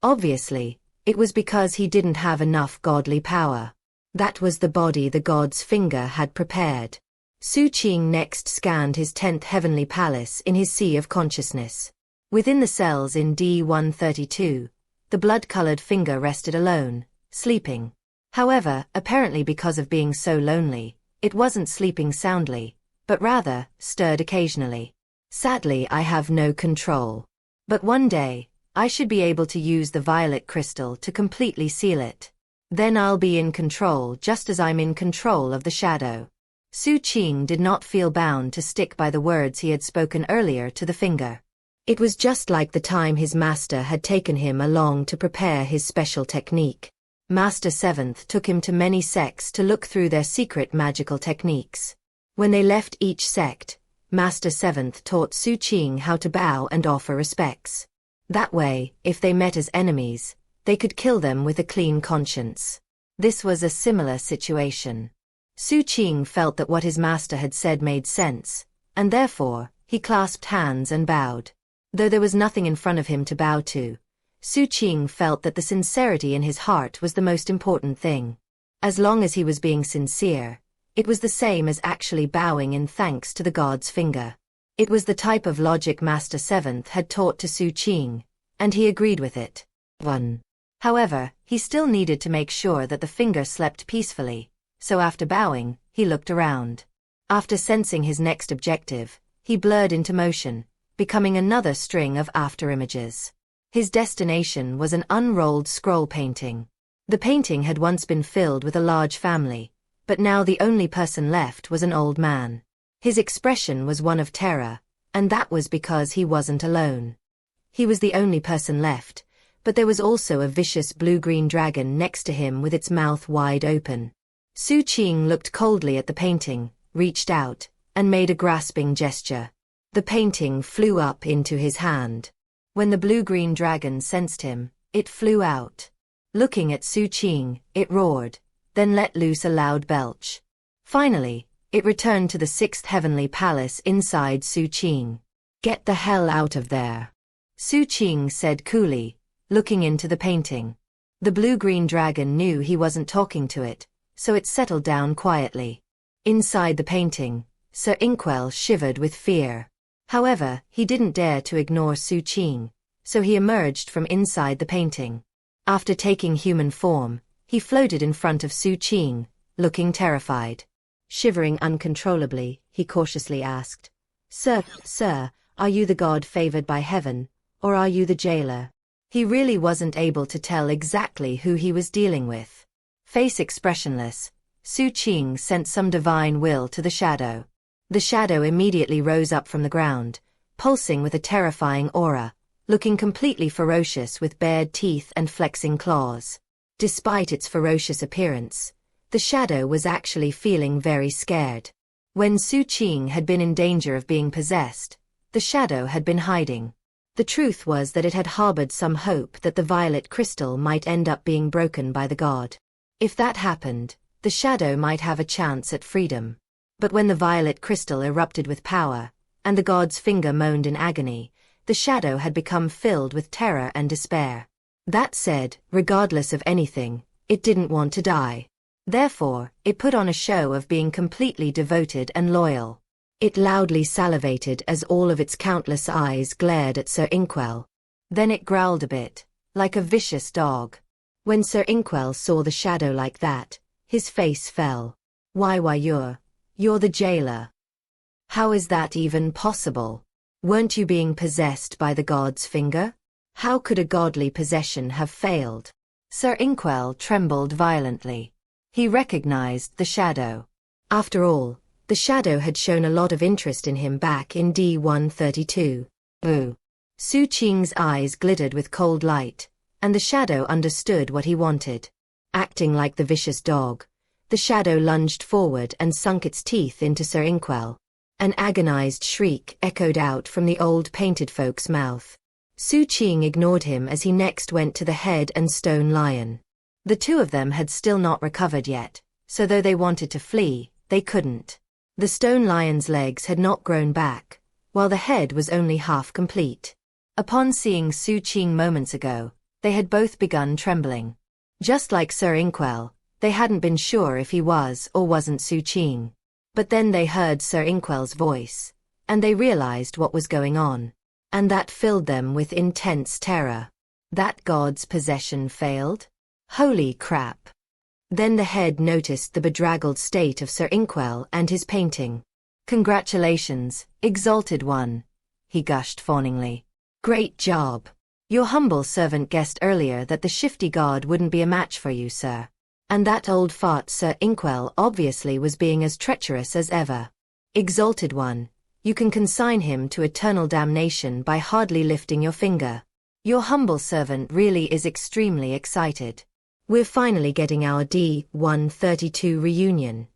Obviously, it was because he didn't have enough godly power. That was the body the god's finger had prepared. Xu Qing next scanned his 10th heavenly palace in his sea of consciousness. Within the cells in D132, the blood-colored finger rested alone, sleeping. However, apparently because of being so lonely, it wasn't sleeping soundly, but rather, stirred occasionally. Sadly, I have no control. But one day, I should be able to use the violet crystal to completely seal it. Then I'll be in control just as I'm in control of the shadow. Xu Qing did not feel bound to stick by the words he had spoken earlier to the finger. It was just like the time his master had taken him along to prepare his special technique. Master 7th took him to many sects to look through their secret magical techniques. When they left each sect, Master 7th taught Xu Qing how to bow and offer respects. That way, if they met as enemies, they could kill them with a clean conscience. This was a similar situation. Xu Qing felt that what his master had said made sense, and therefore, he clasped hands and bowed. Though there was nothing in front of him to bow to, Xu Qing felt that the sincerity in his heart was the most important thing. As long as he was being sincere, it was the same as actually bowing in thanks to the god's finger. It was the type of logic Master 7th had taught to Xu Qing, and he agreed with it. 1. However, he still needed to make sure that the finger slept peacefully, so after bowing, he looked around. After sensing his next objective, he blurred into motion, becoming another string of afterimages. His destination was an unrolled scroll painting. The painting had once been filled with a large family, but now the only person left was an old man. His expression was one of terror, and that was because he wasn't alone. He was the only person left, but there was also a vicious blue-green dragon next to him with its mouth wide open. Xu Qing looked coldly at the painting, reached out, and made a grasping gesture. The painting flew up into his hand. When the blue-green dragon sensed him, it flew out. Looking at Xu Qing, it roared, then let loose a loud belch. Finally, it returned to the 6th heavenly palace inside Xu Qing. Get the hell out of there, Xu Qing said coolly, looking into the painting. The blue-green dragon knew he wasn't talking to it, so it settled down quietly. Inside the painting, Sir Inkwell shivered with fear. However, he didn't dare to ignore Xu Qing, so he emerged from inside the painting. After taking human form, he floated in front of Xu Qing, looking terrified. Shivering uncontrollably, he cautiously asked, Sir, are you the god favored by heaven, or are you the jailer? He really wasn't able to tell exactly who he was dealing with. Face expressionless, Xu Qing sent some divine will to the shadow. The shadow immediately rose up from the ground, pulsing with a terrifying aura, looking completely ferocious with bared teeth and flexing claws. Despite its ferocious appearance, the shadow was actually feeling very scared. When Xu Qing had been in danger of being possessed, the shadow had been hiding. The truth was that it had harbored some hope that the violet crystal might end up being broken by the god. If that happened, the shadow might have a chance at freedom. But when the violet crystal erupted with power, and the god's finger moaned in agony, the shadow had become filled with terror and despair. That said, regardless of anything, it didn't want to die. Therefore, it put on a show of being completely devoted and loyal. It loudly salivated as all of its countless eyes glared at Sir Inkwell. Then it growled a bit, like a vicious dog. When Sir Inkwell saw the shadow like that, his face fell. Why you're the jailer. How is that even possible? Weren't you being possessed by the god's finger? How could a godly possession have failed? Sir Inkwell trembled violently. He recognized the shadow. After all, the shadow had shown a lot of interest in him back in D132. Xu Qing's eyes glittered with cold light, and the shadow understood what he wanted. Acting like the vicious dog, the shadow lunged forward and sunk its teeth into Sir Inkwell. An agonized shriek echoed out from the old painted folk's mouth. Xu Qing ignored him as he next went to the head and stone lion. The two of them had still not recovered yet, so though they wanted to flee, they couldn't. The stone lion's legs had not grown back, while the head was only half complete. Upon seeing Xu Qing moments ago, they had both begun trembling. Just like Sir Inkwell, they hadn't been sure if he was or wasn't Xu Qing. But then they heard Sir Inkwell's voice, and they realized what was going on. And that filled them with intense terror. That god's possession failed? Holy crap! Then the head noticed the bedraggled state of Sir Inkwell and his painting. Congratulations, exalted one, he gushed fawningly. Great job. Your humble servant guessed earlier that the shifty god wouldn't be a match for you, sir. And that old fart Sir Inkwell obviously was being as treacherous as ever. Exalted one, you can consign him to eternal damnation by hardly lifting your finger. Your humble servant really is extremely excited. We're finally getting our D-132 reunion.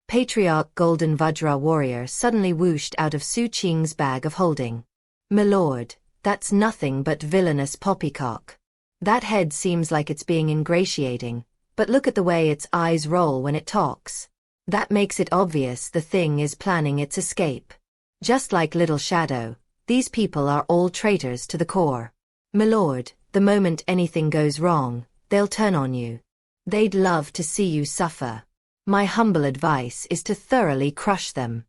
Patriarch Golden Vajra warrior suddenly whooshed out of Xu Qing's bag of holding. My lord, that's nothing but villainous poppycock. That head seems like it's being ingratiating, but look at the way its eyes roll when it talks. That makes it obvious the thing is planning its escape. Just like Little Shadow, these people are all traitors to the core. My lord, the moment anything goes wrong, they'll turn on you. They'd love to see you suffer. My humble advice is to thoroughly crush them.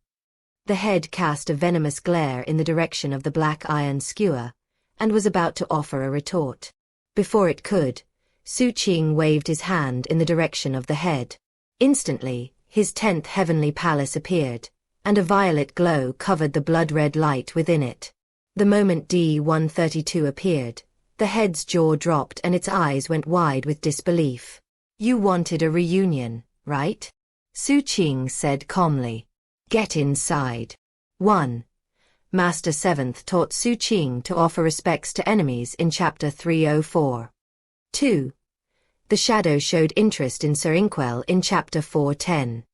The head cast a venomous glare in the direction of the black iron skewer, and was about to offer a retort. Before it could, Xu Qing waved his hand in the direction of the head. Instantly, his 10th heavenly palace appeared, and a violet glow covered the blood-red light within it. The moment D-132 appeared, the head's jaw dropped and its eyes went wide with disbelief. You wanted a reunion, right? Xu Qing said calmly. Get inside. 1. Master 7th taught Xu Qing to offer respects to enemies in Chapter 304. 2. The Shadow showed interest in Sir Inkwell in Chapter 410.